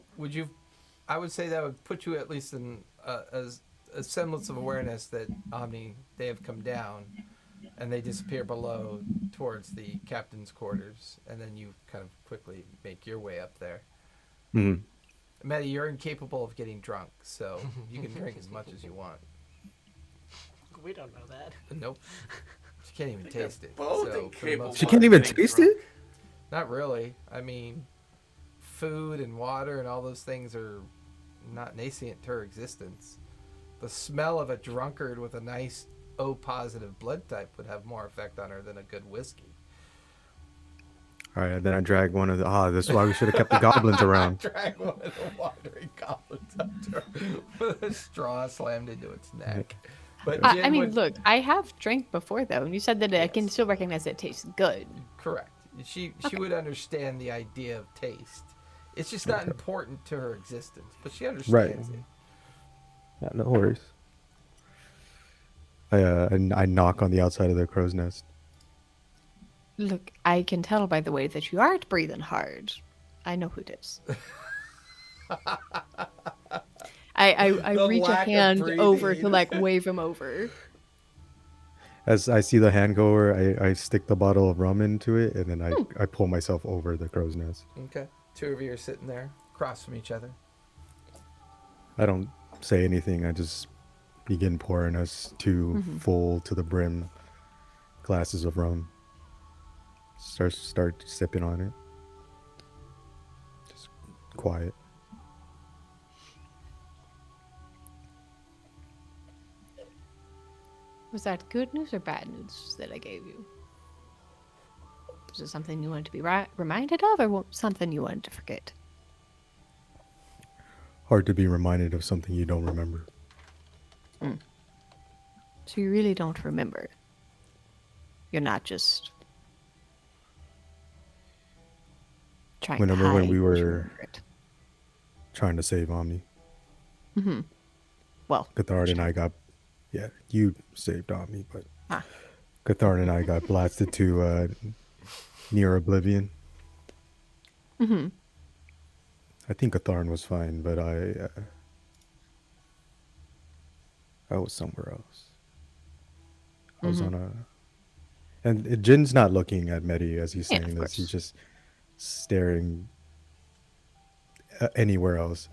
I would say that would put you at least in a semblance of awareness that Omni, they have come down, and they disappear below towards the captain's quarters, and then you kind of quickly make your way up there. Mm-hmm. Maddie, you're incapable of getting drunk, so you can drink as much as you want. We don't know that. Nope. She can't even taste it. both so for the incapable most She of part- can't even getting taste drunk. it? Not really. I mean, food and water and all those things are not nascent to her existence. The smell of a drunkard with a nice O-positive blood type would have more effect on her than a good whiskey. All right, then I drag one of the. This is why we should have kept the goblins around. Drag one of the wandering goblins up to her with a straw slammed into its neck. But I Jin mean, would- look, I have drank before, though, and you said that I can still recognize that it tastes good. Correct. She would understand the idea of taste. It's just not important to her existence, but she understands it. Yeah, no worries. I knock on the outside of the crow's nest. Look, I can tell by the way that you aren't breathing hard. I know who it is. I The reach a lack of hand over to breathing. like wave him over. As I see the hand goer, I stick the bottle of rum into it, and then I pull myself over the crow's nest. Okay. Two of you are sitting there across from each other. I don't say anything. I just begin pouring us 2 full to the brim glasses of rum. Start sipping on it. Just quiet. Was that good news or bad news that I gave you? Was it something you wanted to be reminded of, or something you wanted to forget? Hard to be reminded of something you don't remember. So you really don't remember. You're not just trying to Remember hide when we that you were remember it. trying to save Omni? Well, Cathard and I got, yeah, you saved Omni, but Ah. Cathard and I got blasted to near oblivion. I think Catharn was fine, but I was somewhere else. I was on a, and Jin's not looking at Medi as he's Yeah, saying of this. He's course. just staring anywhere else.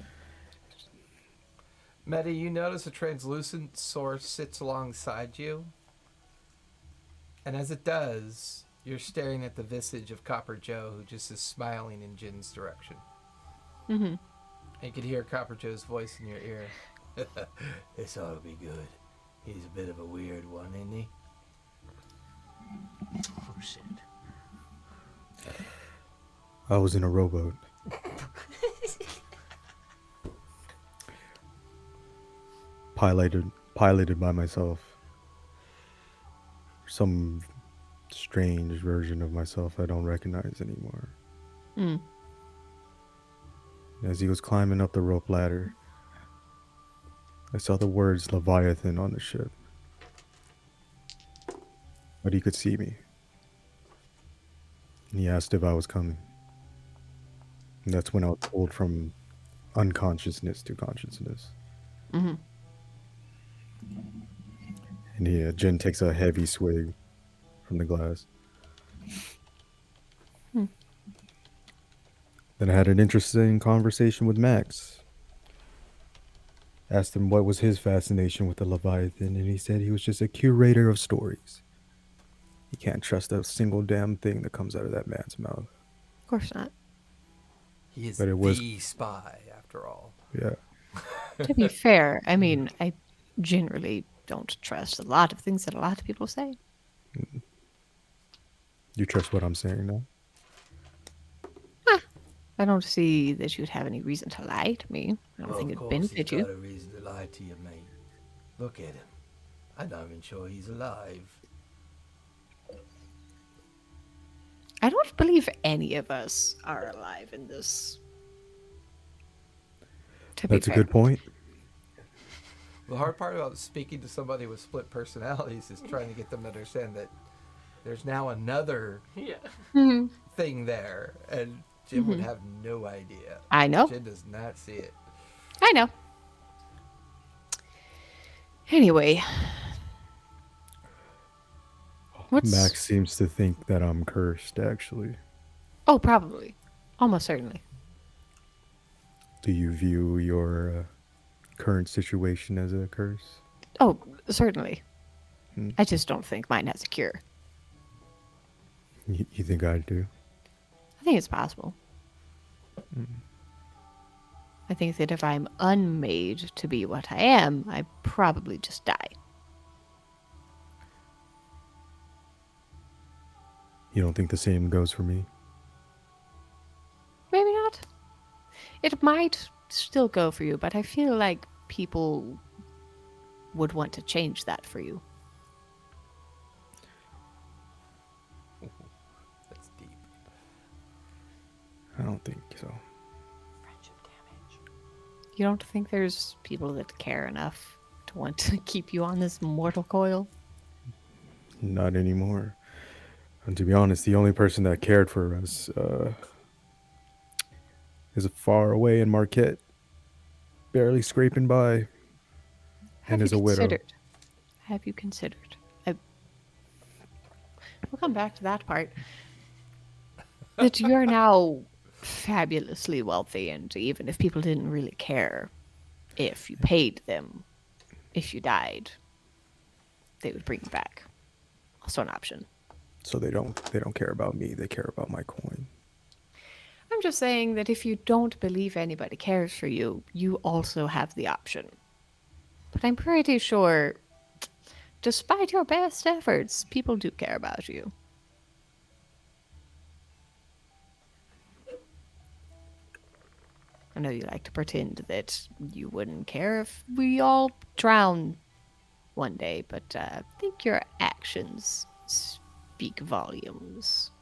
Medi, you notice a translucent source sits alongside you. And as it does, you're staring at the visage of Copper Joe, who just is smiling in Jin's direction. And you can hear Copper Joe's voice in your ear. This ought to be good. He's a bit of a weird one, isn't he? Oh shit. I was in a rowboat. Piloted by myself. Some strange version of myself I don't recognize anymore. As he was climbing up the rope ladder, I saw the words Leviathan on the ship. But he could see me. And he asked if I was coming. And that's when I was pulled from unconsciousness to consciousness. And Jen takes a heavy swig from the glass. Then I had an interesting conversation with Max. Asked him what was his fascination with the Leviathan, and he said he was just a curator of stories. You can't trust a single damn thing that comes out of that man's mouth. Of course not. He is But it was- the spy, after all. Yeah. To be fair, I mean, I generally don't trust a lot of things that a lot of people say. You trust what I'm saying now? I don't see that you'd have any reason to lie to me. I don't think it'd benefit he's you. got a reason to lie to you, mate. Look at him. I'm not even sure he's alive. I don't believe any of us are alive in this. To be That's a fair. good point. The hard part about speaking to somebody with split personalities is trying to get them to understand that there's now another Yeah. thing there, and Jim would have no idea. I know. Jim does not see it. I know. Anyway. What's... Max seems to think that I'm cursed, actually. Oh, probably. Almost certainly. Do you view your current situation as a curse? Oh, certainly. I just don't think mine has a cure. You think I do? I think it's possible. I think that if I'm unmade to be what I am, I probably just die. You don't think the same goes for me? Maybe not. It might still go for you, but I feel like people would want to change that for you. That's deep. I don't think so. Friendship damage. You don't think there's people that care enough to want to keep you on this mortal coil? Not anymore. And to be honest, the only person that cared for us is far away in Marquette, barely scraping by, and is a widow. Have you considered? we'll come back to that part. That you're now fabulously wealthy, and even if people didn't really care if you paid them, if you died, they would bring you back. Also an option. So they don't care about me. They care about my coin. I'm just saying that if you don't believe anybody cares for you, you also have the option. But I'm pretty sure, despite your best efforts, people do care about you. I know you like to pretend that you wouldn't care if we all drown one day, but I think your actions speak volumes.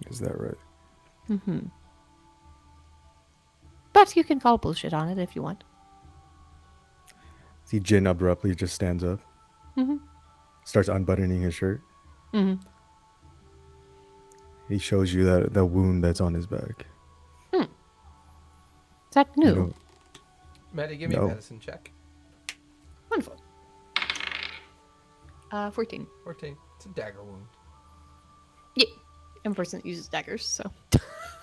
Is that right? Mm-hmm. But you can call bullshit on it if you want. See, Jin abruptly just stands up, Mm-hmm. starts unbuttoning his shirt. Mm-hmm. He shows you that the wound that's on his back. Is that new? You know, Maddie, give me a No. medicine check. Wonderful. 14. 14. It's a dagger wound. Yeah. I'm a person that uses daggers, so.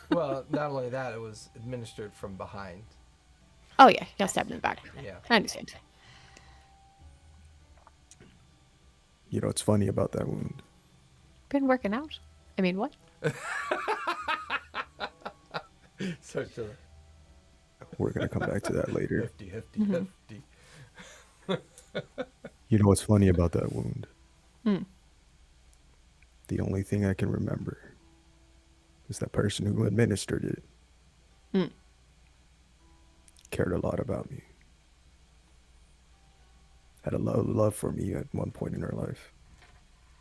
Well, not only that, it was administered from behind. Oh, yeah. You got stabbed in the back. Yeah. I understand. you know what's funny about that wound? Been working out? I mean, what? So We're gonna come back to that later. hefty, hefty, hefty. You know what's funny about that wound? Hmm. The only thing I can remember is that person who administered it cared a lot about me. Had a love for me at one point in her life.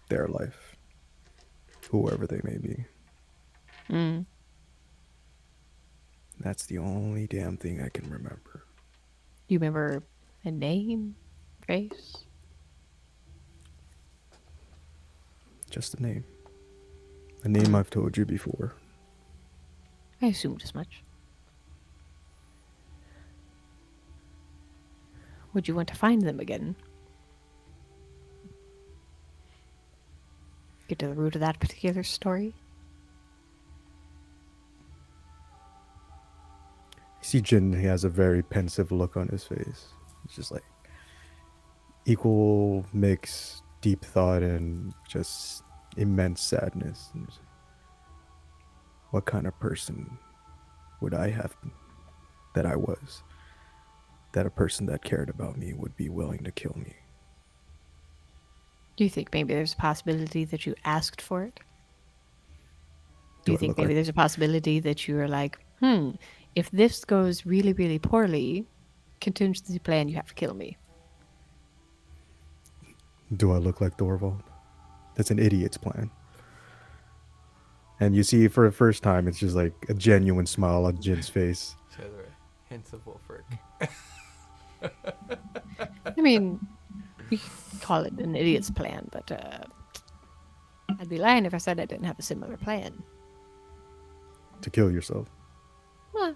Their life. Whoever they may be. Mm. That's the only damn thing I can remember. You remember a name? Grace? Just a name. A name I've told you before. I assumed as much. Would you want to find them again? Get to the root of that particular story? You see Jin, he has a very pensive look on his face. It's just like equal mix, deep thought, and just immense sadness. And what kind of person would I have that I was? That a person that cared about me would be willing to kill me. Do you think maybe there's a possibility that you asked for it? Do Do you I think look maybe like- there's a possibility that you were like, if this goes really, really poorly, contingency plan, you have to kill me? Do I look like Thorvald? That's an idiot's plan. And you see, for the first time, it's just like a genuine smile on Jin's face. So there are hints of Wolfric. I mean, we could call it an idiot's plan, but I'd be lying if I said I didn't have a similar plan. To kill yourself. Well,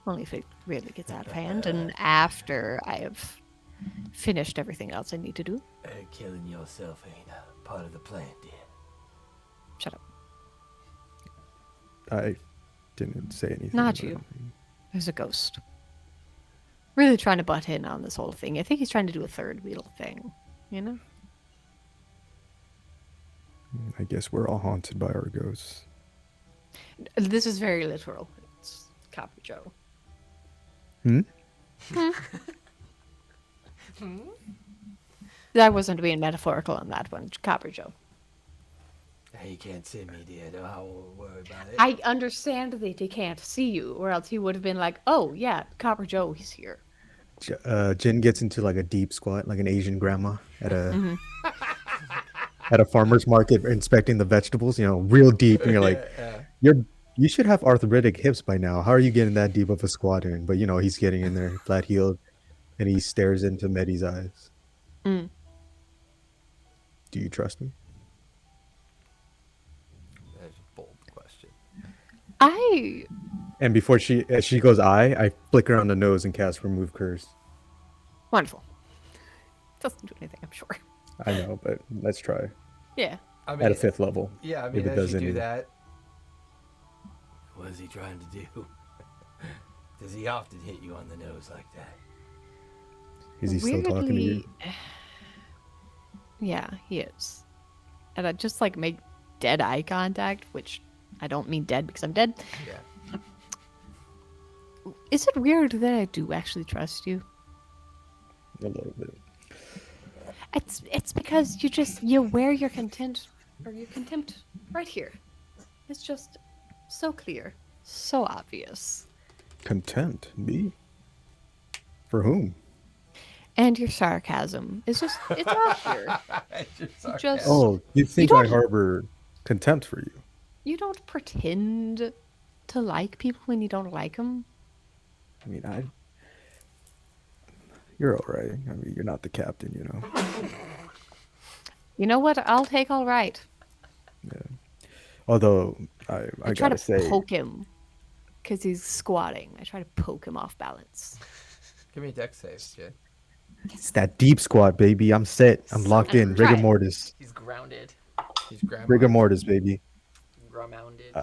only if it really gets out of hand and after I have finished everything else I need to do. Killing yourself ain't part of the plan, dear. Shut up. I didn't say anything. Not about you. anything. There's a ghost. Really trying to butt in on this whole thing. I think he's trying to do a third wheel thing, you know? I guess we're all haunted by our ghosts. This is very literal. It's Copper Joe. I wasn't being metaphorical on that one. Copper Joe. Hey, you can't see me, dear. Don't worry about it. I understand that he can't see you, or else he would have been like, oh, yeah, Copper Joe, he's here. Jin gets into like a deep squat, like an Asian grandma at a at a farmer's market inspecting the vegetables. You know, real deep, and you're like, you should have arthritic hips by now. How are you getting that deep of a squat in? But you know, he's getting in there, flat heeled, and he stares into Medi's eyes. Mm. Do you trust me? That's a bold question. And before she goes, I flick her on the nose and cast remove curse. Wonderful. Doesn't do anything, I'm sure. I know, but let's try. Yeah. I mean, at a 5th level. Yeah, I if mean, it as does you do any. that, What is he trying to do? Does he often hit you on the nose like that? Is he still talking to you? Yeah, he is. And I just like make dead eye contact, which I don't mean dead because I'm dead. yeah. Is it weird that I do actually trust you? A little bit. It's because you wear your contempt right here. It's just so clear, so obvious. Contempt? Me? For whom? And your sarcasm is just it's out here. Just Oh, you think I don't- harbor contempt for you? you don't pretend to like people when you don't like them. I mean, you're all right. I mean, you're not the captain, you know. You know what? I'll take all right. Although I I try gotta to say, poke him because he's squatting. I try to poke him off balance. Give me a deck save, Jay. it's that deep squat, baby. I'm set. I'm locked in. Try Rigor it. mortis. He's grounded, He's grandma. Rigor mortis, baby. grounded.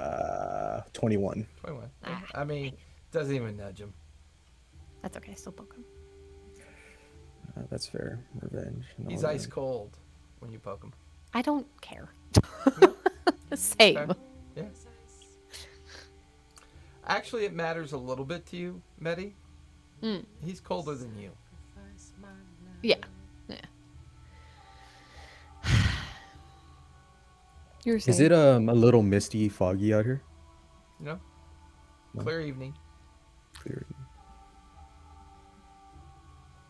21. 21. Ah. I mean, doesn't even nudge him. That's okay. Still poke him. That's fair. Revenge. and He's all ice that. cold when you poke him. I don't care. Same. Okay. Yeah. Actually, it matters a little bit to you, Medi. Mm. He's colder than you. Yeah. Yeah. You're saying Is it a little misty, foggy out here? You know? No. Clear evening. Clear.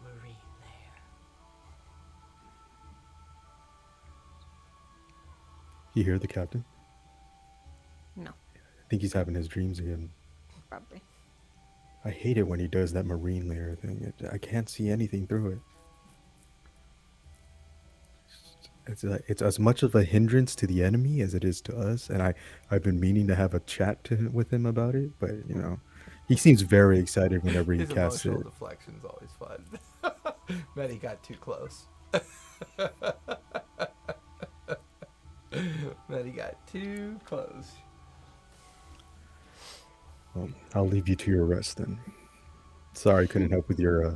Marine lair. You hear the captain? No, I think he's having his dreams again. probably. I hate it when he does that marine layer thing. I can't see anything through it. It's as much of a hindrance to the enemy as it is to us, and I've been meaning to have a chat with him about it, but you know, he seems very excited whenever he His casts emotional it. deflection's always fun. Medi got too close. Medi got too close. Well, I'll leave you to your rest then. Sorry, I couldn't help with your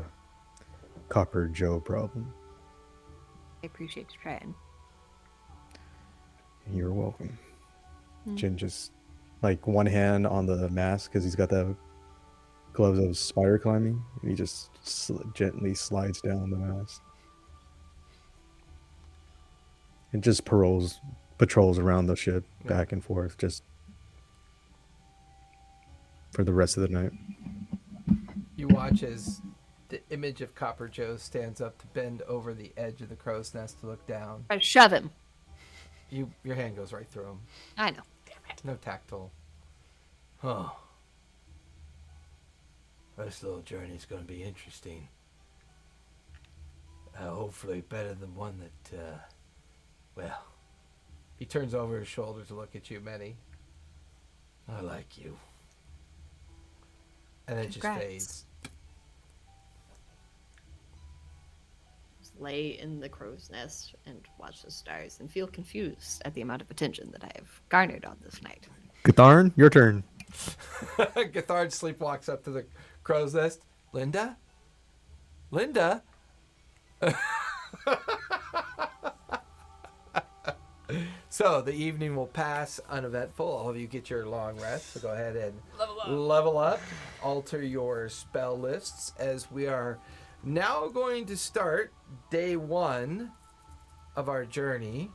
Copper Joe problem. I appreciate you trying. You're welcome. Jin just like one hand on the mask because he's got the gloves of spider climbing, and he just gently slides down the mask and just patrols around the ship back and forth just for the rest of the night. You watch as the image of Copper Joe stands up to bend over the edge of the crow's nest to look down. I shove him. Your hand goes right through him. I know. No tactile. Huh. This little journey's gonna be interesting. Hopefully better than one that, well, He turns over his shoulder to look at you, Medi, I like you. and it just Congrats. fades. Just lay in the crow's nest and watch the stars and feel confused at the amount of attention that I have garnered on this night. Gatharn, your turn. Gathard sleepwalks up to the crow's nest. Linda? Linda? So the evening will pass uneventful. All of you get your long rest, so go ahead and level up, alter your spell lists, as we are now going to start day 1 of our journey.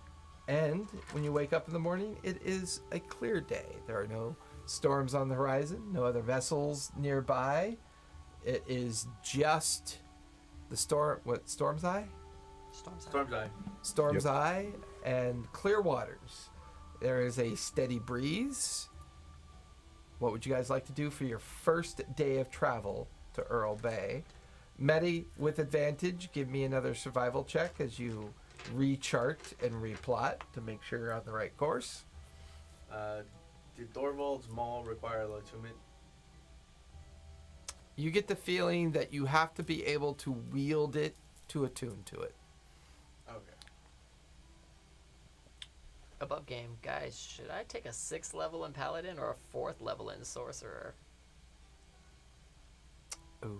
And when you wake up in the morning, it is a clear day. There are no storms on the horizon, no other vessels nearby. It is just the Storm's Eye? Storm's Eye. Storm's Eye and clear waters. There is a steady breeze. What would you guys like to do for your first day of travel to Earl Bay? Medi, with advantage, give me another survival check as you rechart and replot to make sure you're on the right course. Do Thorvald's Maul require attunement? You get the feeling that you have to be able to wield it to attune to it. Okay. above game, guys, should I take a 6th level in Paladin or a 4th level in Sorcerer? Ooh,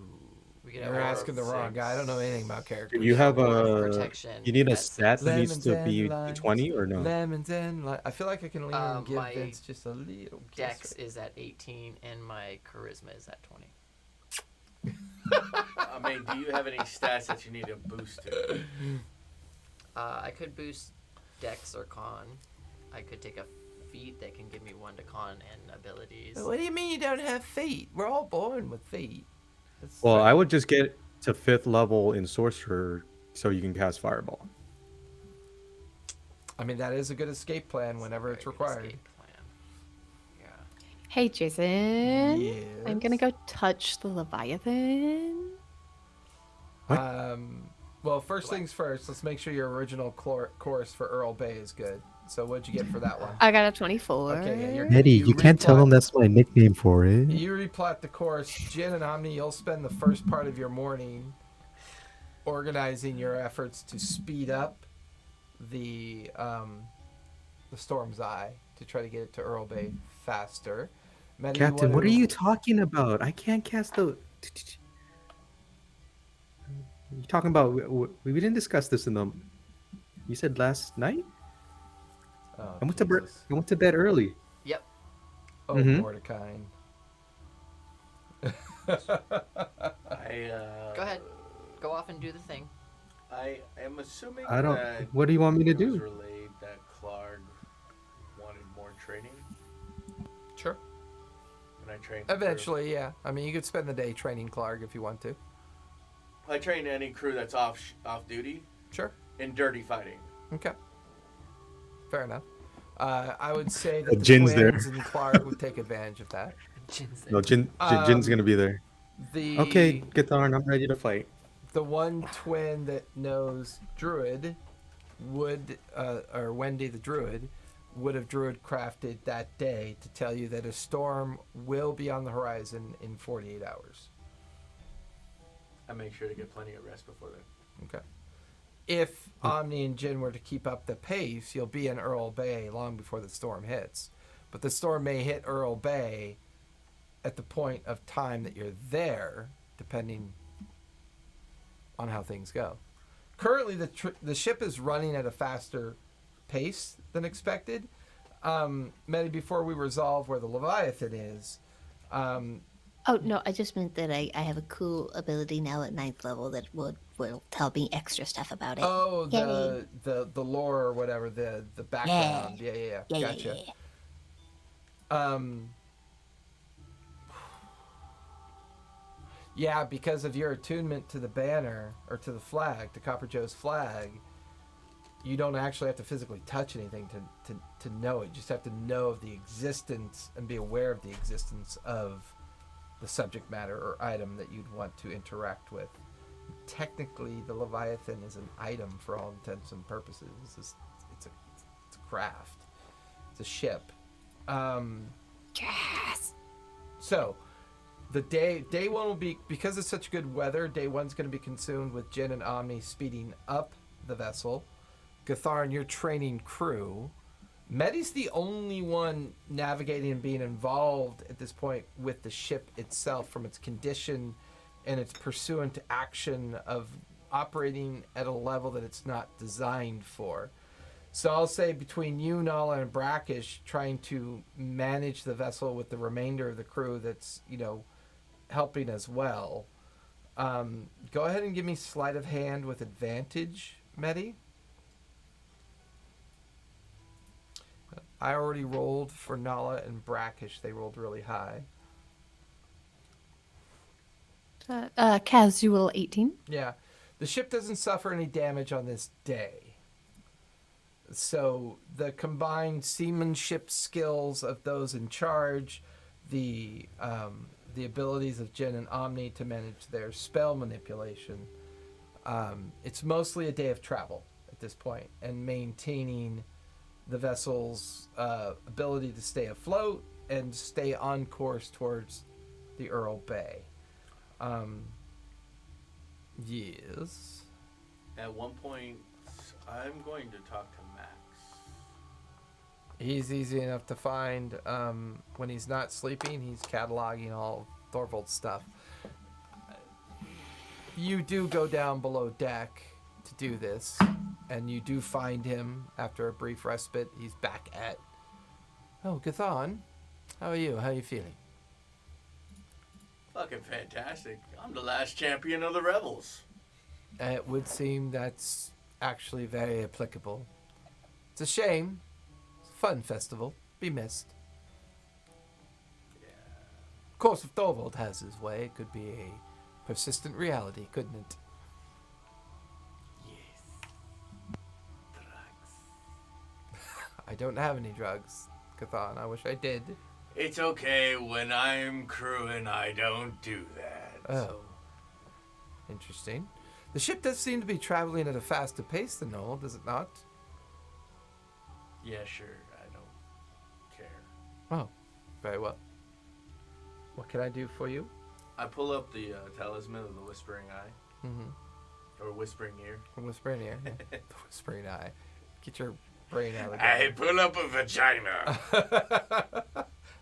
We could you're have asking the wrong guy. I don't know anything about characters. You have Aura of a. Protection You need a at stat 6. that needs Lemons to and be limes, 20 or no? Lemons and I feel like I can lean in and give my Vince just a little kiss. Dex is at 18 and my Charisma is at 20. I mean, do you have any stats that you need to boost to? I could boost Dex or Con. I could take a feat that can give me 1 to Con and abilities. What do you mean you don't have feet? We're all born with feet. That's Well, right. I would just get to 5th level in Sorcerer so you can cast Fireball. I mean, that is a good escape plan whenever it's Very good required. escape plan. Yeah. Hey, Jason. Yes. I'm gonna go touch the Leviathan. What? Well, first things first, let's make sure your original course for Earl Bay is good. So what'd you get for that one? I got a 24. Okay, yeah, you're good. Eddie, you can't tell him that's my nickname for it. You replot the course. Jin and Omni, you'll spend the first part of your morning organizing your efforts to speed up the Storm's Eye to try to get it to Earl Bay faster. Medi, Captain, what are wanna- you talking about? I can't cast the. You talking about? We didn't discuss this in the. You said last night. Oh, I went to Jesus. I went to bed early. Yep. Oh, Mhm. Mordecai. Go ahead. Go off and do the thing. I am assuming I don't. that What do you want me to it was do? relayed that Clark wanted more training. Sure. When I trained the crew. Eventually, yeah. I mean, you could spend the day training Clark if you want to. I train any crew that's off duty Sure. in dirty fighting. Okay. Fair enough. I would say that the Jin's there. twins and Clark would take advantage of that. No, Jin's gonna be there. The Okay, Guitar, I'm ready to fight. the one twin that knows Druid would, or Wendy the Druid, would have Druid crafted that day to tell you that a storm will be on the horizon in 48 hours. I make sure to get plenty of rest before then. Okay. If Omni and Jin were to keep up the pace, you'll be in Earl Bay long before the storm hits. But the storm may hit Earl Bay at the point of time that you're there, depending on how things go. Currently, the ship is running at a faster pace than expected. Medi, before we resolve where the Leviathan is, Oh, no, I just meant that I have a cool ability now at 9th level that will tell me extra stuff about it. oh, Yay. the lore or whatever, the background. Yeah. Yeah, Gotcha. yeah. Yeah, because of your attunement to the banner or to the flag, to Copper Joe's flag, you don't actually have to physically touch anything to know it. You just have to know of the existence and be aware of the existence of the subject matter or item that you'd want to interact with. Technically, the Leviathan is an item for all intents and purposes. It's a craft. It's a ship. Yes. So, the day one will be, because it's such good weather, day one's going to be consumed with Jin and Omni speeding up the vessel. Gathar and your training crew. Medi's the only one navigating and being involved at this point with the ship itself, from its condition and its pursuant to action of operating at a level that it's not designed for. So I'll say between you, Nala, and Brackish, trying to manage the vessel with the remainder of the crew that's, helping as well. Go ahead and give me sleight of hand with advantage, Medi. I already rolled for Nala and Brackish. They rolled really high. Casual 18. Yeah. The ship doesn't suffer any damage on this day. So the combined seamanship skills of those in charge, the abilities of Jin and Omni to manage their spell manipulation, it's mostly a day of travel at this point, and maintaining the vessel's ability to stay afloat and stay on course towards the Earl Bay. Yes. At one point, I'm going to talk to Max. He's easy enough to find. When he's not sleeping, he's cataloging all Thorvold's stuff. You do go down below deck to do this, and you do find him after a brief respite. He's back at... Oh, Gathon, how are you? How are you feeling? Fucking fantastic. I'm the last champion of the Revels. It would seem that's actually very applicable. It's a shame. It's a fun festival. Be missed. Of course, if Thorvold has his way, it could be a persistent reality, couldn't it? Yes. Drugs. I don't have any drugs, Cathan. I wish I did. It's okay. When I'm crewing, I don't do that. Oh. Interesting. The ship does seem to be traveling at a faster pace than normal, does it not? Yeah, sure. I don't care. Oh, very well. What can I do for you? I pull up the talisman of the Whispering Eye. Mm-hmm. Or Whispering Ear. Whispering ear. Yeah. The whispering eye. Get your brain out of the I pull up a vagina.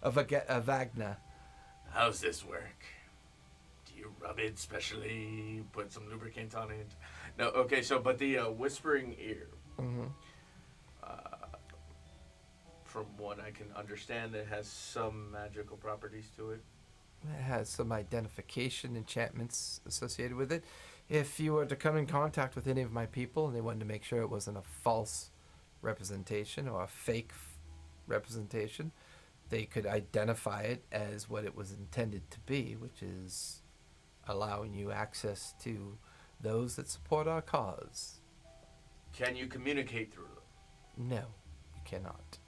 a Vagna. How's this work? Do you rub it specially? Put some lubricant on it? No, okay, so, but the Whispering Ear, Mm-hmm. from what I can understand, it has some magical properties to it. It has some identification enchantments associated with it. If you were to come in contact with any of my people and they wanted to make sure it wasn't a false representation or a fake representation, they could identify it as what it was intended to be, which is allowing you access to those that support our cause. Can you communicate through them? No, you cannot.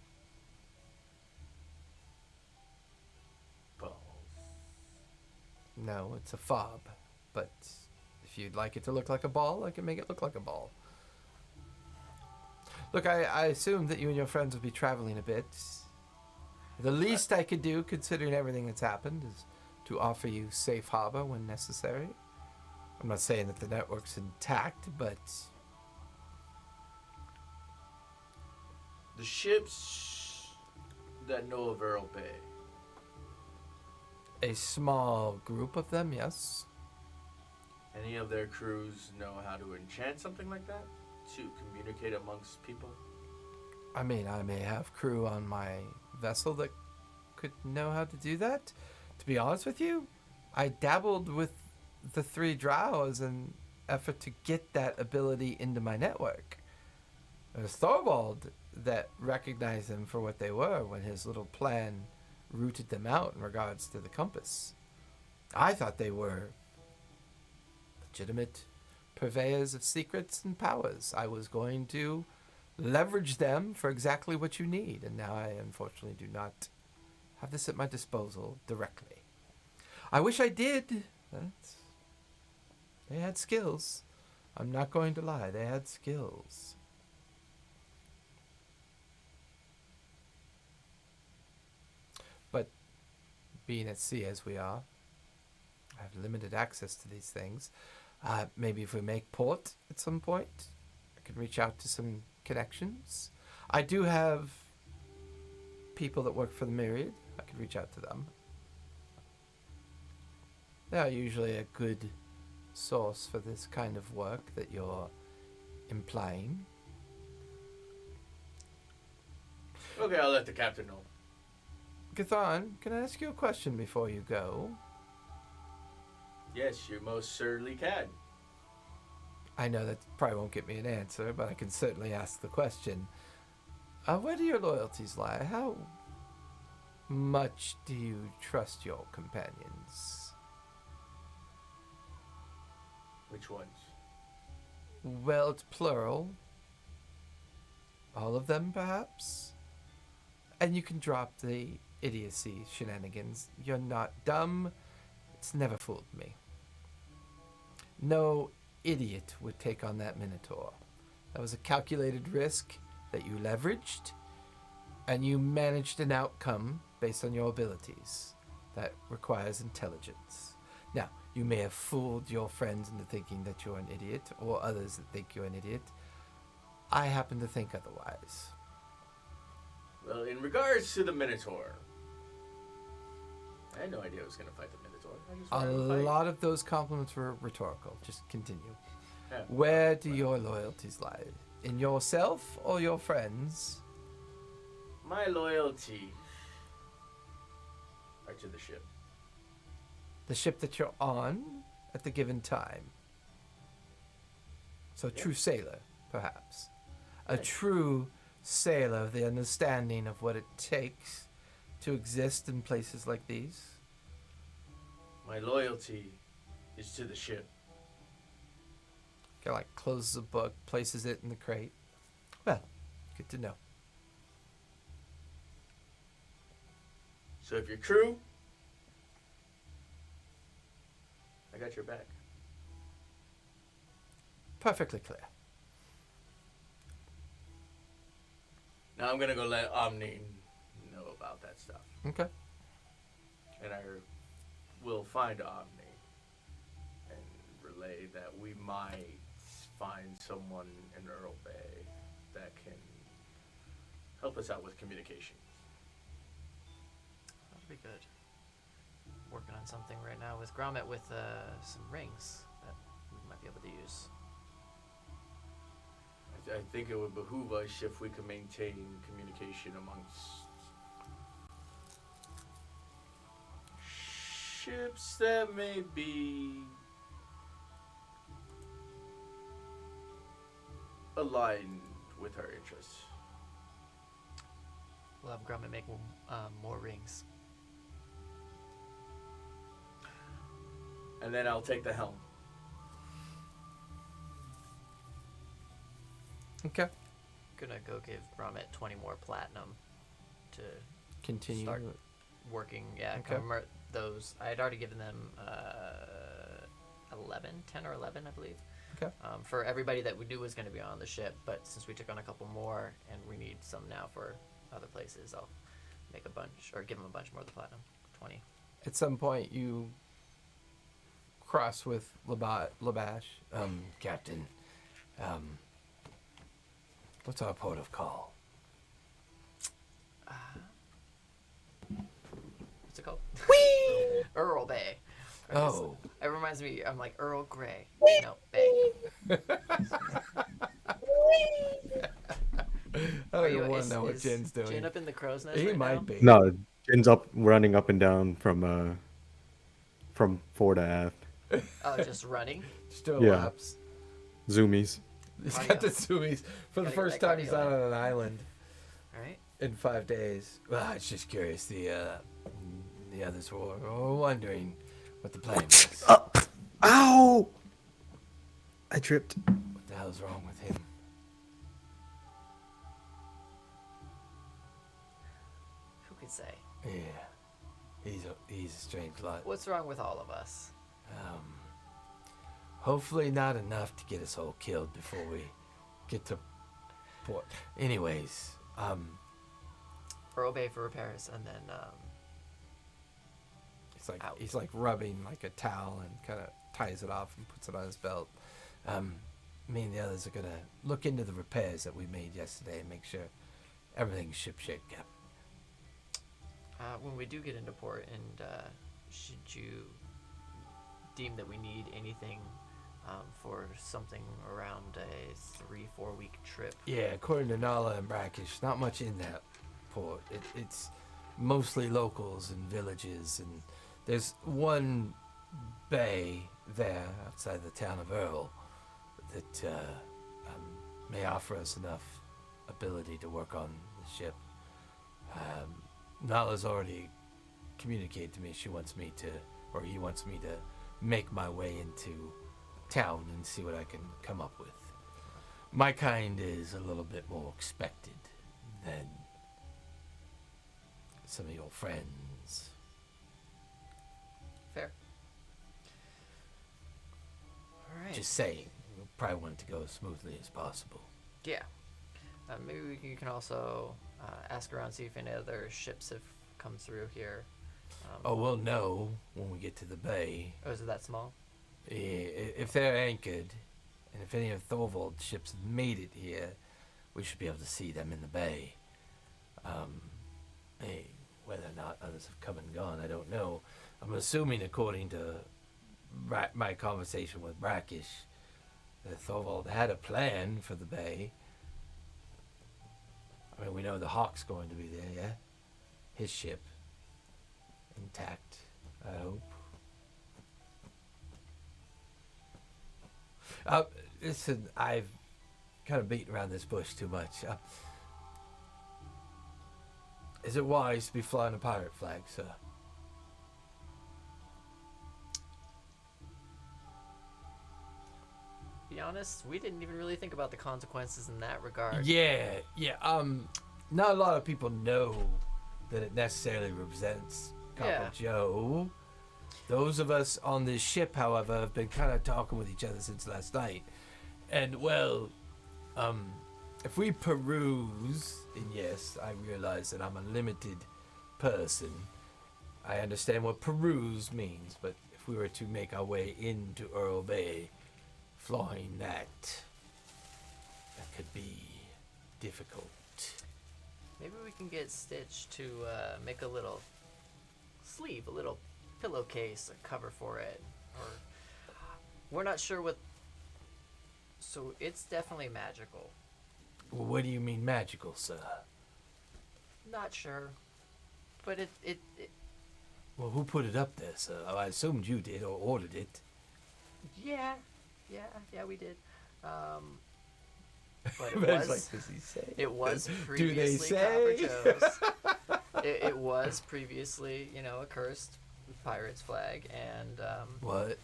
Balls. No, it's a fob, but if you'd like it to look like a ball, I can make it look like a ball. Look, I assume that you and your friends will be traveling a bit. The least I could do, considering everything that's happened, is to offer you safe harbor when necessary. I'm not saying that the network's intact, but... The ships that know of Earl Bay. A small group of them, yes. Any of their crews know how to enchant something like that? To communicate amongst people? I mean, I may have crew on my vessel that could know how to do that. To be honest with you, I dabbled with the 3 drow as an effort to get that ability into my network. It was Thorvold that recognized them for what they were when his little plan rooted them out in regards to the compass. I thought they were legitimate purveyors of secrets and powers. I was going to leverage them for exactly what you need, and now I unfortunately do not have this at my disposal directly. I wish I did. They had skills. I'm not going to lie, they had skills. But being at sea as we are, I have limited access to these things. Maybe if we make port at some point, I can reach out to some connections. I do have people that work for the Myriad. I could reach out to them. They are usually a good source for this kind of work that you're implying. Okay, I'll let the captain know. Gathan, can I ask you a question before you go? Yes, you most certainly can. I know that probably won't get me an answer, but I can certainly ask the question. Where do your loyalties lie? How much do you trust your companions? Which ones? Well, it's plural. All of them, perhaps? And you can drop the idiocy shenanigans. You're not dumb. It's never fooled me. No idiot would take on that Minotaur. That was a calculated risk that you leveraged, and you managed an outcome based on your abilities. That requires intelligence. Now, you may have fooled your friends into thinking that you're an idiot, or others that think you're an idiot. I happen to think otherwise. Well, in regards to the Minotaur, I had no idea I was going to fight the Minotaur. I just A wanted to fight. lot of those compliments were rhetorical. Just continue. Yeah. Where do your loyalties lie? In yourself or your friends? My loyalty are to the ship. The ship that you're on at the given time. So, Yeah. true sailor, perhaps. A Right. true sailor, the understanding of what it takes to exist in places like these. My loyalty is to the ship. Kind of like closes a book, places it in the crate. Well, good to know. So if you're true, I got your back. Perfectly clear. Now I'm gonna go let Omni know about that stuff, Okay. and I will find Omni and relay that we might find someone in Earl Bay that can help us out with communications. That'd be good. Working on something right now with Grommet with some rings that we might be able to use. I think it would behoove us if we could maintain communication amongst ships that may be aligned with our interests. We'll have Grommet make more rings. And then I'll take the helm. Okay. Gonna go give Grommet 20 more platinum to Continue. Start. working. Yeah, Okay. convert those. I had already given them 10 or 11, I believe. Okay. For everybody that we knew was going to be on the ship, but since we took on a couple more and we need some now for other places, I'll make a bunch or give them a bunch more of the platinum. 20. At some point, you cross with Labash. Captain, what's our port of call? What's it called? Earl Bay. Oh. It reminds me. I'm like Earl Grey. No, Bay. I don't even want to know what Jin's doing. Jin up in the crow's nest He right might now? be. No, Jin's up, running up and down from fore to aft. Oh, just running. Just doing Yeah. laps. Zoomies. He's Cardio. got the zoomies. For the Gotta get first that time, he's cardio out in. on an island All right. in 5 days. Well, I was just curious. The others were wondering what the plan was. Ow! I tripped. What the hell's wrong with him? Who could say? Yeah, he's a strange lot. What's wrong with all of us? Hopefully not enough to get us all killed before we get to port. Anyways, Earl Bay for repairs, and then Out. He's like rubbing like a towel and kind of ties it off and puts it on his belt. me and the others are gonna look into the repairs that we made yesterday and make sure everything's shipshape, Cap. when we do get into port, and should you deem that we need anything for something around a 3-4 week trip? Yeah, according to Nala and Brackish, not much in that port. It's mostly locals and villages, and there's one bay there outside the town of Earl that may offer us enough ability to work on the ship. Nala's already communicated to me he wants me to make my way into town and see what I can come up with. My kind is a little bit more expected than some of your friends. Fair. All right. Just saying, we probably want it to go as smoothly as possible. Yeah. Maybe you can also ask around, see if any other ships have come through here. Oh, we'll know when we get to the bay. Oh, is it that small? Yeah, if they're anchored, and if any of Thorvold's ships have made it here, we should be able to see them in the bay. Hey, whether or not others have come and gone, I don't know. I'm assuming, according to my conversation with Brackish, that Thorvald had a plan for the bay. I mean, we know the Hawk's going to be there, yeah? His ship. Intact, I hope. Listen, I've kind of beaten around this bush too much. Is it wise to be flying a pirate flag, sir? To be honest, we didn't even really think about the consequences in that regard. Yeah. Not a lot of people know that it necessarily represents Copper Joe. Those of us on this ship, however, have been kind of talking with each other since last night. And, well, if we peruse, and yes, I realize that I'm a limited person. I understand what peruse means, but if we were to make our way into Earl Bay, flying that could be difficult. Maybe we can get Stitch to make a little sleeve, a little pillowcase, a cover for it. Or we're not sure what. So it's definitely magical. Well, what do you mean magical, sir? Not sure, but it Well, who put it up there, sir? I assumed you did or ordered it. yeah, we did. But it Ben's was like, does he say? it was Do they previously say? Copper Joe's. it was previously, a cursed pirate's flag, and What?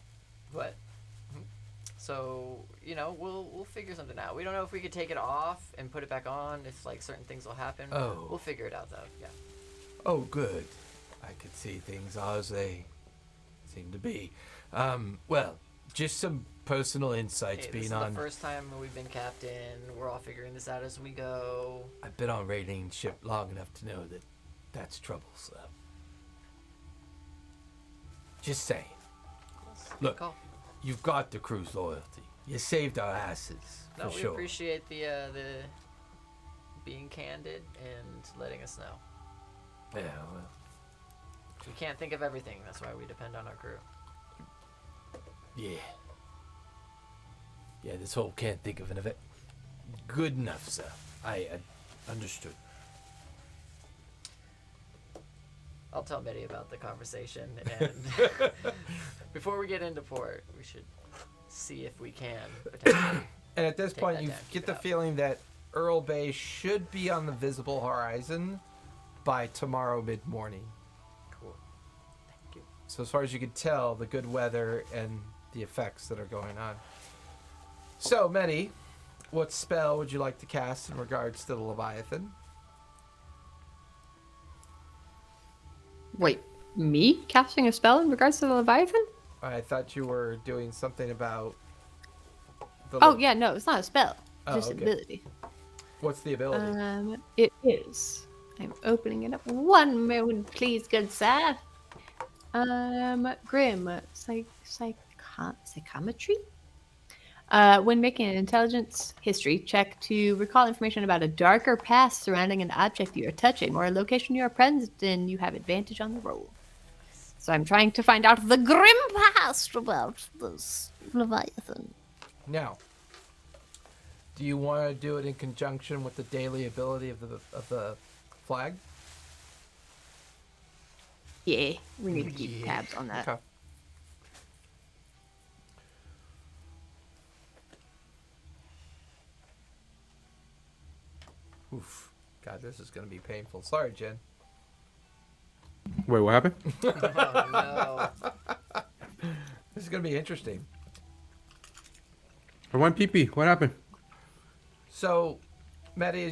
but so we'll figure something out. We don't know if we could take it off and put it back on, if like certain things will happen. Oh. We'll figure it out though. Yeah. Oh, good. I could see things as they seem to be. Well, just some personal insights Hey, this being is on. the first time we've been captain. We're all figuring this out as we go. I've been on raiding ship long enough to know that that's trouble, sir. Just saying. Good Look, call. you've got the crew's loyalty. You saved our asses, No, for we sure. appreciate the being candid and letting us know. Yeah, well, We can't think of everything. That's why we depend on our crew. yeah. Yeah, this whole can't think of an event. Good enough, sir. I understood. I'll tell Betty about the conversation, and before we get into port, we should see if we can potentially. And at this Take point, that you down, get keep the it up. feeling that Earl Bay should be on the visible horizon by tomorrow mid-morning. Cool. Thank you. So as far as you can tell, the good weather and the effects that are going on. So, Medi, what spell would you like to cast in regards to the Leviathan? Wait, me casting a spell in regards to the Leviathan? I thought you were doing something about the Oh yeah, no, it's not a spell. Oh, Just okay. an ability. What's the ability? It is. I'm opening it up. One moment, please, good sir. Grim, psychometry. When making an intelligence history check to recall information about a darker past surrounding an object you are touching or a location you are present in, you have advantage on the roll. So I'm trying to find out the grim past about this Leviathan. Now, do you want to do it in conjunction with the daily ability of the flag? Yeah, we need to keep tabs on that. Okay. Oof. God, this is going to be painful. Sorry, Jen. Wait, what happened? Oh no. This is going to be interesting. I went pee-pee. What happened? So, Maddie,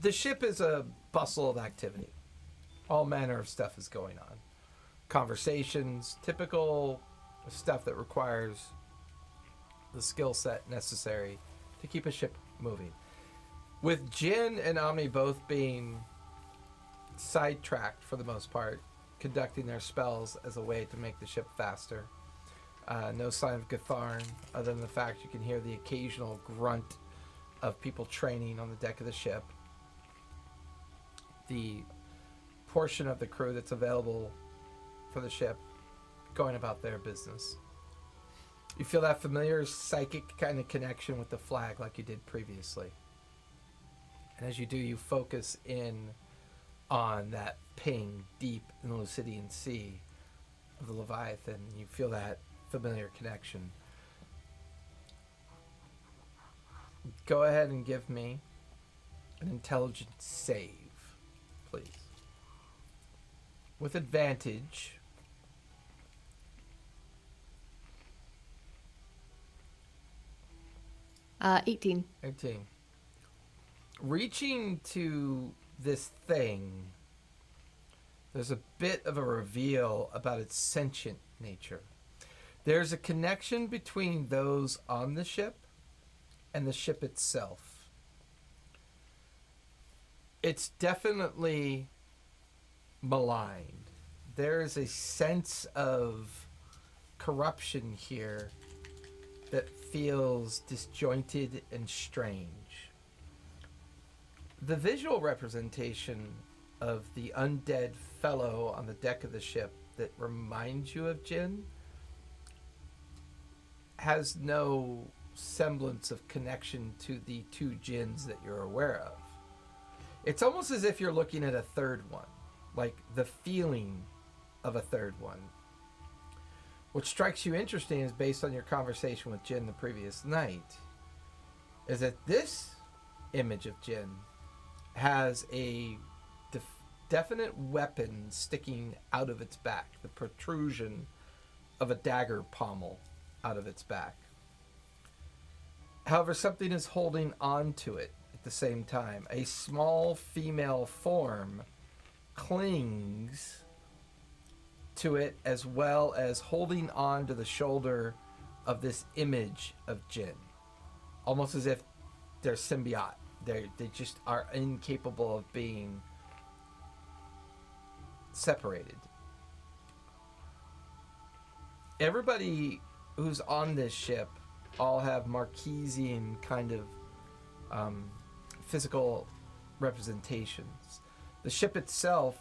the ship is a bustle of activity. All manner of stuff is going on. Conversations, typical stuff that requires the skill set necessary to keep a ship moving. With Jin and Omni both being sidetracked for the most part, conducting their spells as a way to make the ship faster. No sign of Gatharn, other than the fact you can hear the occasional grunt of people training on the deck of the ship. the portion of the crew that's available for the ship going about their business. You feel that familiar psychic kind of connection with the flag like you did previously. And as you do, you focus in on that ping deep in the Lucidian Sea of the Leviathan. You feel that familiar connection. Go ahead and give me an intelligence save, please. With advantage. Uh, 18. 18. Reaching to this thing, there's a bit of a reveal about its sentient nature. There's a connection between those on the ship and the ship itself. It's definitely maligned. There's a sense of corruption here that feels disjointed and strange. The visual representation of the undead fellow on the deck of the ship that reminds you of Jinn has no semblance of connection to the two Jinns that you're aware of. It's almost as if you're looking at a third one, like the feeling of a third one. What strikes you interesting is based on your conversation with Jinn the previous night, is that this image of Jinn has a definite weapon sticking out of its back, the protrusion of a dagger pommel out of its back. However, something is holding on to it at the same time. A small female form clings to it, as well as holding on to the shoulder of this image of Jinn. Almost as if they're symbiote. They just are incapable of being separated. Everybody who's on this ship all have Marquisian kind of physical representations. The ship itself,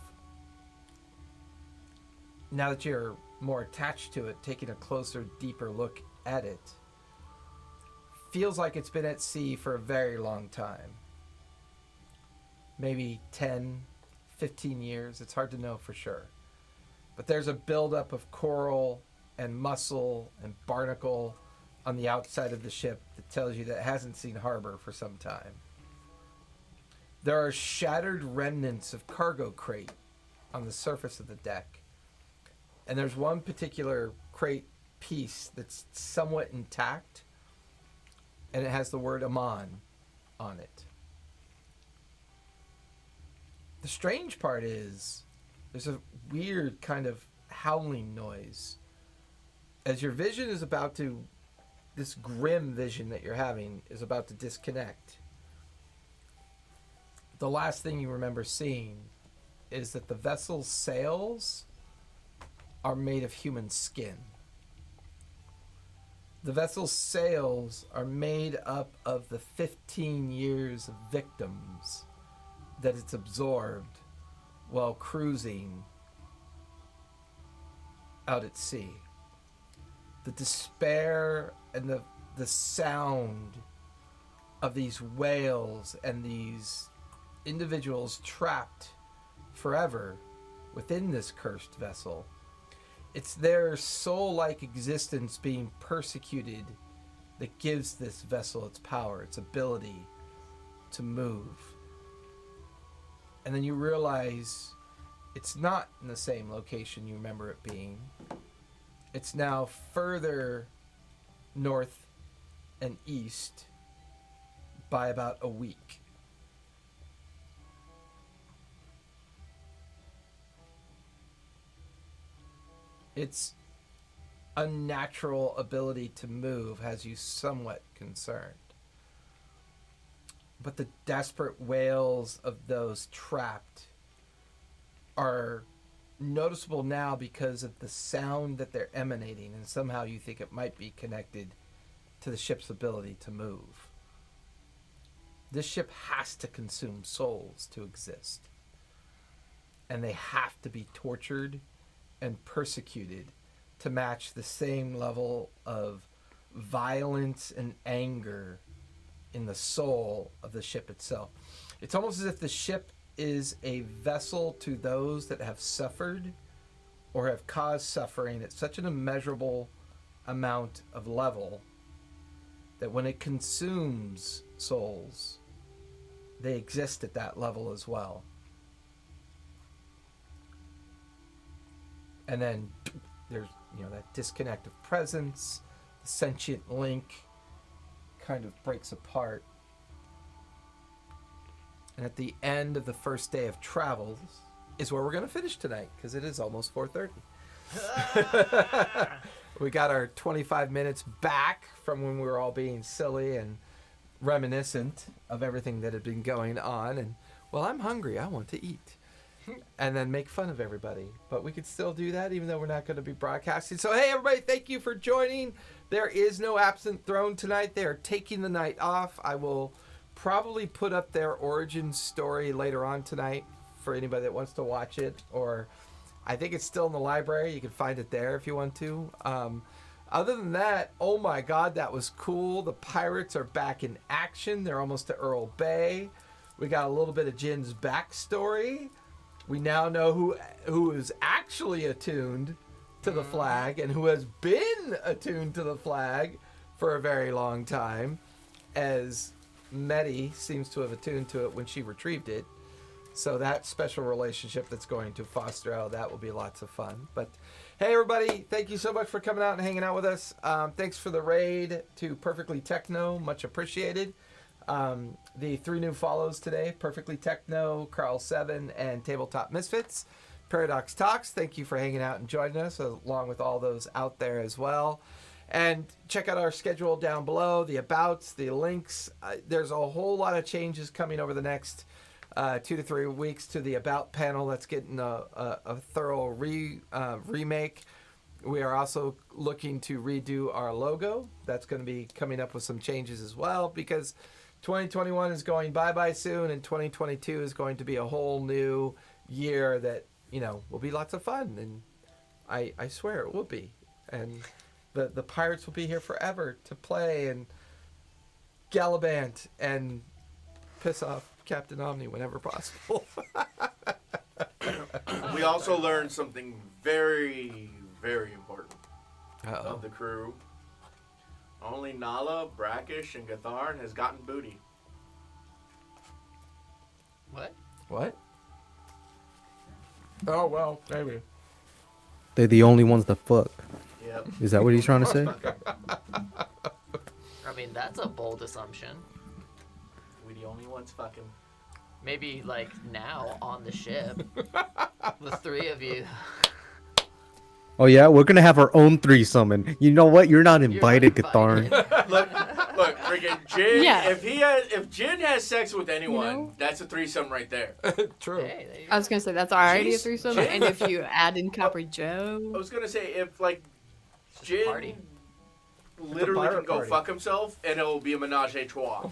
now that you're more attached to it, taking a closer, deeper look at it, feels like it's been at sea for a very long time. Maybe 10, 15 years. It's hard to know for sure. But there's a buildup of coral and mussel and barnacle on the outside of the ship that tells you that it hasn't seen harbor for some time. There are shattered remnants of cargo crate on the surface of the deck. And there's one particular crate piece that's somewhat intact, and it has the word Amon on it. The strange part is there's a weird kind of howling noise as your vision is about to, this grim vision that you're having is about to disconnect. The last thing you remember seeing is that the vessel's sails are made of human skin. The vessel's sails are made up of the 15 years of victims that it's absorbed while cruising out at sea. The despair and the sound of these whales and these individuals trapped forever within this cursed vessel. It's their soul-like existence being persecuted that gives this vessel its power, its ability to move. And then you realize it's not in the same location you remember it being. It's now further north and east by about a week. Its unnatural ability to move has you somewhat concerned. But the desperate wails of those trapped are noticeable now because of the sound that they're emanating, and somehow you think it might be connected to the ship's ability to move. This ship has to consume souls to exist. and they have to be tortured and persecuted to match the same level of violence and anger in the soul of the ship itself. It's almost as if the ship is a vessel to those that have suffered or have caused suffering at such an immeasurable amount of level that when it consumes souls, they exist at that level as well. And then there's, that disconnect of presence, the sentient link kind of breaks apart. And at the end of the first day of travels is where we're going to finish tonight, because it is almost 4:30. We got our 25 minutes back from when we were all being silly and reminiscent of everything that had been going on. And, well, I'm hungry. I want to eat. And then make fun of everybody. But we could still do that even though we're not going to be broadcasting. So, hey, everybody, thank you for joining. There is no Absent Throne tonight. They are taking the night off. I will probably put up their origin story later on tonight for anybody that wants to watch it. Or I think it's still in the library. You can find it there if you want to. Other than that, oh my God, that was cool. The pirates are back in action. They're almost to Earl Bay. We got a little bit of Jin's backstory. We now know who is actually attuned to the flag and who has been attuned to the flag for a very long time, as Medi seems to have attuned to it when she retrieved it. So that special relationship that's going to foster out, that will be lots of fun. But hey, everybody, thank you so much for coming out and hanging out with us. Thanks for the raid to Perfectly Techno. Much appreciated. The 3 new follows today: Perfectly Techno, Carl7, and Tabletop Misfits. Paradox Talks, thank you for hanging out and joining us, along with all those out there as well. And check out our schedule down below, the abouts, the links. There's a whole lot of changes coming over the next 2 to 3 weeks to the About panel. That's getting a thorough remake. We are also looking to redo our logo. That's going to be coming up with some changes as well, because 2021 is going bye-bye soon, and 2022 is going to be a whole new year that, will be lots of fun. And I swear it will be. And the pirates will be here forever to play and gallivant and piss off Captain Omni whenever possible. We also learned something very, very important Uh-oh. of the crew. Only Nala, Brackish, and Gatharn has gotten booty. What? Oh, well, maybe. They're the only ones that fuck. Yep. Is that what he's trying to say? I mean, that's a bold assumption. We the only ones fucking. Maybe, like, now on the ship, the 3 of you. Oh yeah, we're gonna have our own threesome, and you know what? You're not invited, You're Gatharn. Look, freaking Jin. Yeah. If Jin has sex with anyone, You know? that's a threesome right there. True. Hey, there you I was gonna say that's already a Jeez, threesome, Jin. and if you add in Copper I Joe, was gonna say if like It's a Jin party. literally pirate can go party. fuck himself, and it'll be a menage a trois.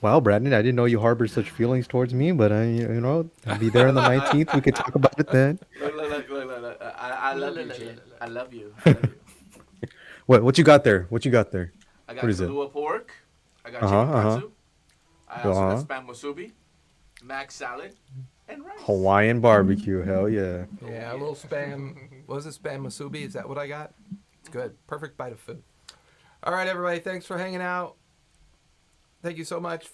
Wow, Brandon, I didn't know you harbored such feelings towards me, but I'll be there on the 19th. We could talk about it then. Look. I love you, Jin. I love you. What you got there? What you got there? I got What is it? Kahlua pork. I got Uh-huh, chicken katsu. I also Uh-huh. got spam musubi, mac salad, and rice. Hawaiian barbecue, hell yeah. Yeah, a little spam. What was it, spam musubi? Is that what I got? It's good. Perfect bite of food. All right, everybody. Thanks for hanging out. Thank you so much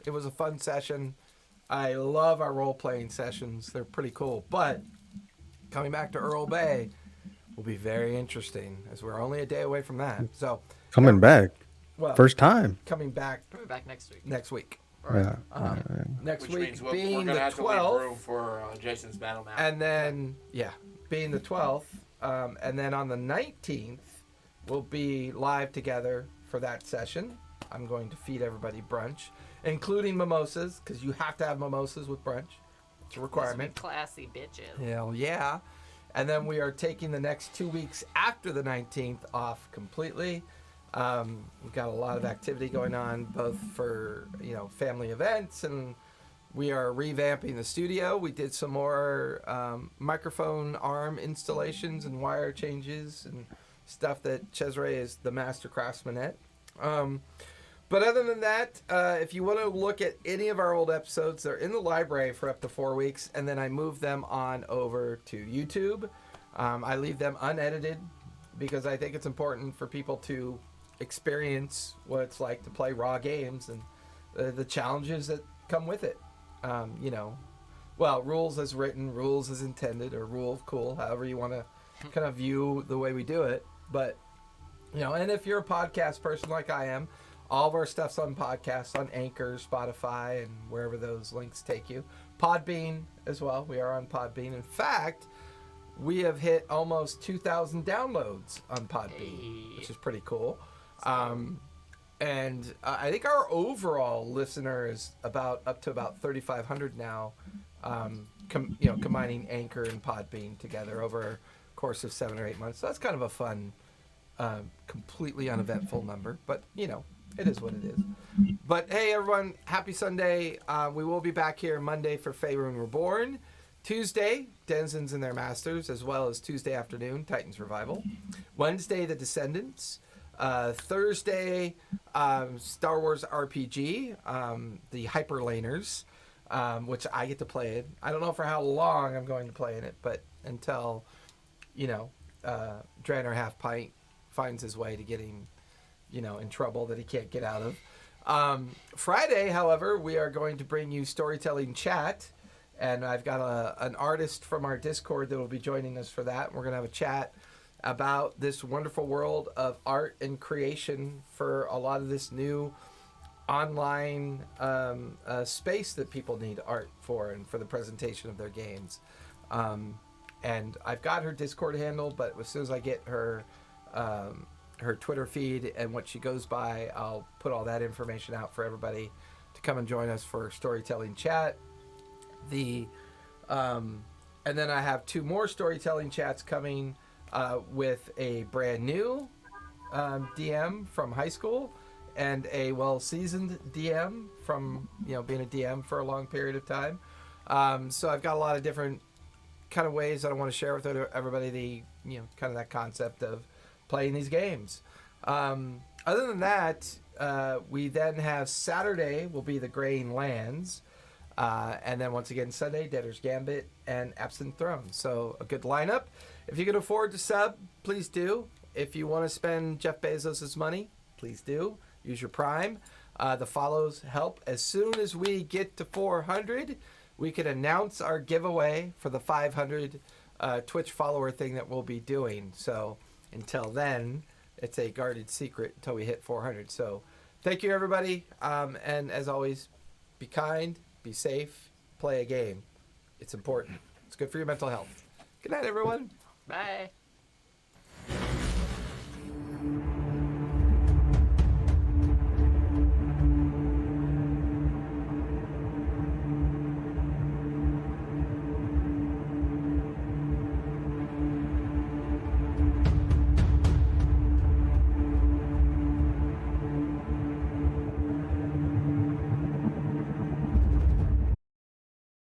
it was a fun session. I love our role-playing sessions. They're pretty cool. But coming back to Earl Bay will be very interesting, as we're only a day away from that. So, Coming back. well, First time. coming back Coming back next week. next week. Yeah. Next Which week means we're being gonna the have to leave 12th. room for Jason's battle map. And then, being the 12th. And then on the 19th, we'll be live together for that session. I'm going to feed everybody brunch, including mimosas, because you have to have mimosas with brunch. It's a requirement. Classy bitches. Hell yeah. And then we are taking the next 2 weeks after the 19th off completely. We've got a lot of activity going on, both for, family events and We are revamping the studio. We did some more microphone arm installations and wire changes and stuff that Cesare is the master craftsman at. But other than that, if you want to look at any of our old episodes, they're in the library for up to 4 weeks, and then I move them on over to YouTube. I leave them unedited because I think it's important for people to experience what it's like to play raw games and the challenges that come with it. You know, well, rules as written, rules as intended, or rule of cool, however you want to kind of view the way we do it. But, you know, and if you're a podcast person like I am, all of our stuff's on podcasts, on Anchor, Spotify, and wherever those links take you. Podbean as well. We are on Podbean. In fact, we have hit almost 2,000 downloads on Podbean, which is pretty cool. And I think our overall listener is up to about 3,500 now, combining Anchor and Podbean together over a course of 7 or 8 months. So that's kind of a fun, completely uneventful number, but you know, it is what it is. But hey, everyone, happy Sunday. We will be back here Monday for Faerun Reborn. Tuesday, Denizens and Their Masters, as well as Tuesday afternoon, Titans Revival. Wednesday, The Descendants. Thursday, Star Wars RPG, the Hyperlaners, which I get to play in. I don't know for how long I'm going to play in it, but until, you know, Draenor Half Pint finds his way to getting, you know, in trouble that he can't get out of. Friday, however, we are going to bring you Storytelling Chat, and I've got an artist from our Discord that will be joining us for that. We're going to have a chat about this wonderful world of art and creation for a lot of this new online space that people need art for and for the presentation of their games. And I've got her Discord handle, but as soon as I get her Twitter feed and what she goes by, I'll put all that information out for everybody to come and join us for Storytelling Chat. And then I have 2 more Storytelling Chats coming with a brand new DM from high school and a well-seasoned DM from, you know, being a DM for a long period of time. So I've got a lot of different kind of ways that I want to share with everybody you know, kind of that concept of playing these games. Other than that, we then have Saturday will be the Graying Lands. And then once again, Sunday, Debtors, Gambit, and Absent Throne. So a good lineup. If you can afford to sub, please do. If you want to spend Jeff Bezos' money, please do. Use your Prime. The follows help. As soon as we get to 400, we can announce our giveaway for the 500 Twitch follower thing that we'll be doing. So until then, it's a guarded secret until we hit 400. So thank you, everybody. And as always, be kind, be safe, play a game. It's important. It's good for your mental health. Good night, everyone. Bye.